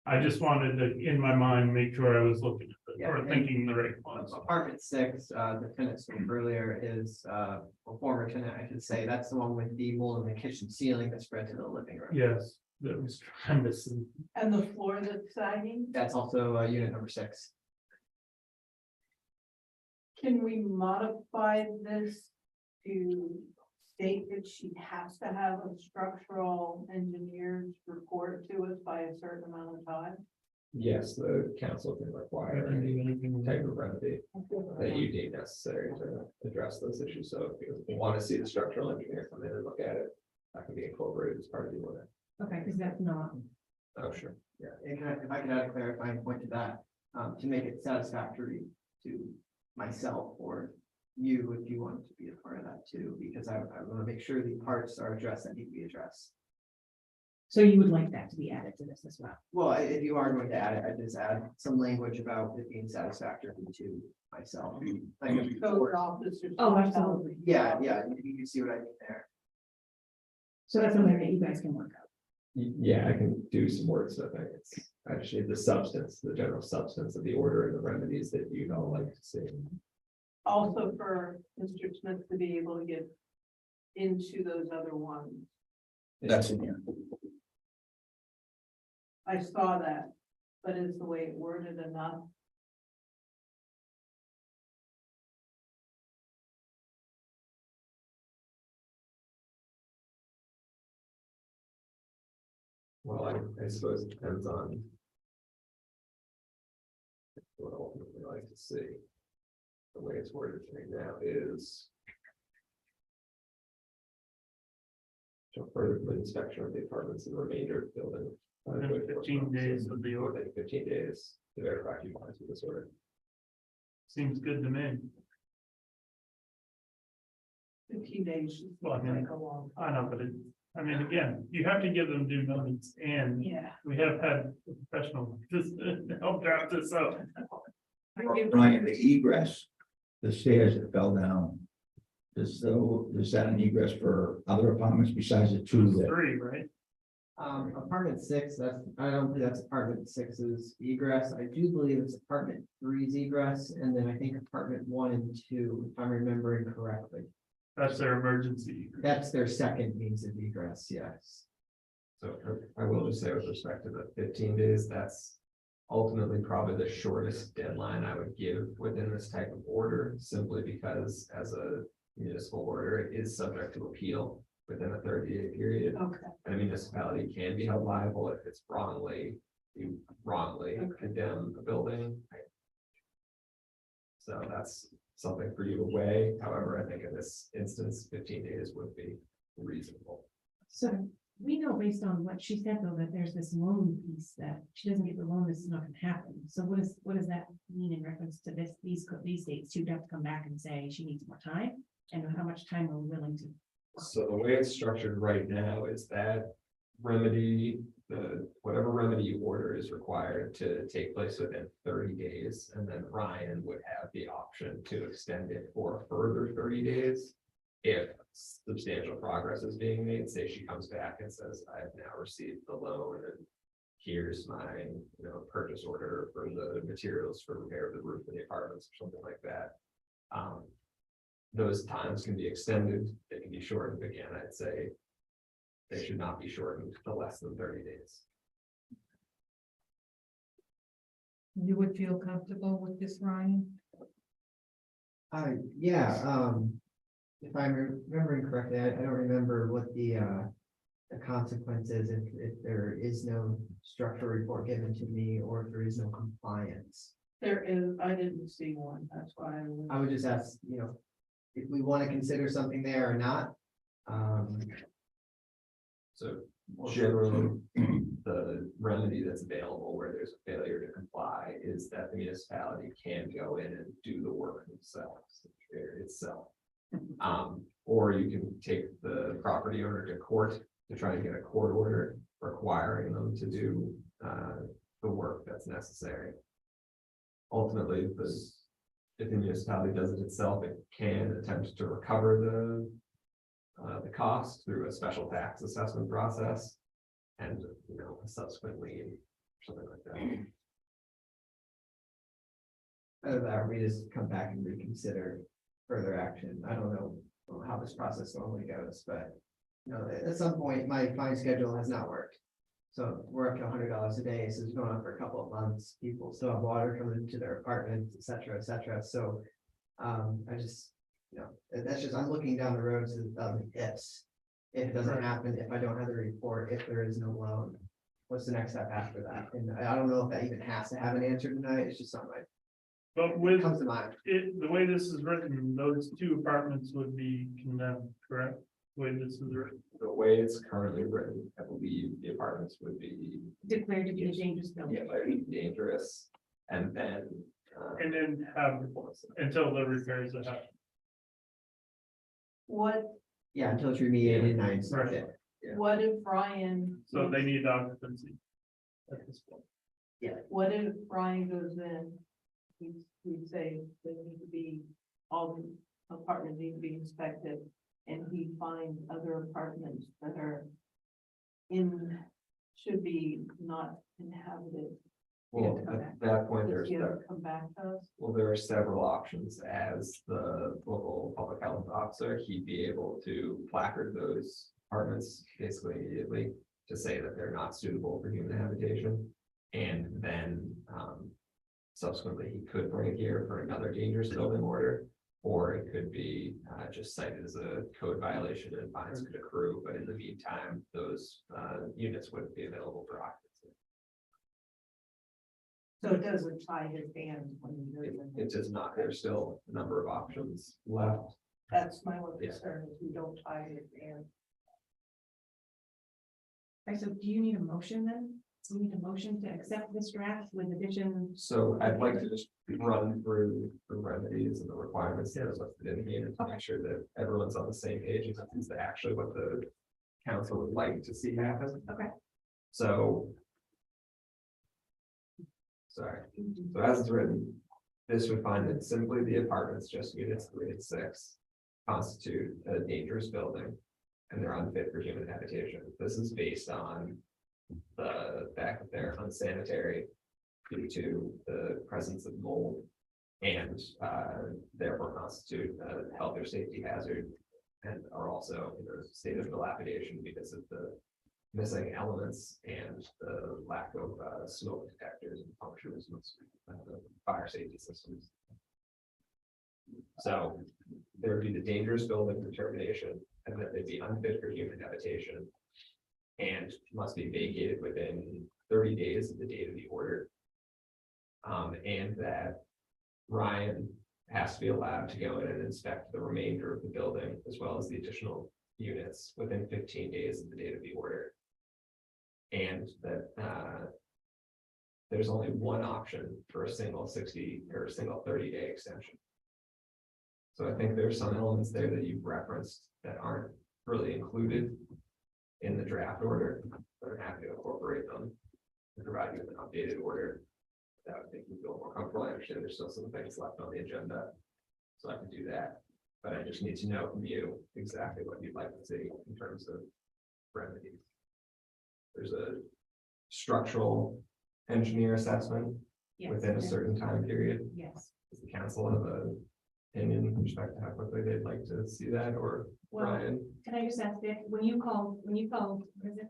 S1: I just wanted to, in my mind, make sure I was looking at
S10: Yeah,
S1: or
S10: and-
S1: thinking the right ones.
S10: Apartment 6, the tenant spoke earlier is, a former tenant, I should say, that's the one with the mold in the kitchen ceiling that spread to the living room.
S1: Yes, that was tremendous.
S2: And the floor that's sagging,
S10: That's also, unit number 6.
S2: can we modify this to state that she has to have a structural engineer's report to us by a certain amount of time?
S9: Yes, the council can require any type of remedy that you deem necessary to address those issues. So if you want to see the structural engineer come in and look at it, that can be incorporated as part of the order.
S6: Okay, because that's not,
S9: Oh, sure.
S10: Yeah, and if I could add a clarifying point to that, to make it satisfactory to myself or you, if you want to be a part of that too, because I want to make sure the parts are addressed that need to be addressed.
S6: so you would like that to be added to this as well?
S10: Well, if you are going to add it, I just add some language about it being satisfactory to myself. Like,
S2: Code officers.
S6: Oh, absolutely.
S10: yeah, you can see what I mean there.
S6: So that's something that you guys can work out.
S9: Yeah, I can do some wordsmithing. It's actually the substance, the general substance of the order and the remedies that you'd all like to see.
S2: Also for Mr. Smith to be able to get into those other ones.
S13: That's in here.
S2: I saw that, but is the way it worded enough?
S9: Well, I suppose it depends on what I ultimately like to see. The way it's worded right now is shall further complete inspection of the apartments and the remainder of the building.
S1: Within 15 days of the order.
S9: Within 15 days to verify compliance with this order.
S1: Seems good to me.
S2: 15 days.
S1: Well, I mean,
S2: Like a long
S1: I know, but again, you have to give them due notice and
S2: Yeah.
S1: we have had a professional just help draft this up.
S13: Brian, the egress, the stairs that fell down. Is that an egress for other apartments besides the 2 that?
S1: 3, right?
S10: Apartment 6, I don't think that's apartment 6's egress. I do believe it's apartment 3's egress, and then I think apartment 1 and 2, if I'm remembering correctly.
S1: That's their emergency.
S10: That's their second means of egress, yes.
S9: So I will just say with respect to the 15 days, that's ultimately probably the shortest deadline I would give within this type of order, simply because as a municipal order, it is subject to appeal within a 30-day period.
S2: Okay.
S9: And a municipality can be held liable if it's you wrongly condemn a building. So that's something for you to weigh. However, I think in this instance, 15 days would be reasonable.
S6: So we know based on what she said, though, that there's this loan piece that she doesn't get the loan, this is not gonna happen. So what does that mean in reference to these dates? She'd have to come back and say she needs more time, and how much time are we willing to?
S9: So the way it's structured right now is that remedy, whatever remedy you order is required to take place within 30 days. And then Ryan would have the option to extend it for a further 30 days. If substantial progress is being made, say she comes back and says, I have now received the loan and here's my, purchase order for the materials for repair of the roof of the apartments or something like that. Those times can be extended, they can be shortened. Again, I'd say they should not be shortened to less than 30 days.
S2: You would feel comfortable with this, Ryan?
S10: Yeah, if I'm remembering correctly, I don't remember what the consequences if there is no structural report given to me or if there is no compliance.
S11: There is, I didn't see one, that's why.
S10: I would just ask, if we want to consider something there or not.
S9: So generally, the remedy that's available where there's a failure to comply is that the municipality can go in and do the work themselves, itself. Or you can take the property owner to court to try and get a court order requiring them to do the work that's necessary. Ultimately, if the municipality does it itself, it can attempt to recover the cost through a special tax assessment process and, a subsequent lien, something like that.
S10: Either that, or we just come back and reconsider further action. I don't know how this process normally goes, but at some point, my fine schedule has not worked. So we're up to $100 a day, so it's going on for a couple of months. People still have water coming into their apartments, et cetera, et cetera. So I just, that's just, I'm looking down the road to the ifs. If it doesn't happen, if I don't have the report, if there is no loan, what's the next step after that? And I don't know if that even has to have an answer tonight. It's just something
S1: But with
S10: comes to mind.
S1: the way this is written, those 2 apartments would be condemned, correct? The way this is written.
S9: The way it's currently written, I believe the apartments would be
S6: Declared to be a dangerous building.
S9: dangerous, and then.
S1: And then have until the repairs are happened.
S11: What,
S10: Yeah, until it's remediated and I inspect it.
S11: what if Brian?
S1: So they need occupancy at this point.
S11: Yeah, what if Brian goes in? We say they need to be, all the apartments need to be inspected. And he finds other apartments that are should be not inhabited.
S9: Well, at that point,
S11: Does he have to come back to us?
S9: well, there are several options. As the local public health officer, he'd be able to placard those apartments basically immediately to say that they're not suitable for human habitation. And then subsequently, he could bring it here for another dangerous building order, or it could be just cited as a code violation and fines could accrue. But in the meantime, those units wouldn't be available for occupancy.
S11: So it doesn't tie his hands when he goes in.
S9: It does not. There's still a number of options left.
S11: That's my one
S9: Yeah.
S11: concern, is we don't tie his hands.
S6: Right, so do you need a motion then? We need a motion to accept this draft with addition.
S9: So I'd like to just run through the remedies and the requirements that are listed in here to make sure that everyone's on the same page. And this is actually what the council would like to see happen.
S6: Okay.
S9: So. Sorry, so as it's written, this would find that simply the apartments, just units 3 and 6, constitute a dangerous building. And they're unfit for human habitation. This is based on the fact that they're unsanitary due to the presence of mold and therefore constitute a health or safety hazard and are also in a state of dilapidation because of the missing elements and the lack of smoke detectors and functions of fire safety systems. So there would be the dangerous building determination and that they'd be unfit for human habitation and must be vacated within 30 days of the date of the order. And that Ryan has to be allowed to go in and inspect the remainder of the building as well as the additional units within 15 days of the date of the order. And that there's only one option for a single 60 or a single 30-day extension. So I think there's some elements there that you've referenced that aren't really included in the draft order, but I'm happy to incorporate them and provide you with an updated order. That would make me feel more comfortable. I understand there's still some things left on the agenda, so I can do that. But I just need to know from you exactly what you'd like to see in terms of remedies. There's a structural engineer assessment
S6: Yes.
S9: within a certain time period.
S6: Yes.
S9: Does the council have an opinion with respect to how quickly they'd like to see that, or
S6: Well,
S9: Brian?
S6: can I just ask Dick, when you called, what is it?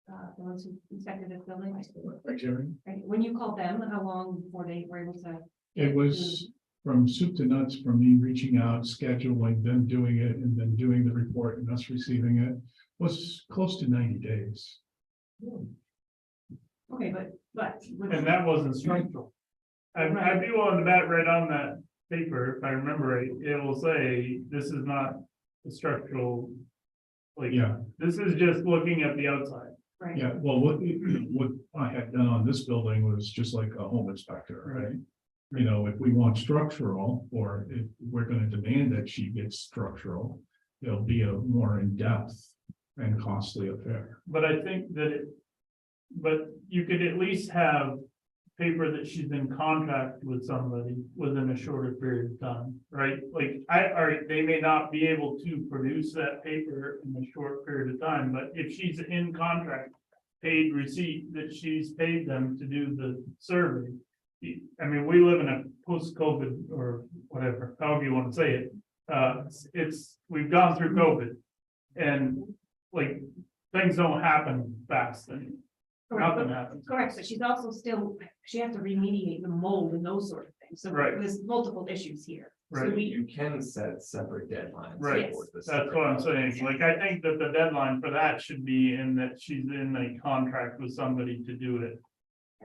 S6: The ones who inspected this building? Right, when you called them, how long before they were able to?
S4: It was from soup to nuts, from me reaching out, scheduling, them doing it, and then doing the report and us receiving it, was close to 90 days.
S5: Okay, but.
S1: And that wasn't structural. I'd be willing to bet right on that paper, if I remember right, it will say, this is not a structural. Like,
S4: Yeah.
S1: this is just looking at the outside.
S5: Right.
S4: Yeah, well, what I had done on this building was just like a home inspector, right? You know, if we want structural, or if we're gonna demand that she gets structural, it'll be a more in-depth and costly affair.
S1: But I think that but you could at least have paper that she's in contract with somebody within a shorter period of time, right? Like, they may not be able to produce that paper in a short period of time, but if she's in contract, paid receipt that she's paid them to do the survey. I mean, we live in a post-COVID or whatever, however you want to say it. We've gone through COVID. And like, things don't happen fast and nothing happens.
S5: Correct, but she's also still, she has to remediate the mold and those sort of things, so
S1: Right.
S5: there's multiple issues here. So
S1: Right.
S5: we,
S9: You can set separate deadlines.
S1: Right,
S9: for this.
S1: that's what I'm saying. Like, I think that the deadline for that should be in that she's in a contract with somebody to do it.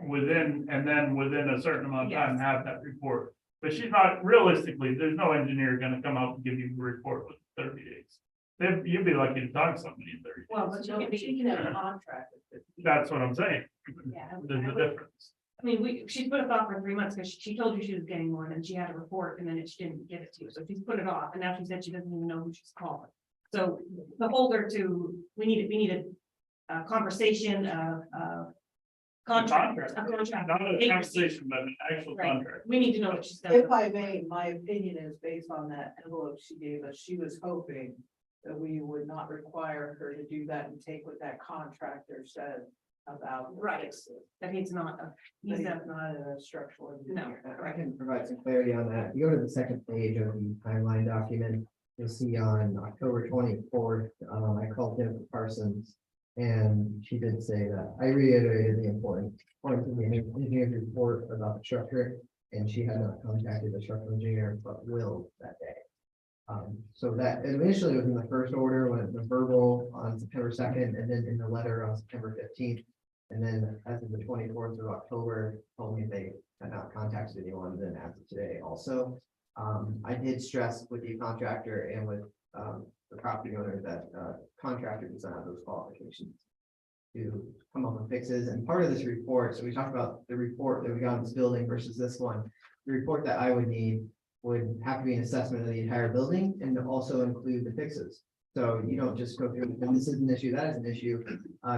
S1: Within a certain amount of time,
S5: Yes.
S1: have that report. But she's not, realistically, there's no engineer gonna come out and give you a report with 30 days. You'd be lucky to talk to somebody in 30 days.
S5: well, but she can have a contract.
S1: That's what I'm saying.
S5: Yeah.
S1: There's a difference.
S5: I mean, she put it off for 3 months because she told you she was getting one and she had a report and then she didn't give it to you. So she's put it off and now she said she doesn't even know who she's calling. So the holder to, we need a conversation, contract. A contract.
S1: Not a conversation, but an actual
S5: Right.
S1: contract.
S5: We need to know what she's done.
S11: If I may, my opinion is based on that envelope she gave us, she was hoping that we would not require her to do that and take what that contractor said about. the
S5: Right.
S11: fixes.
S5: That he's not,
S11: But
S5: he's
S11: he's
S5: a,
S11: not a structural
S5: no,
S11: engineer.
S10: I can provide some clarity on that. You go to the second page of the timeline document, you'll see on October 24th, I called Jennifer Parsons. And she did say that I reiterated the importance of the engineer's report about the structure. And she had not contacted the structural engineer, but will that day. So that initially was in the first order when it was verbal on September 2nd, and then in the letter on September 15th. And then as of the 24th of October, told me they had not contacted anyone, then as of today also. I did stress with the contractor and with the property owner that contractor does not have those qualifications to come up with fixes. And part of this report, so we talked about the report that we got in this building versus this one. The report that I would need would have to be an assessment of the entire building and also include the fixes. So you don't just go through, and this is an issue, that is an issue.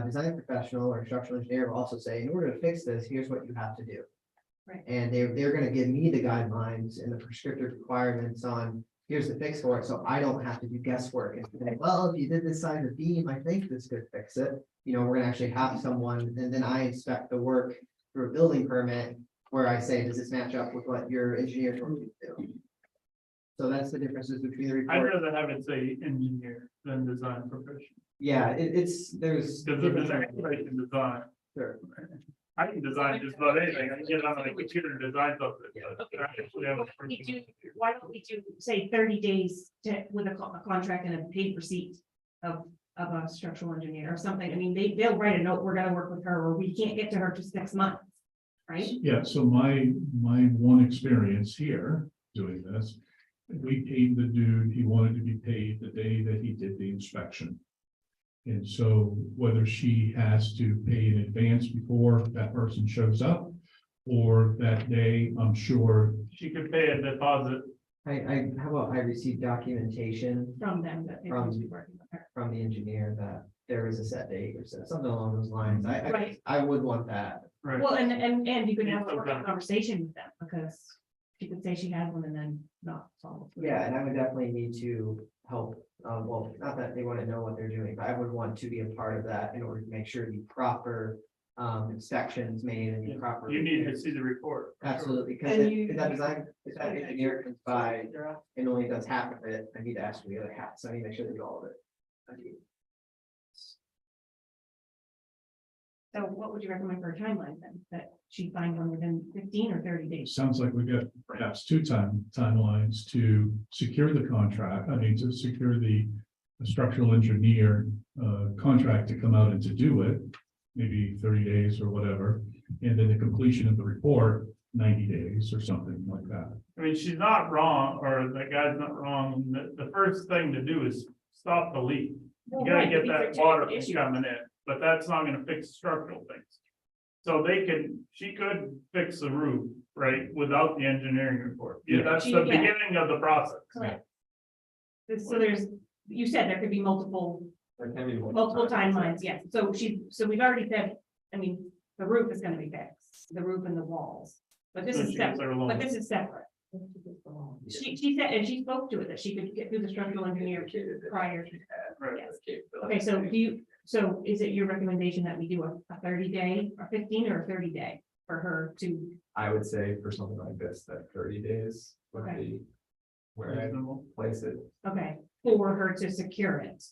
S10: Design professional or structural engineer will also say, in order to fix this, here's what you have to do.
S5: Right.
S10: And they're gonna give me the guidelines and the prescriptive requirements on, here's the fix for it, so I don't have to do guesswork and say, well, if you did this size of beam, I think this could fix it. You know, we're gonna actually have someone, and then I inspect the work through a building permit where I say, does this match up with what your engineer told you to do? So that's the differences between the
S1: I'd
S10: report.
S1: rather have it say engineer than design professional.
S10: Yeah, there's.
S1: Because if it's actually can design,
S10: Sure.
S1: I can design just about anything. I can get on my computer and design something. but
S5: Okay.
S1: I actually have a
S5: why don't we do, say, 30 days with a contract and a paid receipt of a structural engineer or something? I mean, they'll write a note, we're gonna work with her, or we can't get to her just next month, right?
S4: Yeah, so my one experience here doing this, we paid the dude, he wanted to be paid the day that he did the inspection. And so whether she has to pay in advance before that person shows up, or that day, I'm sure.
S1: She could pay a deposit.
S10: How about I receive documentation
S5: From them that they're
S10: From-
S5: supposed to be working with her.
S10: from the engineer that there is a set date or something along those lines.
S5: Right.
S10: I would want that.
S1: Right.
S5: Well, and you can have a
S1: Yeah,
S5: working
S1: okay.
S5: conversation with them, because she could say she has one and then not follow. through.
S10: Yeah, and I would definitely need to help, well, not that they want to know what they're doing, but I would want to be a part of that in order to make sure the proper inspections made and the proper.
S1: You need to see the report.
S10: Absolutely, because
S11: And you-
S10: if that design, if that engineer comes by and only does half of it, I need to ask for the other half, so I need to make sure they do all of it.
S6: So what would you recommend for a timeline then, that she find one within 15 or 30 days?
S4: Sounds like we got perhaps two timelines to secure the contract, to secure the structural engineer contract to come out and to do it, maybe 30 days or whatever, and then the completion of the report, 90 days or something like that.
S1: I mean, she's not wrong, or the guy's not wrong. The first thing to do is stop the leak. You gotta get that water from coming in, but that's not gonna fix structural things. So she could fix the roof, right, without the engineering report. Yeah, that's the beginning of the process.
S6: Correct. So you said there could be multiple
S9: There can be
S6: timelines, yes. So we've already said, I mean, the roof is gonna be fixed, the roof and the walls. But this
S1: So
S6: is
S1: she gets
S6: separate,
S1: her loan.
S6: but this is separate. She said, and she spoke to it, that she could get through the structural engineer prior. Okay, so is it your recommendation that we do a 30-day or 15 or a 30-day for her to?
S9: I would say for something like this, that 30 days would
S6: Okay.
S9: be where I
S1: Reasonable.
S9: place it.
S6: Okay, for her to secure it,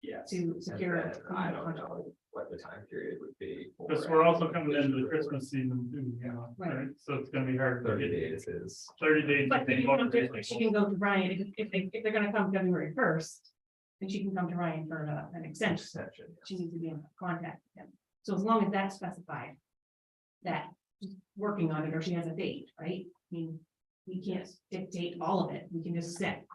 S9: Yes.
S6: to secure
S9: And
S6: it.
S9: then I don't know what the time period would be. for
S1: Because we're also coming
S9: completion
S1: into the
S9: of
S1: Christmas season too,
S6: Right.
S1: right? So it's gonna be hard to
S9: 30
S1: get
S9: days is,
S1: 30 days.
S6: But then you don't have to- she can go to Ryan, if they're gonna come February 1st, then she can come to Ryan for an extension.
S9: extension.
S6: She needs to be in contact with him. So as long as that's specified, that she's working on it, or she has a date, right? I mean, we can't dictate all of it, we can just set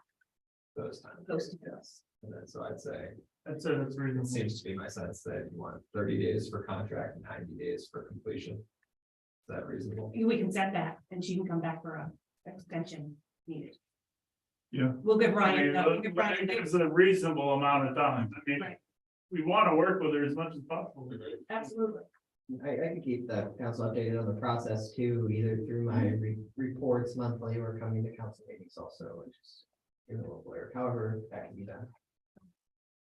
S9: Those times.
S6: those to us.
S9: And then, so I'd say,
S1: That's it, it's
S9: it
S1: reasonable.
S9: seems to be my sense that you want 30 days for contract and 90 days for completion. Is that reasonable?
S6: We can set that, and she can come back for a extension needed.
S1: Yeah.
S6: We'll give
S1: I
S6: Ryan,
S1: mean,
S6: we'll give Ryan.
S1: it's a reasonable amount of time. I mean,
S6: Right.
S1: we want to work with her as much as possible.
S6: Absolutely.
S10: I can keep the council updated on the process too, either through my reports monthly or coming to council meetings also, which is in the local area, however that can be done.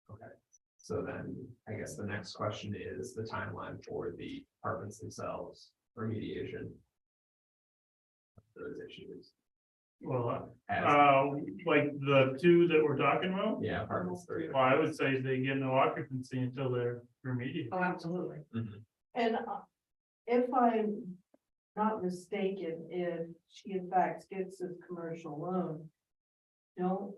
S9: Okay, so then I guess the next question is the timeline for the apartments themselves, remediation. Those issues.
S1: Well,
S9: As,
S1: like the two that we're talking about,
S9: yeah, apartments 30.
S1: well, I would say they get no occupancy until they're remediated.
S6: Oh, absolutely.
S9: Mhm.
S2: And if I'm not mistaken, if she in fact gets this commercial loan, don't,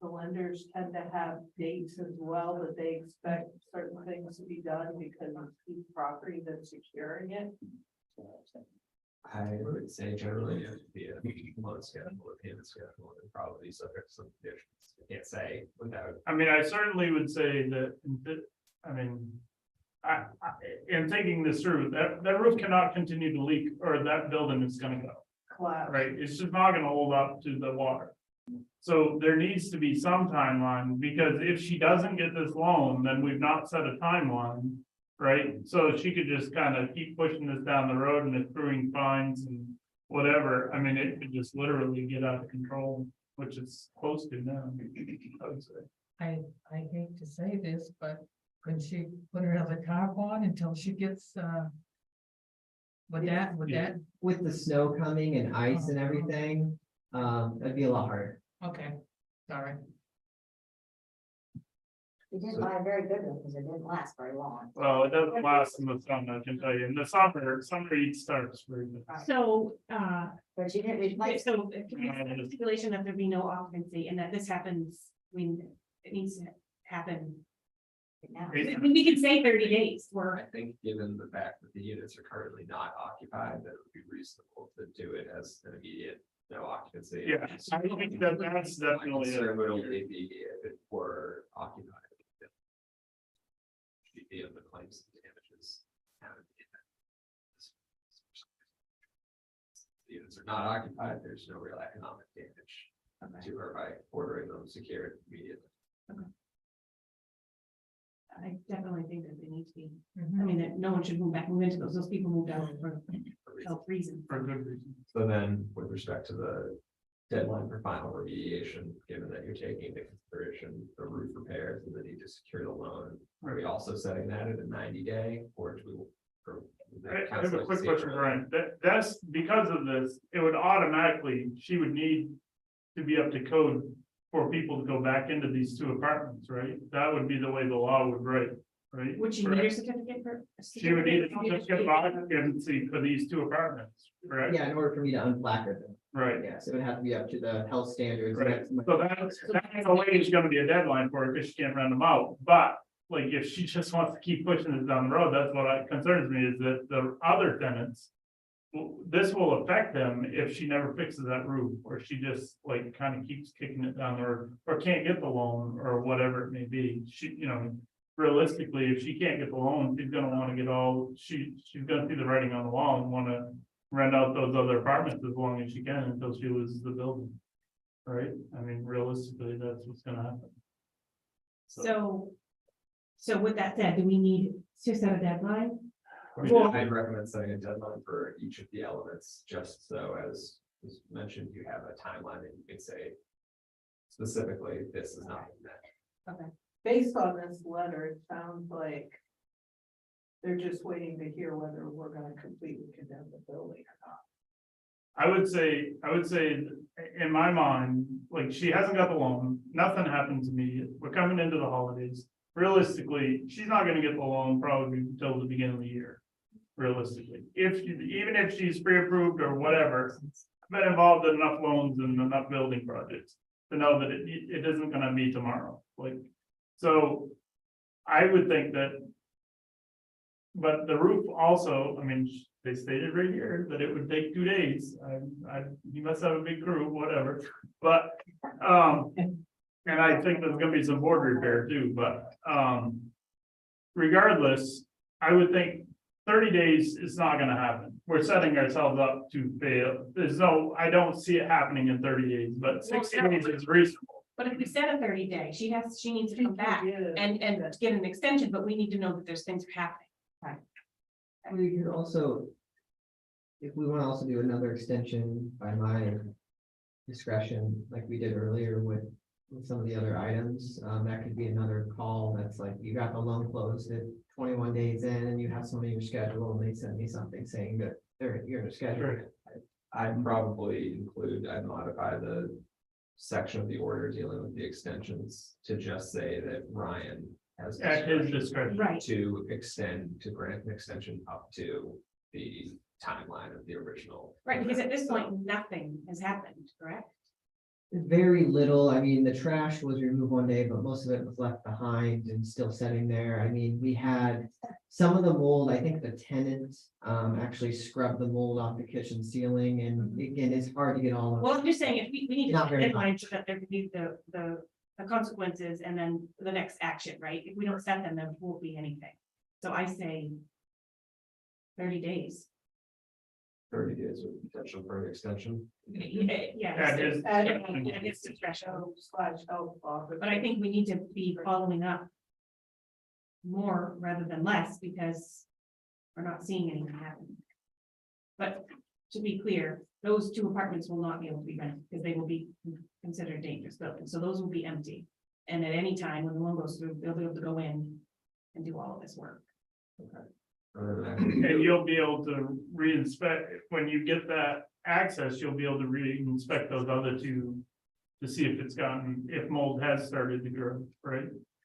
S2: the lenders tend to have dates as well that they expect certain things to be done because of the property that's securing it?
S9: I would say generally it would be a loan schedule or payment schedule and probably subject to some conditions. I can't say without.
S1: I mean, I certainly would say that, I mean, in thinking this through, that roof cannot continue to leak, or that building is gonna go,
S2: Collapse.
S1: right? It's just not gonna hold up to the water. So there needs to be some timeline, because if she doesn't get this loan, then we've not set a timeline, right? So she could just kind of keep pushing this down the road and accruing fines and whatever. I mean, it could just literally get out of control, which it's close to now, I would say.
S16: I hate to say this, but could she put her as a top on until she gets, would that,
S10: With the snow coming and ice and everything, that'd be a lot harder.
S16: okay, sorry.
S14: We didn't buy a very good one because it didn't last very long.
S1: Well, it doesn't last in the summer, I can tell you. In the summer heat starts very.
S6: So,
S14: But she didn't replace.
S6: so stipulation that there be no occupancy and that this happens, I mean, it needs to happen.
S14: Now.
S6: We can say 30 days,
S9: I
S6: or,
S9: think given the fact that the units are currently not occupied, that it would be reasonable to do it as an immediate no occupancy.
S1: Yeah, I think that that's
S9: My
S1: definitely.
S9: concern would only be if it were occupied. Should be of the claims and damages. The units are not occupied, there's no real economic damage to her by ordering them secured immediately.
S6: I definitely think that they need to be,
S16: Mhm.
S6: I mean, that no one should move into those people moved out for
S9: For reasons.
S6: health reasons.
S1: For good reason.
S9: So then, with respect to the deadline for final remediation, given that you're taking into consideration the roof repairs and the need to secure the loan, are we also setting that at a 90-day or do we? or would the
S1: I have
S9: council
S1: a quick
S9: see it
S1: question,
S9: early?
S1: Brian. That's because of this, it would automatically, she would need to be up to code for people to go back into these two apartments, right? That would be the way the law would write. right?
S5: Would she need a certificate for?
S1: She would need a certificate of occupancy for these two apartments, correct?
S10: Yeah, in order for me to unplacard them,
S1: Right,
S10: yes, it would have to be up to the health standards. and
S1: right.
S10: that's-
S1: So that's always gonna be a deadline for her, because she can't rent them out, but like, if she just wants to keep pushing this down the road, that's what concerns me, is that the other tenants. This will affect them if she never fixes that roof, or she just like kind of keeps kicking it down, or can't get the loan, or whatever it may be. She, you know, realistically, if she can't get the loan, she's gonna wanna get all, she's gonna see the writing on the wall and wanna rent out those other apartments as long as she can until she loses the building. Right? I mean, realistically, that's what's gonna happen.
S5: So with that said, do we need to set a deadline?
S9: I'd recommend setting a deadline for each of the elements, just so as was mentioned, you have a timeline that you can say. Specifically, this is not met.
S2: Based on this letter, it sounds like they're just waiting to hear whether we're gonna completely condemn the building or not.
S1: I would say, in my mind, like, she hasn't got the loan, nothing happened to me, we're coming into the holidays. Realistically, she's not gonna get the loan probably until the beginning of the year. Realistically, even if she's pre-approved or whatever, I've been involved in enough loans and enough building projects to know that it isn't gonna be tomorrow, like, so. I would think that. But the roof also, I mean, they stated right here that it would take 2 days. You must have a big crew, whatever, but, and I think there's gonna be some board repair too, but, regardless, I would think 30 days is not gonna happen. We're setting ourselves up to fail. I don't see it happening in 30 days, but 60 days is reasonable.
S5: But if we set a 30-day, she needs to come back and get an extension, but we need to know that there's things happening.
S10: We could also. If we want to also do another extension by my discretion, like we did earlier with some of the other items, that could be another call. That's like, you got the loan closed at 21 days in and you have somebody in your schedule and they send me something saying that you're in a schedule.
S9: I'd probably I'd modify the section of the order dealing with the extensions to just say that Ryan has.
S1: At his discretion.
S5: Right.
S9: To grant an extension up to the timeline of the original.
S5: Right, because at this point, nothing has happened, correct?
S10: Very little. I mean, the trash was removed one day, but most of it was left behind and still sitting there. I mean, we had some of the mold. I think the tenant actually scrubbed the mold off the kitchen ceiling, and again, it's hard to get all of.
S5: Well, I'm just saying, if we need to
S10: Not
S5: set a
S10: very
S5: deadline so that there could be the consequences and then the next action, right? If we don't set them, there won't be anything. So I say 30 days.
S9: 30 days with potential for an extension.
S5: Yeah.
S1: At his-
S5: At his discretion.
S2: /health officer.
S5: But I think we need to be following up more rather than less, because we're not seeing anything happen. But to be clear, those 2 apartments will not be able to be rented because they will be considered dangerous buildings. So those will be empty. And at any time when the loan goes through, they'll be able to go in and do all of this work.
S1: And you'll be able to re-inspect, when you get that access, you'll be able to re-inspect those other 2. To see if mold has started to grow, right?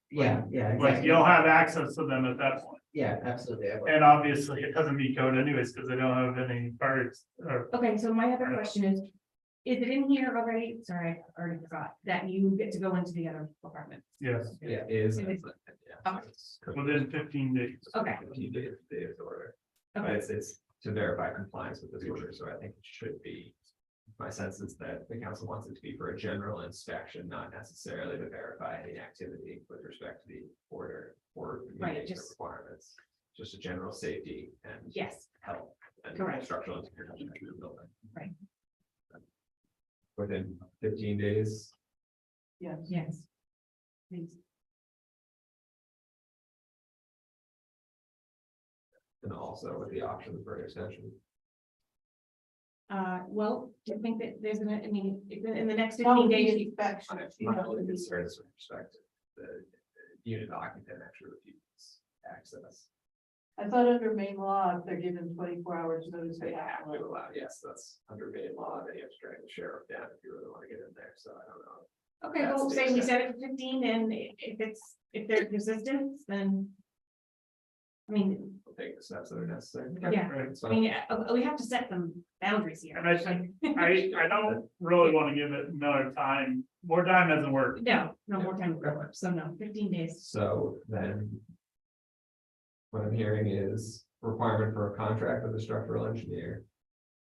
S10: Yeah,
S1: Like,
S10: exactly.
S1: you'll have access to them at that point.
S10: Yeah, absolutely. I will.
S1: And obviously, it doesn't meet code anyways, because they don't have any parts, or,
S5: Okay, so my other question is it in here already? Sorry, I already forgot that you get to go into the other apartments.
S1: yes,
S9: Yeah, is.
S5: It is.
S9: Yeah.
S1: within 15 days.
S5: Okay.
S9: 15 days order. But
S5: Okay.
S9: it's to verify compliance with this order, so I think it should be. My sense is that the council wants it to be for a general inspection, not necessarily to verify any activity with respect to the order or
S5: Right,
S9: meeting the
S5: just-
S9: requirements. Just a general safety and
S5: Yes,
S9: health and
S5: Correct.
S9: structural integrity of the building.
S5: Right.
S9: Within 15 days,
S2: Yes.
S5: yes. Please.
S9: and also with the option for an extension.
S5: Well, do you think that there's I mean, in the next
S2: That
S5: 15
S2: would be
S5: days,
S2: an
S5: you-
S2: inspection.
S9: My only concern is with respect to the unit occupant actually refuses access.
S2: I thought under main law, if they're given 24 hours notice.
S9: They have to allow, yes, that's under main law, then you have to drag the sheriff down if you really want to get in there, so I don't know.
S5: okay, well, say we set it for 15 and if there's resistance, then I mean,
S9: We'll take the steps that are necessary.
S5: yeah,
S1: Right.
S9: So,
S5: I mean, we have to set some boundaries here.
S1: And I think, I don't really want to give it another time. More time doesn't work.
S5: No, no more time, so no, 15 days.
S9: so then. What I'm hearing is requirement for a contract with a structural engineer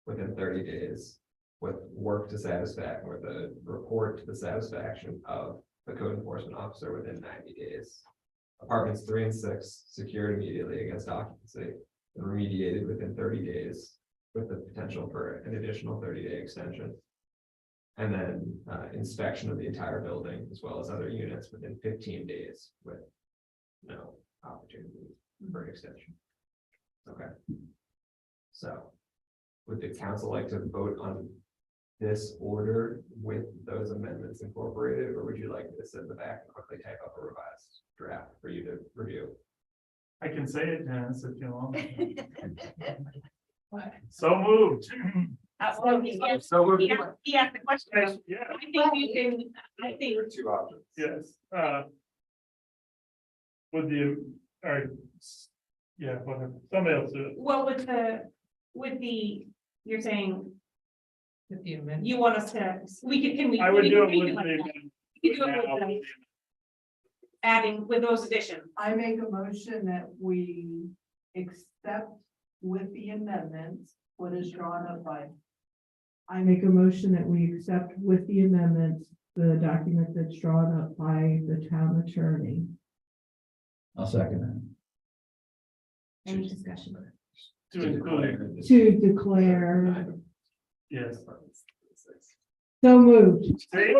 S9: within 30 days. With work to satisfaction, with a report to the satisfaction of the code enforcement officer within 90 days. Apartments 3 and 6 secured immediately against occupancy and remediated within 30 days. With the potential for an additional 30-day extension. And then inspection of the entire building as well as other units within 15 days with no opportunity for an extension. Okay. So would the council like to vote on this order with those amendments incorporated, or would you like to sit in the back and quickly type up a revised draft for you to review?
S1: I can say it, Janice, if you want. So moved.
S9: So
S5: He asked the question.
S1: Yeah,
S5: I think you can, I think,
S9: there are two options.
S1: yes, with the, or, yeah, whatever, somebody else do it.
S5: well, with the, you're saying
S16: With the amendment.
S5: you want us to, can we?
S1: I would do it
S5: we
S1: with
S5: can like
S1: the.
S5: that. We can do it
S1: now.
S5: with the- Adding with those additions.
S2: I make a motion that we accept with the amendments what is drawn up by. I make a motion that we accept with the amendments the document that's drawn up by the town attorney.
S13: I'll second that.
S5: Any discussion?
S1: To include,
S2: To declare,
S1: yes.
S2: so moved.
S1: See,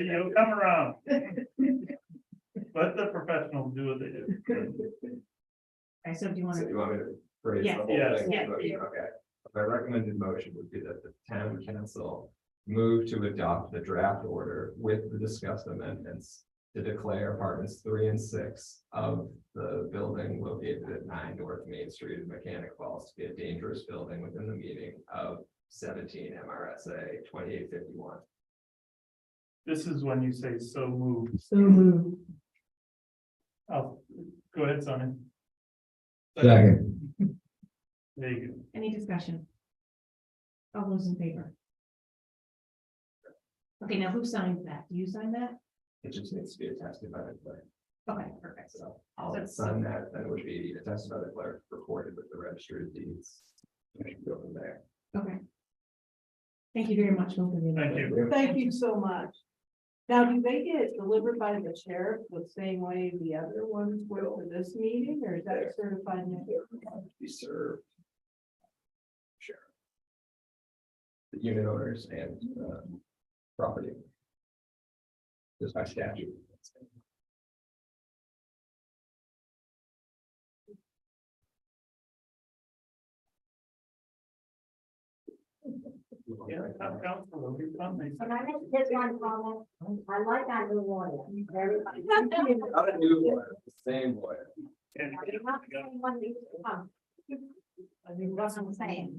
S1: you'll come around. Let the professionals do what they do.
S5: Okay, so do you want
S9: So
S5: to?
S9: you want me to phrase the
S5: Yes,
S9: whole
S1: yes,
S9: thing?
S5: yes.
S9: Okay, my recommended motion would be that the town council move to adopt the draft order with the discussed amendments to declare apartments 3 and 6 of the building located at 9 North Main Street in Mechanic Falls to be a dangerous building within the meaning of 17 MRSA 2851.
S1: This is when you say so moved.
S2: So moved.
S1: Oh, go ahead, Sonny.
S13: Second.
S1: There you go.
S5: Any discussion? All those in favor? Okay, now who signs that? Do you sign that?
S9: It just needs to be attested by the clerk.
S5: Okay, perfect.
S9: So I'll
S5: That's-
S9: sign that, then it would be attested by the clerk, recorded with the registry of deeds. We can go from there.
S5: Okay. Thank you very much, both of you.
S1: Thank you.
S2: Thank you so much. Now, do they get delivered by the sheriff the same way the other ones were for this meeting, or is that certified?
S9: Be served. Sure. The unit owners and property. Just by statute.
S1: Yeah, town council, it'll be fun.
S14: Can I make just one comment? I like our new lawyer. Very much.
S9: Not a new one, the same one.
S1: And-
S14: I'm not saying one needs to come. I mean, that's what I'm saying.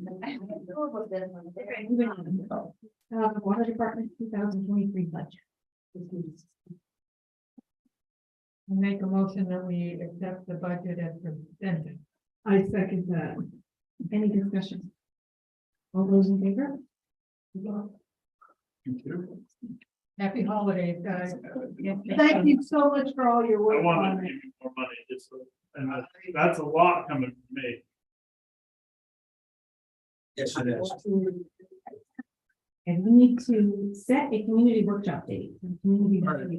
S14: Water Department 2023 budget.
S16: Make a motion that we accept the budget as presented.
S2: I second that.
S5: Any discussion? All those in favor?
S16: Happy holidays, guys.
S2: Thank you so much for all your
S1: I
S2: work
S1: wanted
S2: on
S1: to
S2: it.
S1: give you more money, just so, and that's a lot coming from me.
S13: Yes, it is.
S5: And we need to set a community workshop date. Community
S4: All right.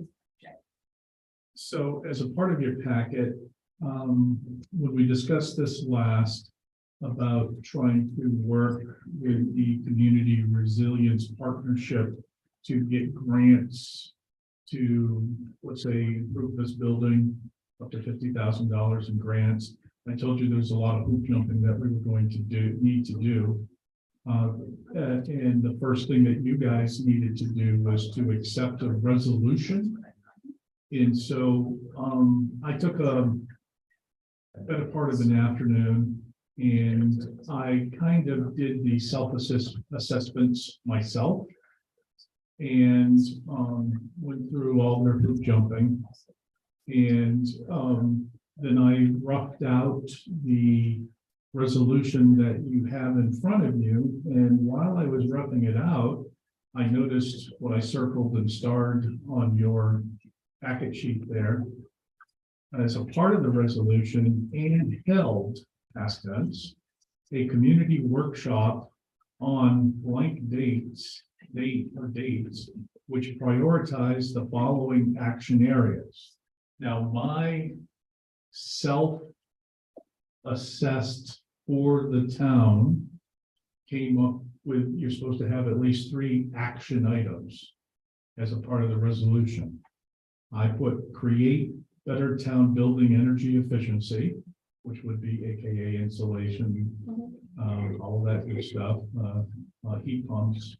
S4: So as a part of your packet, when we discussed this last about trying to work with the Community Resilience Partnership to get grants to, let's say, improve this building up to $50,000 in grants. I told you there's a lot of hoop jumping that we were going to need to do. And the first thing that you guys needed to do was to accept a resolution. And so I took a better part of an afternoon and I kind of did the self-assessments myself. And went through all their hoop jumping. And then I roughed out the resolution that you have in front of you. And while I was roughing it out, I noticed what I circled and starred on your packet sheet there. As a part of the resolution and held, past tense, a community workshop on blank dates, which prioritize the following action areas. Now, my self-assessed for the town came up with, you're supposed to have at least 3 action items as a part of the resolution. I put create better town building energy efficiency, which would be AKA insulation, all that good stuff, heat pumps.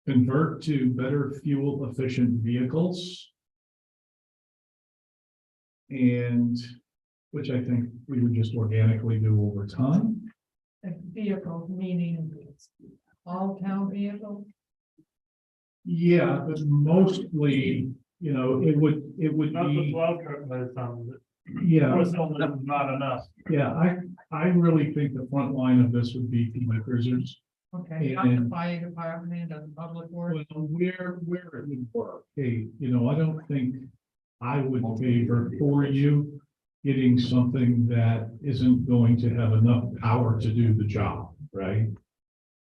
S4: Convert to better fuel efficient vehicles. And which I think we would just organically do over time.
S16: A vehicle, meaning all town vehicles?
S4: Yeah, but mostly, it would
S1: Not the
S4: be,
S1: plow truck by the sound of it.
S4: yeah.
S1: Or something that's not enough.
S4: Yeah, I really think the front line of this would be FEMA cruisers.
S16: Okay, not the
S4: And-
S16: fire department or the public works.
S4: Well, where it would work, hey, I don't think I would favor for you getting something that isn't going to have enough power to do the job, right?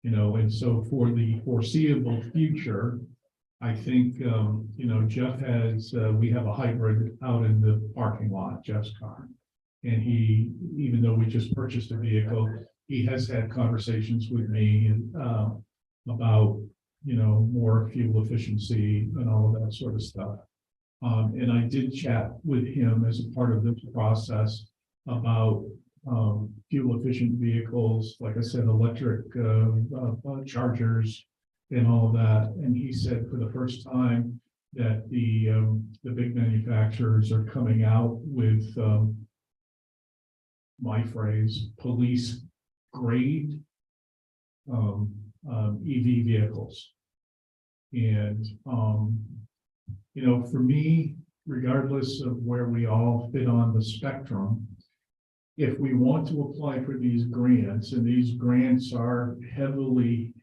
S4: And so for the foreseeable future, I think, Jeff has, we have a hybrid out in the parking lot, Jeff's car. And he, even though we just purchased a vehicle, he has had conversations with me about, more fuel efficiency and all of that sort of stuff. And I did chat with him as a part of this process about fuel efficient vehicles, like I said, electric chargers and all of that. And he said for the first time that the big manufacturers are coming out with my phrase, police grade EV vehicles. And for me, regardless of where we all fit on the spectrum, if we want to apply for these grants, and these grants are heavily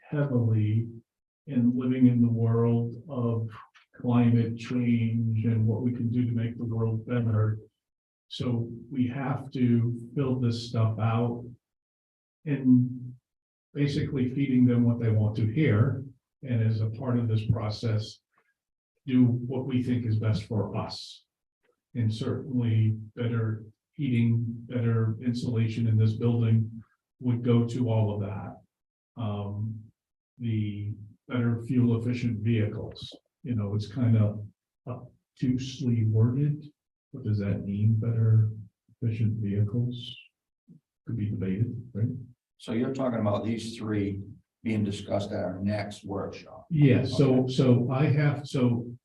S4: in living in the world of climate change and what we can do to make the world better. So we have to fill this stuff out and basically feeding them what they want to hear. And as a part of this process, do what we think is best for us. And certainly better heating, better insulation in this building would go to all of that. The better fuel efficient vehicles, it's kind of obtusely worded. What does that mean? Better efficient vehicles? Could be debated, right?
S13: So you're talking about these 3 being discussed at our next workshop?
S4: Yeah, so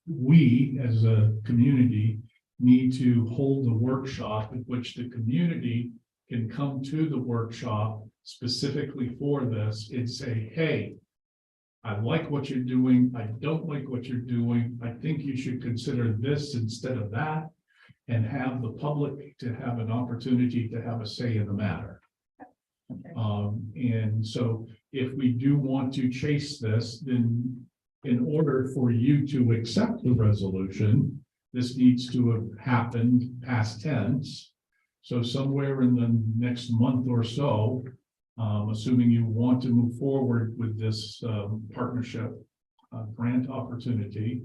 S4: we as a community need to hold a workshop in which the community can come to the workshop specifically for this and say, hey, I like what you're doing. I don't like what you're doing. I think you should consider this instead of that, and have the public to have an opportunity to have a say in the matter. And so if we do want to chase this, then in order for you to accept the resolution, this needs to have happened past tense. So somewhere in the next month or so, assuming you want to move forward with this partnership grant opportunity,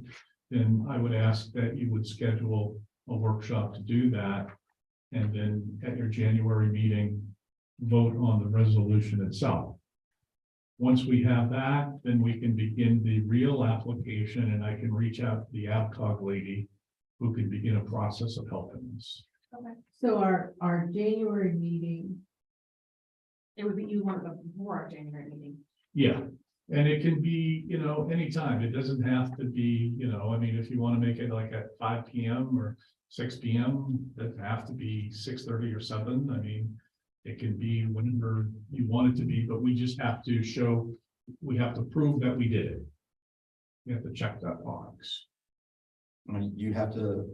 S4: then I would ask that you would schedule a workshop to do that. And then at your January meeting, vote on the resolution itself. Once we have that, then we can begin the real application, and I can reach out to the AvCog lady who can begin a process of helping us.
S6: So our January meeting,
S5: It would be, you want to go before our January meeting.
S4: Yeah, and it can be, anytime. It doesn't have to be, if you want to make it like at 5 PM or 6 PM, it doesn't have to be 6:30 or 7. It can be whenever you want it to be, but we just have to we have to prove that we did it. We have to check that box.
S13: You have to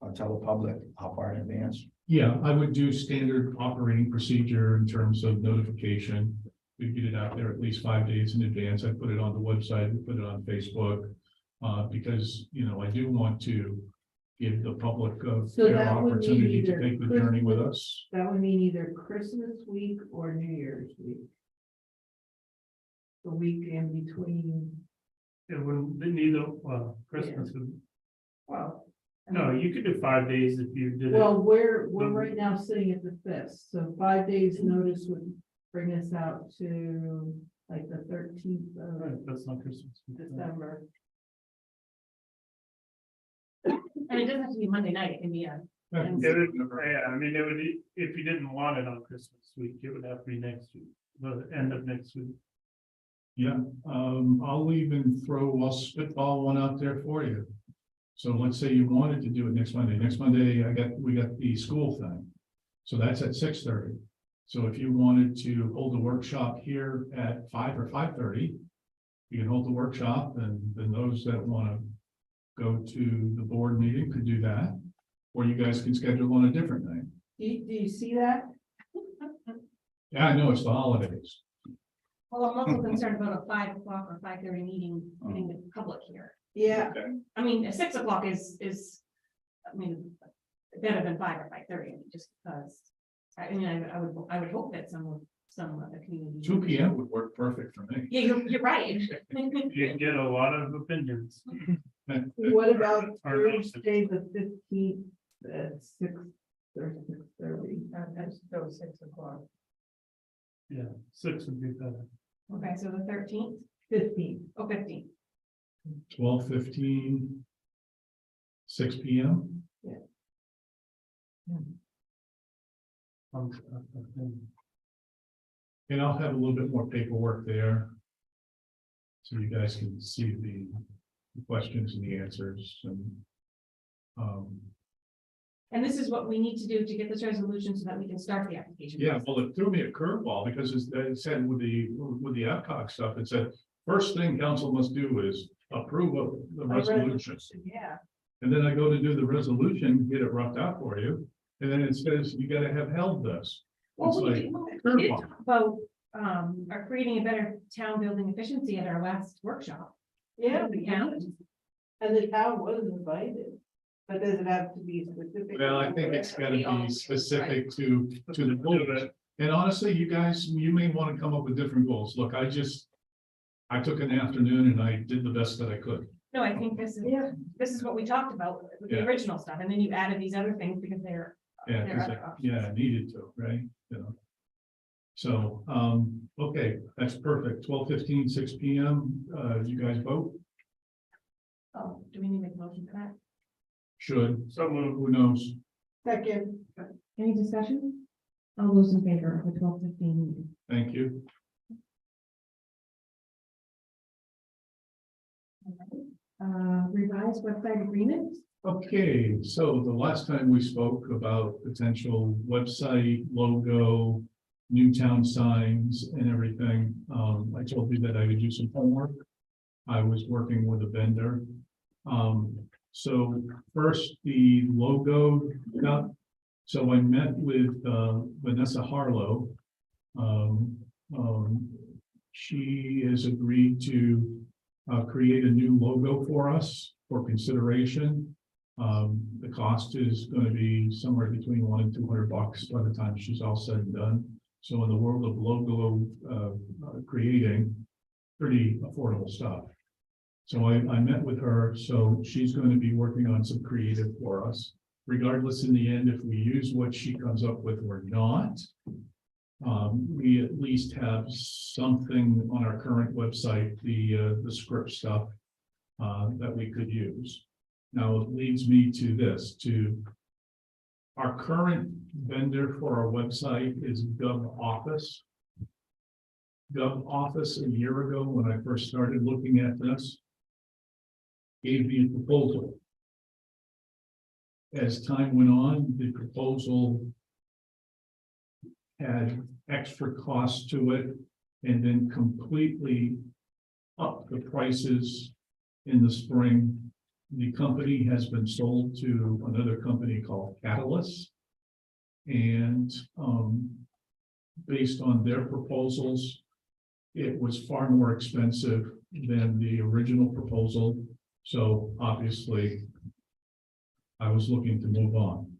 S13: tell the public how far in advance?
S4: Yeah, I would do standard operating procedure in terms of notification. We get it out there at least 5 days in advance. I put it on the website, we put it on Facebook. Because, you know, I do want to give the public a
S2: So
S4: fair
S2: that would mean
S4: opportunity to
S2: either
S4: take the journey with
S2: Christmas-
S4: us.
S2: That would mean either Christmas week or New Year's week. The week in between,
S1: It wouldn't, neither, well, Christmas would,
S2: well.
S1: no, you could do 5 days if you did it.
S2: Well, we're right now sitting at the 5th, so 5 days notice would bring us out to like the 13th of
S1: Right, that's not Christmas.
S2: December.
S5: And it doesn't have to be Monday night, it can be a.
S1: Yeah, I mean, it would, if you didn't want it on Christmas week, it would have to be next week, the end of next week.
S4: Yeah, I'll even I'll spitball one out there for you. So let's say you wanted to do it next Monday. Next Monday, we got the school thing. So that's at 6:30. So if you wanted to hold a workshop here at 5 or 5:30, you can hold the workshop, and then those that want to go to the board meeting could do that. Or you guys can schedule on a different night.
S2: Do you see that?
S4: Yeah, I know it's the holidays.
S5: Well, I'm also concerned about a 5 o'clock or 5:30 meeting, getting the public here.
S2: Yeah,
S5: I mean, a 6 o'clock is, I mean, better than 5 or 5:30, just because. I mean, I would hope that some of the community.
S4: 2 PM would work perfect for me.
S5: Yeah, you're right.
S1: You can get a lot of opinions.
S2: what about
S1: Or not.
S2: Thursday, the 15th at 6 or 6:30? That's still 6 o'clock.
S1: Yeah, 6 would be better.
S5: Okay, so the 13th,
S2: 15th.
S5: oh, 15th.
S4: 12:15. 6 PM. And I'll have a little bit more paperwork there. So you guys can see the questions and the answers and.
S5: And this is what we need to do to get this resolution so that we can start the application.
S4: Yeah, well, it threw me a curveball because it said with the APCOG stuff, it said, first thing council must do is approve of the resolution.
S2: Yeah.
S4: And then I go to do the resolution, get it roughed out for you, and then it says you gotta have held this.
S5: Well,
S4: It's
S5: we
S4: like,
S5: did talk about, are creating a better town building efficiency at our last workshop.
S2: Yeah,
S5: The town.
S2: and the town was invited, but does it have to be specific?
S4: Well, I think it's gotta be specific to the goals. And honestly, you guys, you may want to come up with different goals. Look, I took an afternoon and I did the best that I could.
S5: No, I think this is what we talked about with the
S4: Yeah.
S5: original stuff, and then you added these other things because they're.
S4: Yeah,
S5: there are
S4: 'cause
S5: other
S4: I-
S5: options.
S4: yeah, I needed to, right? You know. So, okay, that's perfect. 12:15, 6 PM. You guys vote?
S5: Oh, do we need to make a motion for that?
S4: Should,
S1: So moved.
S4: who knows?
S2: Second,
S5: Any discussion? All those in favor of the 12:15 meeting?
S4: Thank you.
S5: Revised website agreement?
S4: Okay, so the last time we spoke about potential website, logo, new town signs and everything, I told you that I would do some homework. I was working with a vendor. So first, the logo, so I met with Vanessa Harlow. She has agreed to create a new logo for us for consideration. The cost is going to be somewhere between $100 and $200 by the time she's all said and done. So in the world of logo creating, pretty affordable stuff. So I met with her, so she's going to be working on some creative for us. Regardless, in the end, if we use what she comes up with or not, we at least have something on our current website, the script stuff that we could use. Now, it leads me to this, to our current vendor for our website is GovOffice. GovOffice a year ago, when I first started looking at this, gave me a proposal. As time went on, the proposal had extra costs to it and then completely upped the prices in the spring The company has been sold to another company called Catalyst. And based on their proposals, it was far more expensive than the original proposal. So obviously, I was looking to move on.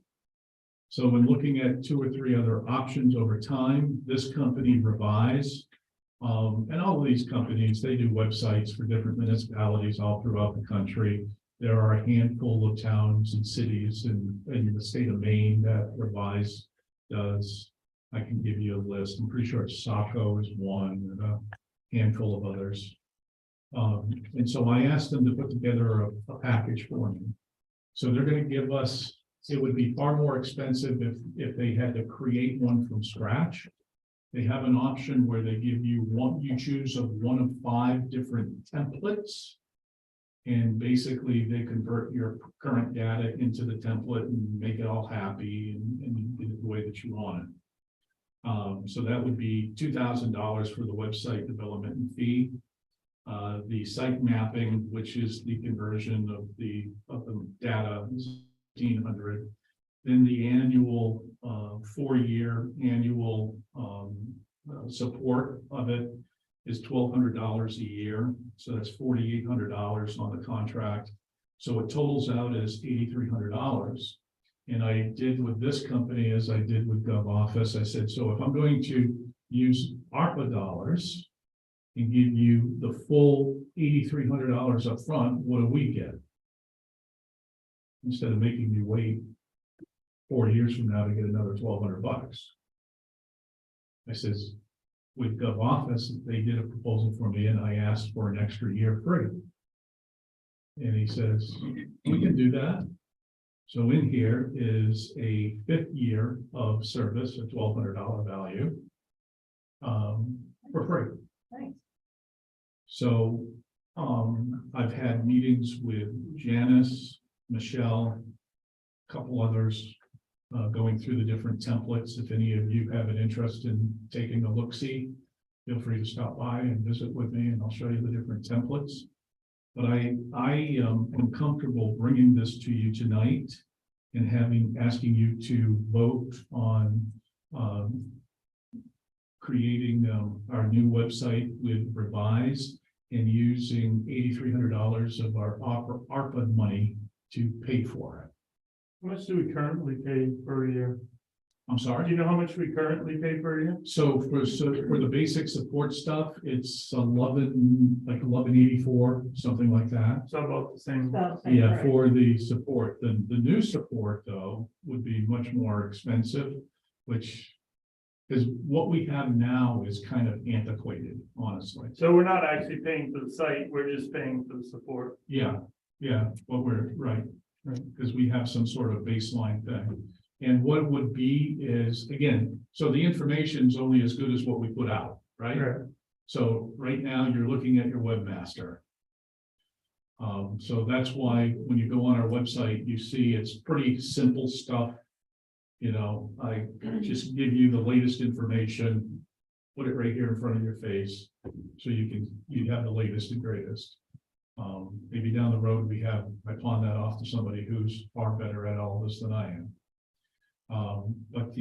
S4: So when looking at 2 or 3 other options over time, this company Revise, and all of these companies, they do websites for different municipalities all throughout the country. There are a handful of towns and cities in the state of Maine that Revise does. I can give you a list. I'm pretty sure Saco is one, and a handful of others. And so I asked them to put together a package for me. So they're going to give us, it would be far more expensive if they had to create one from scratch. They have an option where they give you you choose of one of 5 different templates. And basically they convert your current data into the template and make it all happy and the way that you want it. So that would be $2,000 for the website development and fee. The site mapping, which is the conversion of the data, is $1,500. Then the annual 4-year annual support of it is $1,200 a year. So that's $4,800 on the contract. So it totals out as $8,300. And I did with this company as I did with GovOffice. I said, so if I'm going to use ARPA dollars and give you the full $8,300 up front, what do we get? Instead of making you wait 4 years from now to get another $1,200. I says, with GovOffice, they did a proposal for me and I asked for an extra year free. And he says, we can do that. So in here is a 5th year of service, a $1,200 value, for free.
S6: Thanks.
S4: So I've had meetings with Janice, Michelle, a couple others, going through the different templates. If any of you have an interest in taking a look-see, feel free to stop by and visit with me and I'll show you the different templates. But I am comfortable bringing this to you tonight and asking you to vote on creating our new website with Revise and using $8,300 of our ARPA money to pay for it.
S1: How much do we currently pay per year?
S4: I'm
S1: Do
S4: sorry.
S1: you know how much we currently pay per year?
S4: So for the basic support stuff, it's $11.84, something like that.
S1: It's about the same.
S4: Yeah, for the support. The new support though would be much more expensive, which is what we have now is kind of antiquated, honestly.
S1: So we're not actually paying for the site, we're just paying for the support.
S4: Yeah, well, we're right, because we have some sort of baseline thing. And what it would be is, again, so the information is only as good as what we put out, right?
S1: Correct.
S4: So right now you're looking at your webmaster. So that's why when you go on our website, you see it's pretty simple stuff. You know, I just give you the latest information, put it right here in front of your face. So you have the latest and greatest. Maybe down the road, I pawn that off to somebody who's far better at all this than I am. But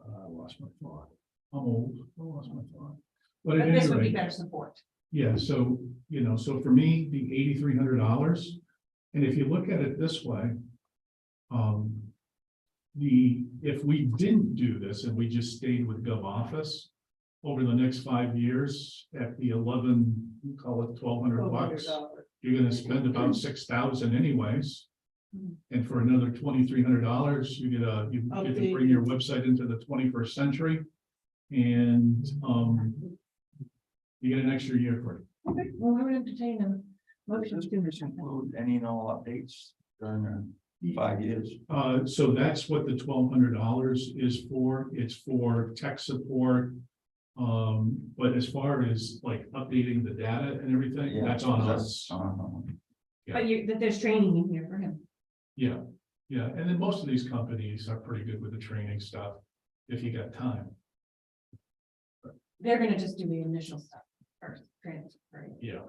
S4: I lost my thought. I'm old, I lost my thought. But at
S6: This
S4: any
S6: would be
S4: rate,
S6: better support.
S4: yeah, so, so for me, the $8,300, and if you look at it this way, if we didn't do this and we just stayed with GovOffice, over the next 5 years, at the call it $1,200, you're gonna spend about $6,000 anyways. And for another $2,300, you get to bring your website into the 21st century. And you get an extra year for it.
S6: Okay, well, we would entertain a motion to do this.
S13: Include any and all updates during the 5 years.
S4: So that's what the $1,200 is for. It's for tech support. But as far as like updating the data and everything, that's on us.
S14: But there's training in here for him.
S4: Yeah, and then most of these companies are pretty good with the training stuff, if you got time.
S14: They're gonna just do the initial stuff first.
S6: transferring.
S4: Yeah.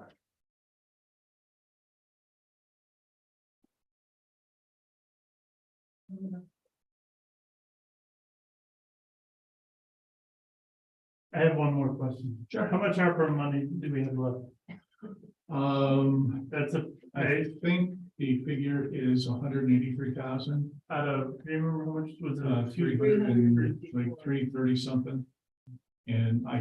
S1: I have one more question. Sure. How much ARPA money do we have left? That's
S4: I think the figure is 183,000,
S1: out of, do you remember how much was it?
S4: 330 something. And I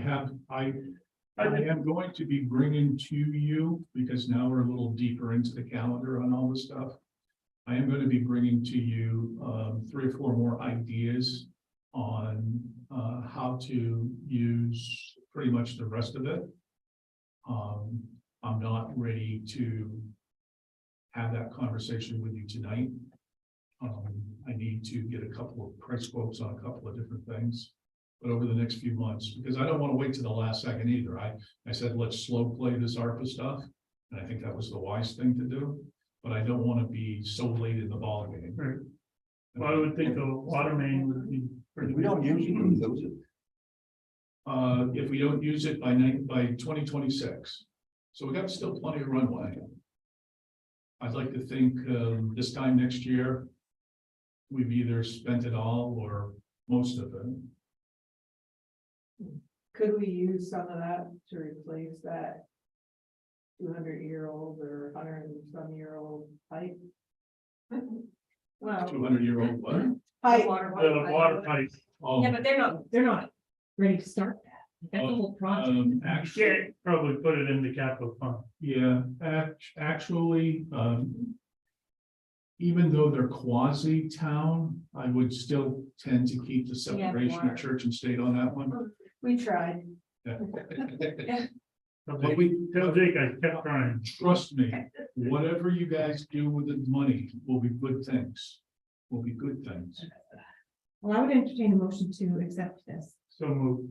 S4: am going to be bringing to you, because now we're a little deeper into the calendar on all this stuff. I am going to be bringing to you 3 or 4 more ideas on how to use pretty much the rest of it. I'm not ready to have that conversation with you tonight. I need to get a couple of price quotes on a couple of different things. But over the next few months, because I don't want to wait to the last second either. I said, let's slow play this ARPA stuff. And I think that was the wise thing to do, but I don't want to be so late in the ballgame.
S1: Right. Well, I would think the water main would be.
S13: We don't usually lose it.
S4: If we don't use it by 2026. So we got still plenty of runway. I'd like to think this time next year, we've either spent it all or most of it.
S2: Could we use some of that to replace that 200-year-old or 100-some-year-old pipe?
S5: Well.
S4: 200-year-old what?
S2: Pipe.
S1: The water pipe.
S4: Oh,
S6: Yeah, but they're not ready to start that. That's the whole project.
S4: actually,
S1: Can't probably put it in the capital fund.
S4: yeah, actually, even though they're quasi-town, I would still tend to keep the separation
S5: water.
S4: of church and state on that one.
S2: We tried.
S4: Yeah.
S1: Tell
S4: But we,
S1: Jake I kept trying.
S4: trust me, whatever you guys do with the money will be good things. Will be good things.
S6: Well, I would entertain a motion to accept this,
S1: So moved.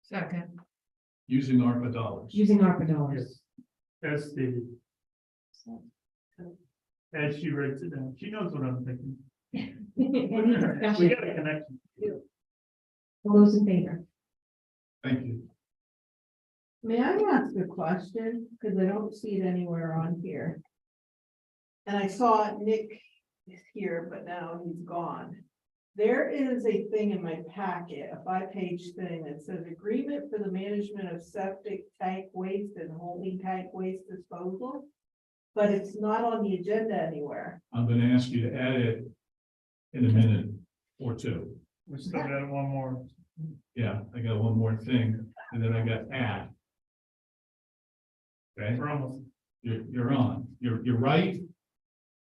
S16: Second,
S4: Using ARPA dollars.
S6: using ARPA dollars.
S1: As stated. As she writes it down. She knows what I'm thinking.
S6: Any
S1: We
S6: discussion?
S1: got a connection.
S6: All those in favor?
S4: Thank you.
S2: May I ask a question? Because I don't see it anywhere on here. And I saw Nick is here, but now he's gone. There is a thing in my packet, a 5-page thing that says agreement for the management of septic tank waste and holding tank waste disposal. But it's not on the agenda anywhere.
S4: I'm gonna ask you to add it in a minute or two.
S1: We still got one more.
S4: Yeah, I got one more thing, and then I got add. Okay,
S1: We're almost.
S4: you're on, you're right.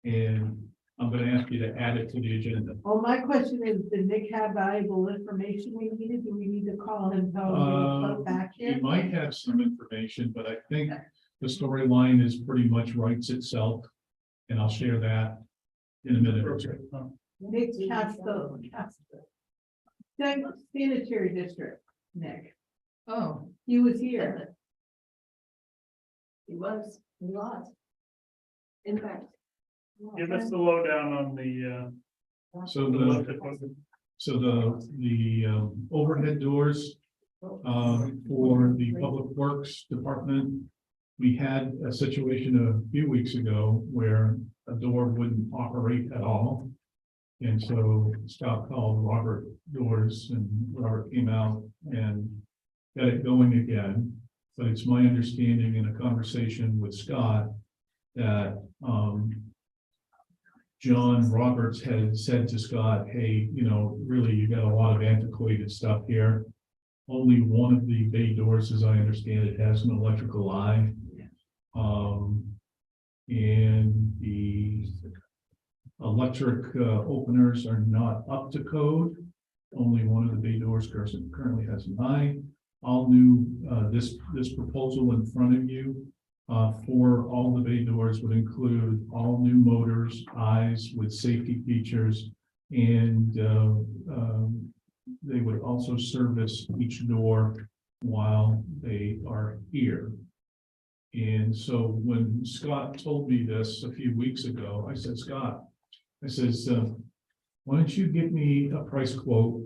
S4: And I'm gonna ask you to add it to the agenda.
S2: Well, my question is, did Nick have valuable information we needed? Do we need to call him, tell him to come back
S4: You
S2: here?
S4: might have some information, but I think the storyline is pretty much writes itself. And I'll share that in a minute or two.
S2: Nick Castle. Sanitary district, Nick.
S16: oh,
S2: He was here.
S5: He was. In fact.
S1: Give us the lowdown on the,
S4: So
S1: the
S4: the,
S1: electric one.
S4: so the overhead doors for the Public Works Department. We had a situation a few weeks ago where a door wouldn't operate at all. And so Scott called Robert Doors and Robert came out and got it going again. But it's my understanding in a conversation with Scott that John Roberts had said to Scott, hey, you know, really, you got a lot of antiquated stuff here. Only one of the bay doors, as I understand it, has an electrical eye. And the electric openers are not up to code. Only one of the bay doors currently has an eye. I'll do this proposal in front of you for all the bay doors would include all new motors, eyes with safety features, and they would also service each door while they are here. And so when Scott told me this a few weeks ago, I said, Scott, I says, why don't you give me a price quote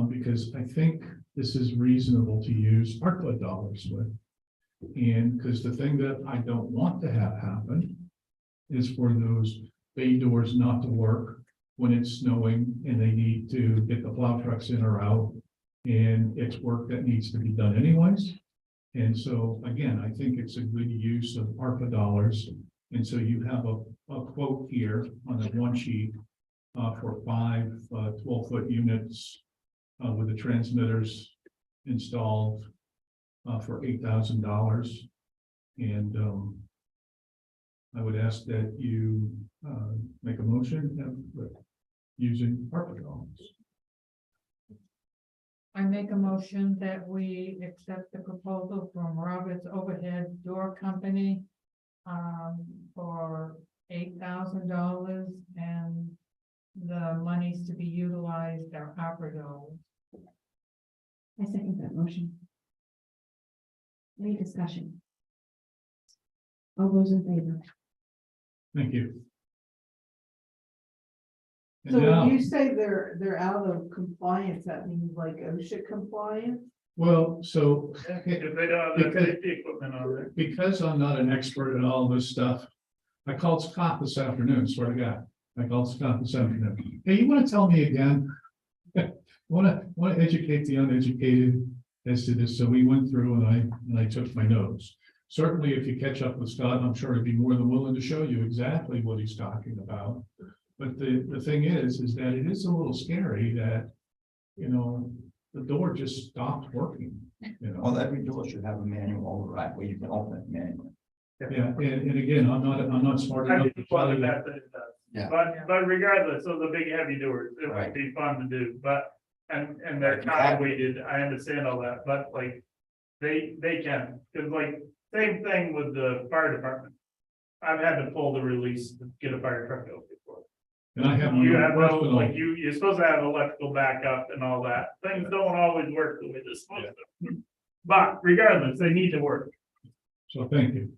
S4: because I think this is reasonable to use ARPA dollars with. And because the thing that I don't want to have happen is for those bay doors not to work when it's snowing and they need to get the plow trucks in or out. And it's work that needs to be done anyways. And so, again, I think it's a good use of ARPA dollars. And so you have a quote here on that one sheet for 5 12-foot units with the transmitters installed for $8,000. And I would ask that you make a motion using ARPA dollars.
S16: I make a motion that we accept the proposal from Roberts Overhead Door Company for $8,000 and the monies to be utilized are ARPA dollars.
S6: I second that motion. Any discussion? All those in favor?
S4: Thank you. And
S2: So
S4: now-
S2: when you say they're out of compliance, that means like OSHA compliance?
S4: Well, so
S1: If they don't have the safety equipment on there.
S4: because I'm not an expert in all this stuff, I called Scott this afternoon, swear to God. I called Scott this afternoon. Hey, you want to tell me again? Want to educate the uneducated as to this. So we went through and I took my notes. Certainly, if you catch up with Scott, I'm sure he'd be more than willing to show you exactly what he's talking about. But the thing is that it is a little scary that, you know, the door just stopped working, you know.
S13: Well, every door should have a manual override where you can open it manually.
S4: Yeah, and again, I'm not smart
S1: I
S4: enough
S1: mean,
S4: to tell you that.
S13: Yeah.
S1: But regardless, so the big heavy doors, it would
S13: Right.
S1: be fun to do, but, and they're kind of weighted, I understand all that, but like. They can, cause like, same thing with the fire department. I've had to pull the release to get a fire truck out before.
S4: And I have my
S1: You
S4: own
S1: have no,
S4: personal,
S1: like, you're supposed to have electrical backup and all that, things don't always work the way they're supposed to. But regardless, they need to work.
S4: so thank you.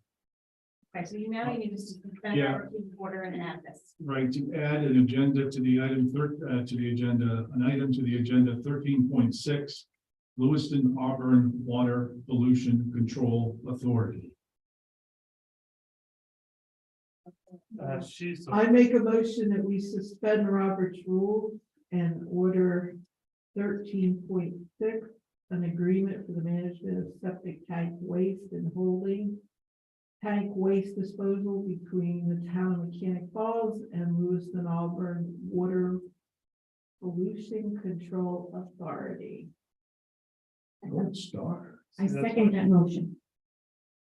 S5: Okay, so you now you need to suspend
S4: Yeah.
S5: our order and add this.
S4: Right, to add an agenda to the item an item to the agenda 13.6, Lewiston Auburn Water Pollution Control Authority.
S1: She's.
S2: I make a motion that we suspend Robert's rules and order 13.6, an agreement for the management of septic tank waste and holding tank waste disposal between the town of Mechanic Falls and Lewiston Auburn Water Pollution Control Authority.
S4: Gold star.
S6: I second that motion.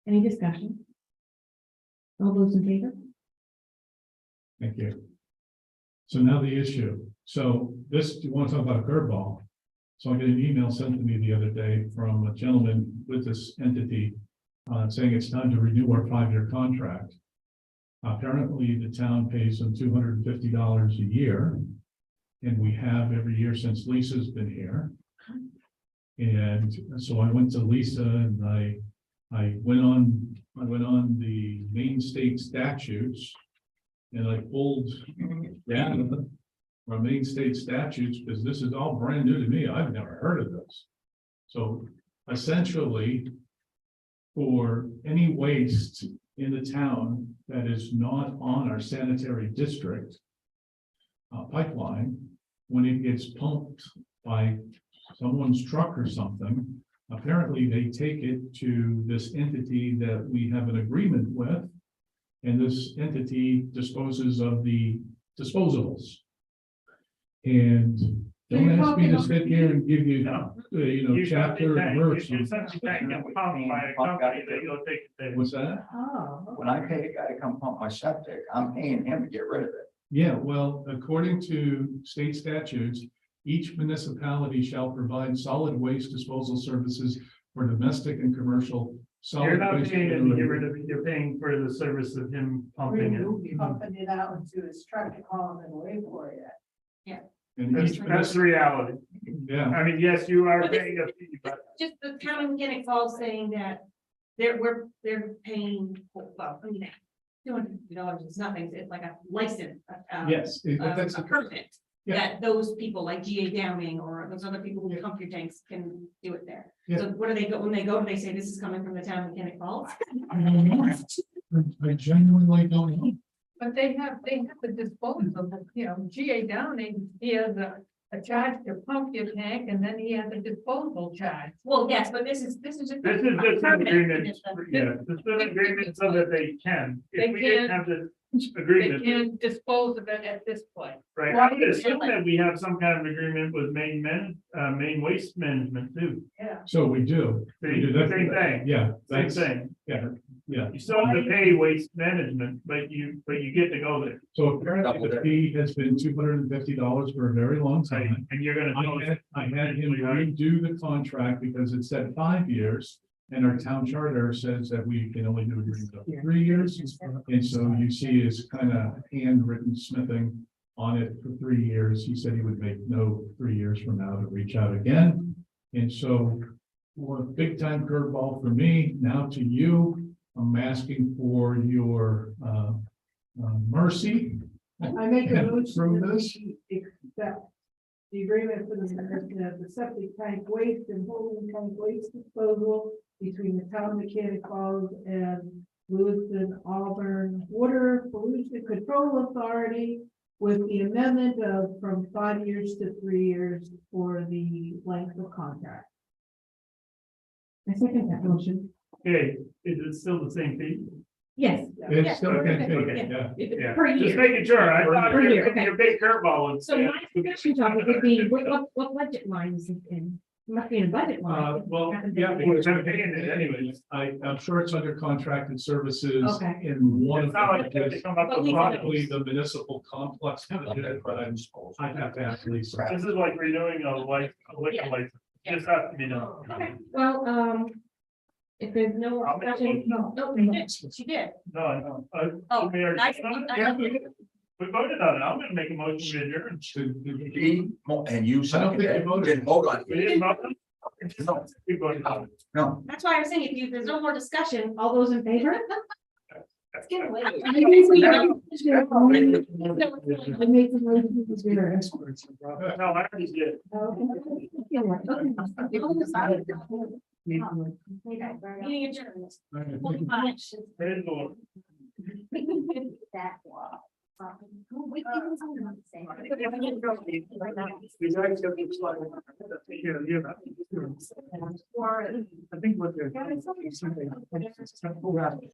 S6: Any discussion? All those in favor?
S4: Thank you. So now the issue. So this, you want to talk about a curveball? So I got an email sent to me the other day from a gentleman with this entity saying it's time to renew our 5-year contract. Apparently, the town pays them $250 a year. And we have every year since Lisa's been here. And so I went to Lisa and I went on the Maine state statutes. And I pulled down our Maine state statutes, because this is all brand new to me. I've never heard of this. So essentially, for any waste in the town that is not on our sanitary district pipeline, when it gets pumped by someone's truck or something, apparently they take it to this entity that we have an agreement with. And this entity disposes of the disposables. And don't ask me to sit here and give you, chapter and verse.
S1: You essentially can't get pumped by a company that you'll take it there.
S4: What's that?
S2: Oh.
S13: When I pay a guy to come pump my septic, I'm paying him to get rid of it.
S4: Yeah, well, according to state statutes, each municipality shall provide solid waste disposal services for domestic and commercial solid
S1: You're not
S4: waste.
S1: paying him to get rid of it, you're paying for the service of him pumping it.
S2: Pumping it out into his truck and hauling it away for you.
S4: And
S1: That's,
S4: each
S1: that's the reality.
S4: Yeah,
S1: I mean, yes, you are
S5: But this-
S1: paying a fee, but
S5: Just the town of Mechanic Falls saying that they're paying, well, I mean, $250 is nothing, it's like a license.
S4: yes, that's
S5: A permit
S4: Yeah.
S5: that those people like GA Downing or those other people who pump your tanks can do it there. So what do they go, when they go, do they say this is coming from the town of Mechanic Falls?
S4: I don't know. I genuinely don't know.
S16: But they have the disposal, you know, GA Downing, he has a charge to pump your tank and then he has a disposal charge.
S5: Well, yes, but this is just.
S1: This is just an agreement, yeah, this is an agreement so that they can.
S16: They
S1: If we didn't
S16: can-
S1: have the
S16: They
S1: agreement,
S16: can't dispose of it at this point.
S1: right, I would assume that we have some kind of agreement with Maine Waste Management too.
S16: Yeah.
S4: So we do. We do.
S1: Same thing,
S4: Yeah,
S1: same
S4: that's,
S1: thing.
S4: yeah, yeah.
S1: You still have to pay Waste Management, but you get to go there,
S4: So apparently the fee has been $250 for a very long
S1: right?
S4: time.
S1: And you're gonna.
S4: I had him redo the contract because it said 5 years. And our town charter says that we can only do agreement up to 3 years. And so you see his kind of handwritten smithing on it for 3 years. He said he would make note 3 years from now to reach out again. And so for a big time curveball for me, now to you, I'm asking for your mercy.
S2: I make a
S4: And
S2: motion
S4: approve
S2: that
S4: this.
S2: we accept the agreement for the septic tank waste and holding tank waste disposal between the town of Mechanic Falls and Lewiston Auburn Water Pollution Control Authority with the amendment of from 5 years to 3 years for the length of contract.
S6: I second that motion.
S1: Okay, is it still the same fee?
S6: Yes.
S4: It's still,
S1: Okay,
S4: okay, yeah.
S1: Yeah,
S6: Per
S1: just
S6: year.
S1: making sure, I thought
S6: Per year, okay.
S1: your big curveball was.
S6: So my discussion topic would be, what budget line is it in? It must be in a budget line.
S4: Well, yeah, because I'm paying it anyways. I'm sure it's under contracted services
S6: Okay.
S4: in one of
S1: It's not like they
S4: the,
S1: come up
S5: But
S1: with
S5: we-
S4: probably the municipal complex. But I have to ask Lisa.
S1: This is like renewing a liquor license, just has to be done.
S5: Okay.
S6: Well, if there's no
S1: I'll make a
S6: discussion.
S1: motion.
S6: No,
S5: She did, she did.
S1: No, I know.
S5: Oh,
S1: We already-
S5: I-
S1: Yeah, we voted on it, I'm gonna make a motion to adjourn.
S13: And you
S4: I don't think you voted.
S13: didn't vote on
S1: We
S13: it.
S1: didn't vote on it?
S13: No.
S1: We voted on it.
S13: No.
S5: That's why I was saying, if there's no more discussion,
S6: All those in favor?
S5: let's get away.
S6: I made the motion because we were experts.
S1: No, I already did.
S5: Meeting adjourned.
S1: Red Lord.
S14: That.
S1: These guys have to slide. Here, here. I think what they're.